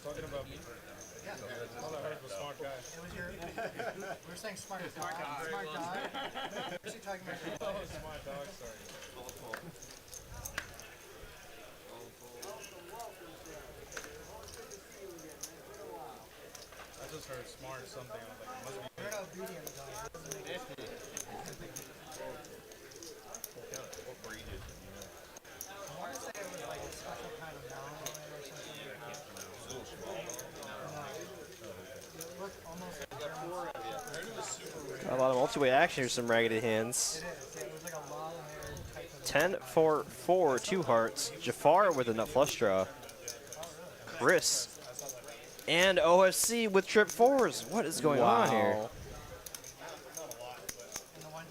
Talking about all I heard was smart guy. It was your. We're saying smart dog. Smart dog. Who's he talking about? Oh, smart dog. Sorry. I just heard smart something. I was like, it must be. You're an obedient dog. What breed is it? I want to say it was like a special kind of Malinois or something. It looked almost like a Got a lot of multi-way action here, some raggedy hands. It is. It was like a long-haired type of. 10, 4, 4, 2 hearts. Jafar with a nut flush draw. Chris. And OFC with trip 4s. What is going on here?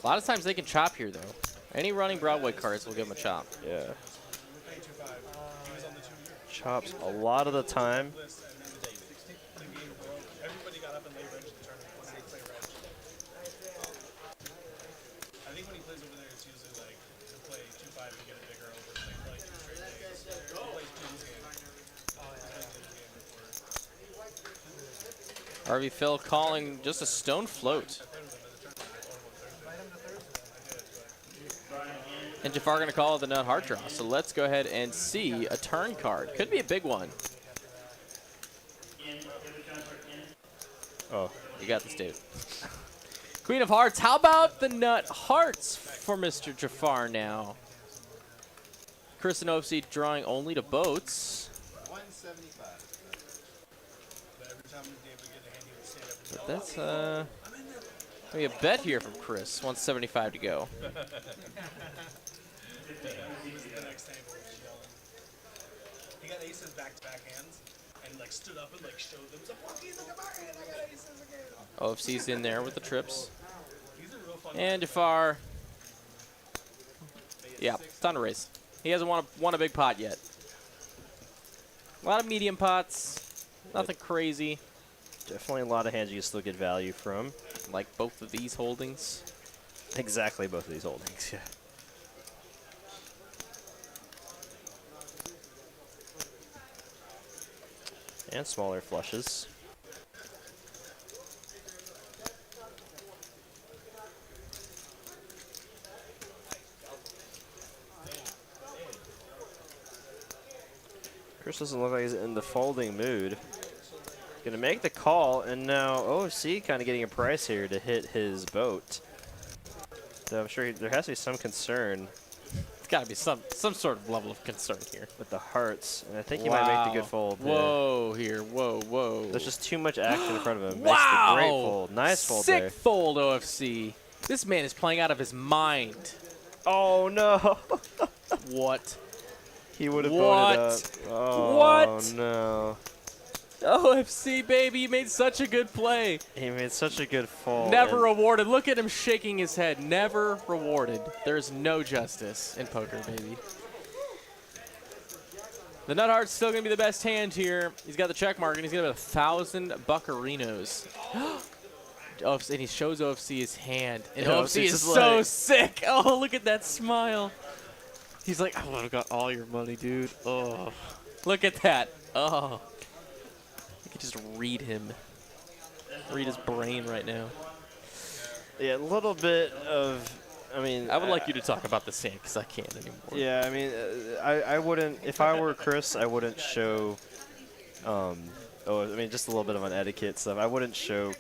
A lot of times they can chop here, though. Any running Broadway cards will give him a chop. Yeah. Chops a lot of the time. Everybody got up and lay reg in the tournament when they play reg. I think when he plays over there, it's usually like to play 2-5 and get a bigger over, like probably 2 straight days. He plays Jim's game. RV Phil calling just a stone float. And Jafar going to call the nut heart draw. So let's go ahead and see a turn card. Could be a big one. Oh, you got this, Dave. Queen of Hearts. How about the nut hearts for Mr. Jafar now? Chris and OFC drawing only to boats. 175. But every time Dave would get a hand, he would stand up and But that's maybe a bet here from Chris. 175 to go. he was at the next table yelling. He got aces back-to-back hands and like stood up and like showed them. He's like, look at my hand, I got aces again. OFC's in there with the trips. He's a real fun And Jafar. Yeah, time to race. He hasn't won a big pot yet. A lot of medium pots. Nothing crazy. definitely a lot of hands you can still get value from. Like both of these holdings. Exactly both of these holdings, yeah. And smaller flushes. Chris doesn't look like he's in the folding mood. Gonna make the call, and now OFC kind of getting a price here to hit his boat. So I'm sure there has to be some concern. It's got to be some sort of level of concern here. With the hearts, and I think he might make the good fold. Whoa, here, whoa. There's just too much action in front of him. Wow! Makes the great fold. Nice fold Sick there. fold, OFC. This man is playing out of his mind. Oh, no. What? He would have boned up. Oh, no. OFC, baby, you made such a good play. He made such a good fold. Never rewarded. Look at him shaking his head. Never rewarded. There's no justice in poker, baby. The nut heart's still going to be the best hand here. He's got the check mark, and he's going to have 1,000 buccarinos. And he shows OFC his hand. And OFC is so sick. Oh, look at that smile. He's like, I would have got all your money, dude. Oh, look at that. Oh. I could just read him. Read his brain right now. Yeah, a little bit of, I mean. I would like you to talk about this hand because I can't anymore. Yeah, I mean, I wouldn't, if I were Chris, I wouldn't show, just a little bit of an etiquette stuff. I wouldn't show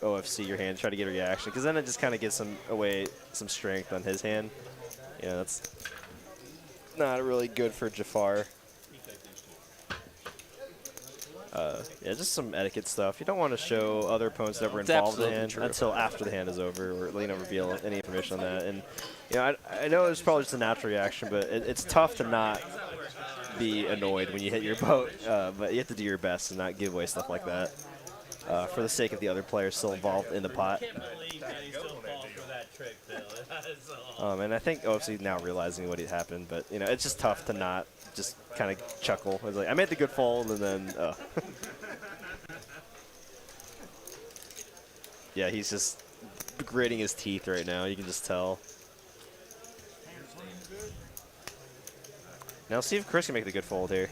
OFC your hand, try to get a reaction, because then it just kind of gives away some strength on his hand. Yeah, that's not really good for Jafar. Yeah, just some etiquette stuff. You don't want to show other opponents that were involved in the hand until after the hand is over, or reveal any information on that. And I know it's probably just a natural reaction, but it's tough to not be annoyed when you hit your boat. But you have to do your best and not give away stuff like that for the sake of the other players still involved in the pot. And I think OFC now realizing what had happened, but it's just tough to not just kind of chuckle. It's like, I made the good fold, and then yeah, he's just gritting his teeth right now. You can just tell. Now see if Chris can make the good fold here.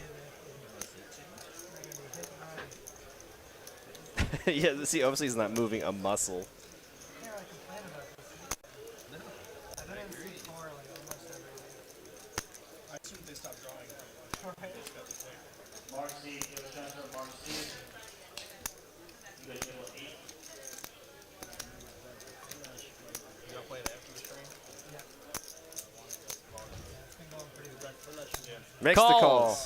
Yeah, see, obviously he's not moving a muscle. Makes the call.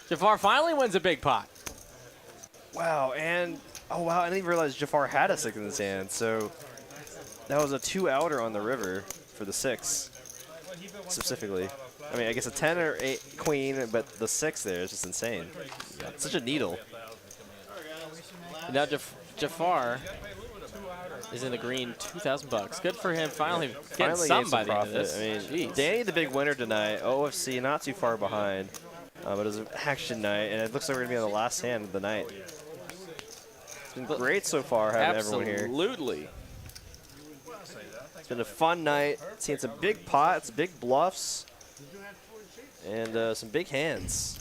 Jafar finally wins a big pot. Wow, and oh wow, I didn't even realize Jafar had a 6 in his hand. So that was a 2-outer on the river for the 6 specifically. I mean, I guess a 10 or 8 queen, but the 6 there is just insane. It's such a needle. Now Jafar is in the green, 2,000 bucks. Good for him. Finally getting something by the end of this. I mean, Danny the big winner tonight. OFC not too far behind, but it was an action night, and it looks like we're gonna be on the last hand of the night. It's been great so far having everyone here. Absolutely. It's been a fun night. Seeing some big pots, big bluffs, and some big hands.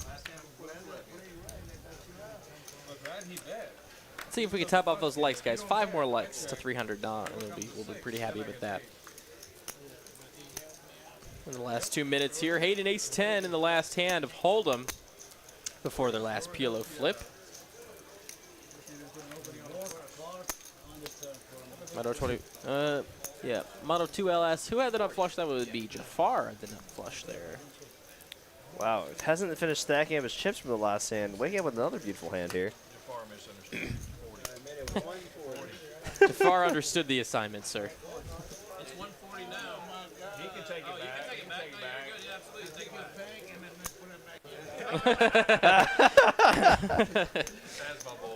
Let's see if we can top off those likes, guys. 5 more likes to $300. We'll be pretty happy with that. In the last 2 minutes here, Hayden ace-10 in the last hand of holdem before their last PLO flip. Moto 20. Yeah, Moto 2LS. Who had the nut flush? That would be Jafar had the nut flush there. Wow, it hasn't finished stacking up his chips from the last hand. Waking up with another beautiful hand here. Jafar understood the assignment, sir. It's 140 now. He can take it back. You can take it back. No, you're good. You absolutely take it back.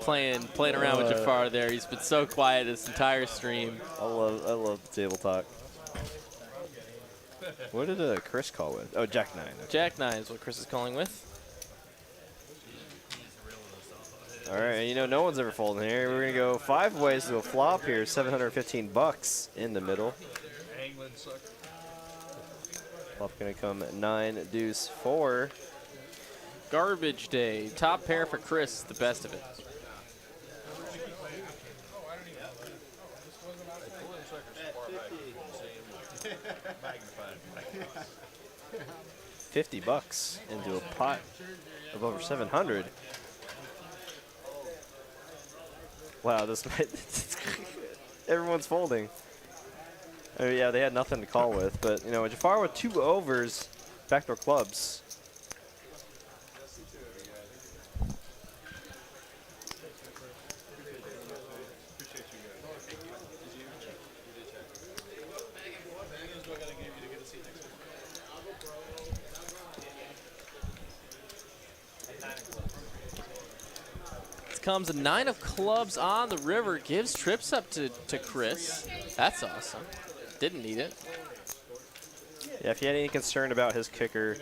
Playing around with Jafar there. He's been so quiet this entire stream. I love the table talk. What did Chris call with? Oh, Jack 9. Okay. Jack 9 is what Chris is calling with. All right, no one's ever folding here. We're gonna go 5 ways to a flop here. 715 bucks in the middle. Flop gonna come 9 deuce 4. Garbage day. Top pair for Chris. The best of it. $50 into a pot of over 700. Wow, this might everyone's folding. I mean, yeah, they had nothing to call with, but Jafar with 2 overs backdoor clubs. Comes a 9 of clubs on the river, gives trips up to Chris. That's awesome. Didn't need it. Yeah, if you had any concern about his kicker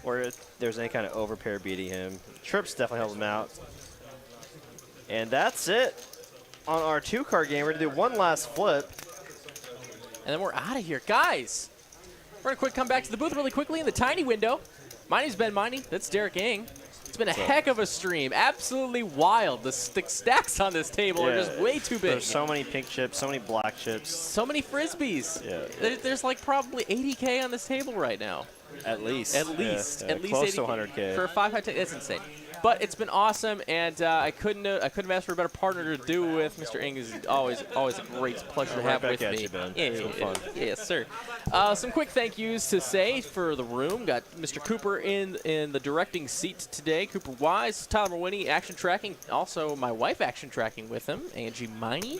or if there's any kind of overpair beating him, trips definitely help him out. And that's it on our 2-card game. We're going to do one last flip. And then we're out of here. Guys, we're going to quick come back to the booth really quickly in the tiny window. My name's Ben Miney. That's Derek Ing. It's been a heck of a stream. Absolutely wild. The stacks on this table are just way too big. There's so many pink chips, so many black chips. So many Frisbees. Yeah. There's like probably 80K on this table right now. At least. At least. Yeah, At least close 80K. to 100K. For a 5-5-10, that's insane. But it's been awesome, and I couldn't have asked for a better partner to do with. Mr. Ing is always a great pleasure to have with me. You, Ben. Yeah, it's been fun. Yes, sir. Some quick thank yous to say for the room. Got Mr. Cooper in the directing seat today. Cooper Wise, Tyler Mawhinney, action tracking. Also, my wife action tracking with him, Angie Miney.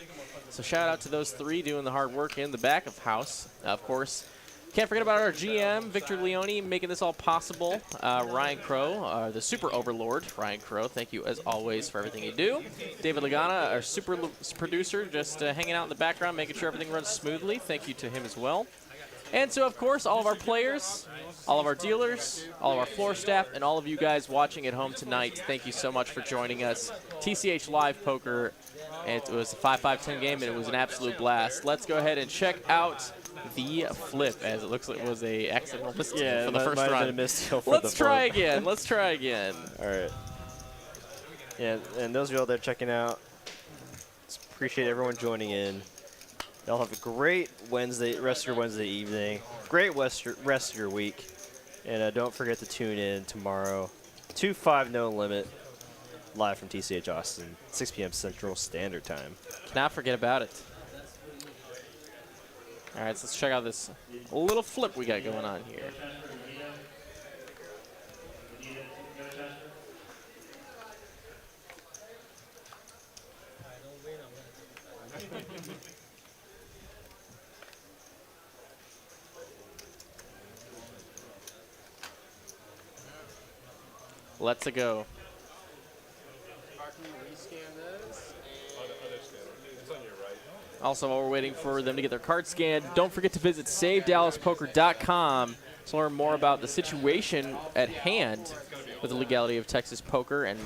So shout out to those three doing the hard work in the back of house. Of course, can't forget about our GM, Victor Leone, making this all possible. Ryan Crow, the super overlord, Ryan Crow, thank you as always for everything you do. David Lagana, our super producer, just hanging out in the background, making sure everything runs smoothly. Thank you to him as well. And so, of course, all of our players, all of our dealers, all of our floor staff, and all of you guys watching at home tonight, thank you so much for joining us. TCH Live Poker, it was a 5-5-10 game, and it was an absolute blast. Let's go ahead and check out the flip, as it looks like it was a accidental missteal for the first run. Let's try again. Let's try again. All right. Yeah, and those of you out there checking out, appreciate everyone joining in. Y'all have a great rest of your Wednesday evening. Great rest of your week. And don't forget to tune in tomorrow. 2-5 No Limit, live from TCH Austin, 6 p.m. Central Standard Time. Cannot forget about it. All right, so let's check out this little flip we got going on here. Let's go. Also, while we're waiting for them to get their card scanned, don't forget to visit SaveDallasPoker.com to learn more about the situation at hand with the legality of Texas poker and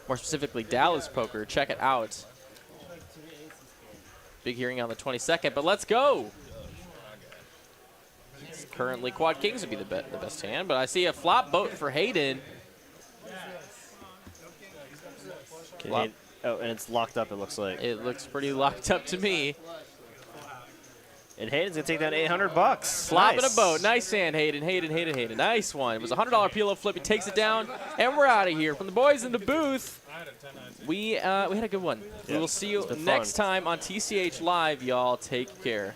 more specifically Dallas poker. Check it out. Big hearing on the 22nd, but let's go. Currently, Quad Kings would be the best hand, but I see a flop boat for Hayden. Oh, and it's locked up, it looks like. It looks pretty locked up to me. And Hayden's going to take down $800. Slopping a boat. Nice hand, Hayden. Hayden. Nice one. It was a $100 PLO flip. He takes it down, and we're out of here. From the boys in the booth, we had a good one. Yeah, we will see you next time on TCH Live, y'all. Take care.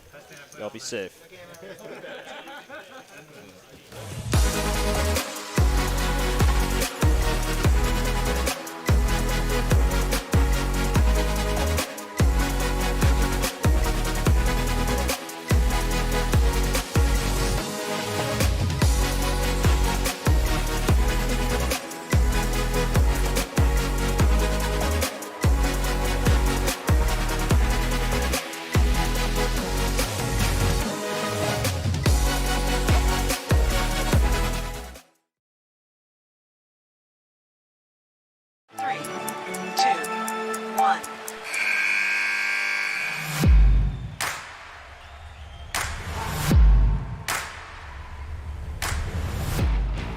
Y'all be safe.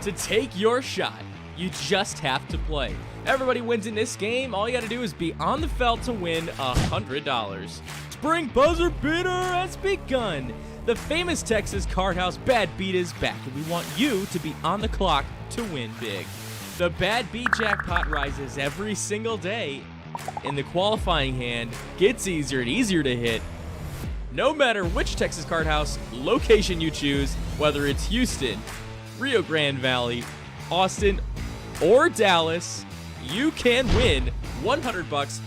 To take your shot, you just have to play. Everybody wins in this game. All you got to do is be on the felt to win $100. Spring buzzer beater has begun. The famous Texas card house Bad Beat is back, and we want you to be on the clock to win big. The Bad Beat jackpot rises every single day, and the qualifying hand gets easier and easier to hit. No matter which Texas card house location you choose, whether it's Houston, Rio Grande Valley, Austin, or Dallas, you can win $100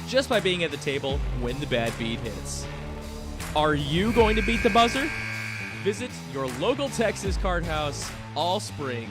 just by being at the table when the bad beat hits. Are you going to beat the buzzer? Visit your local Texas card house all spring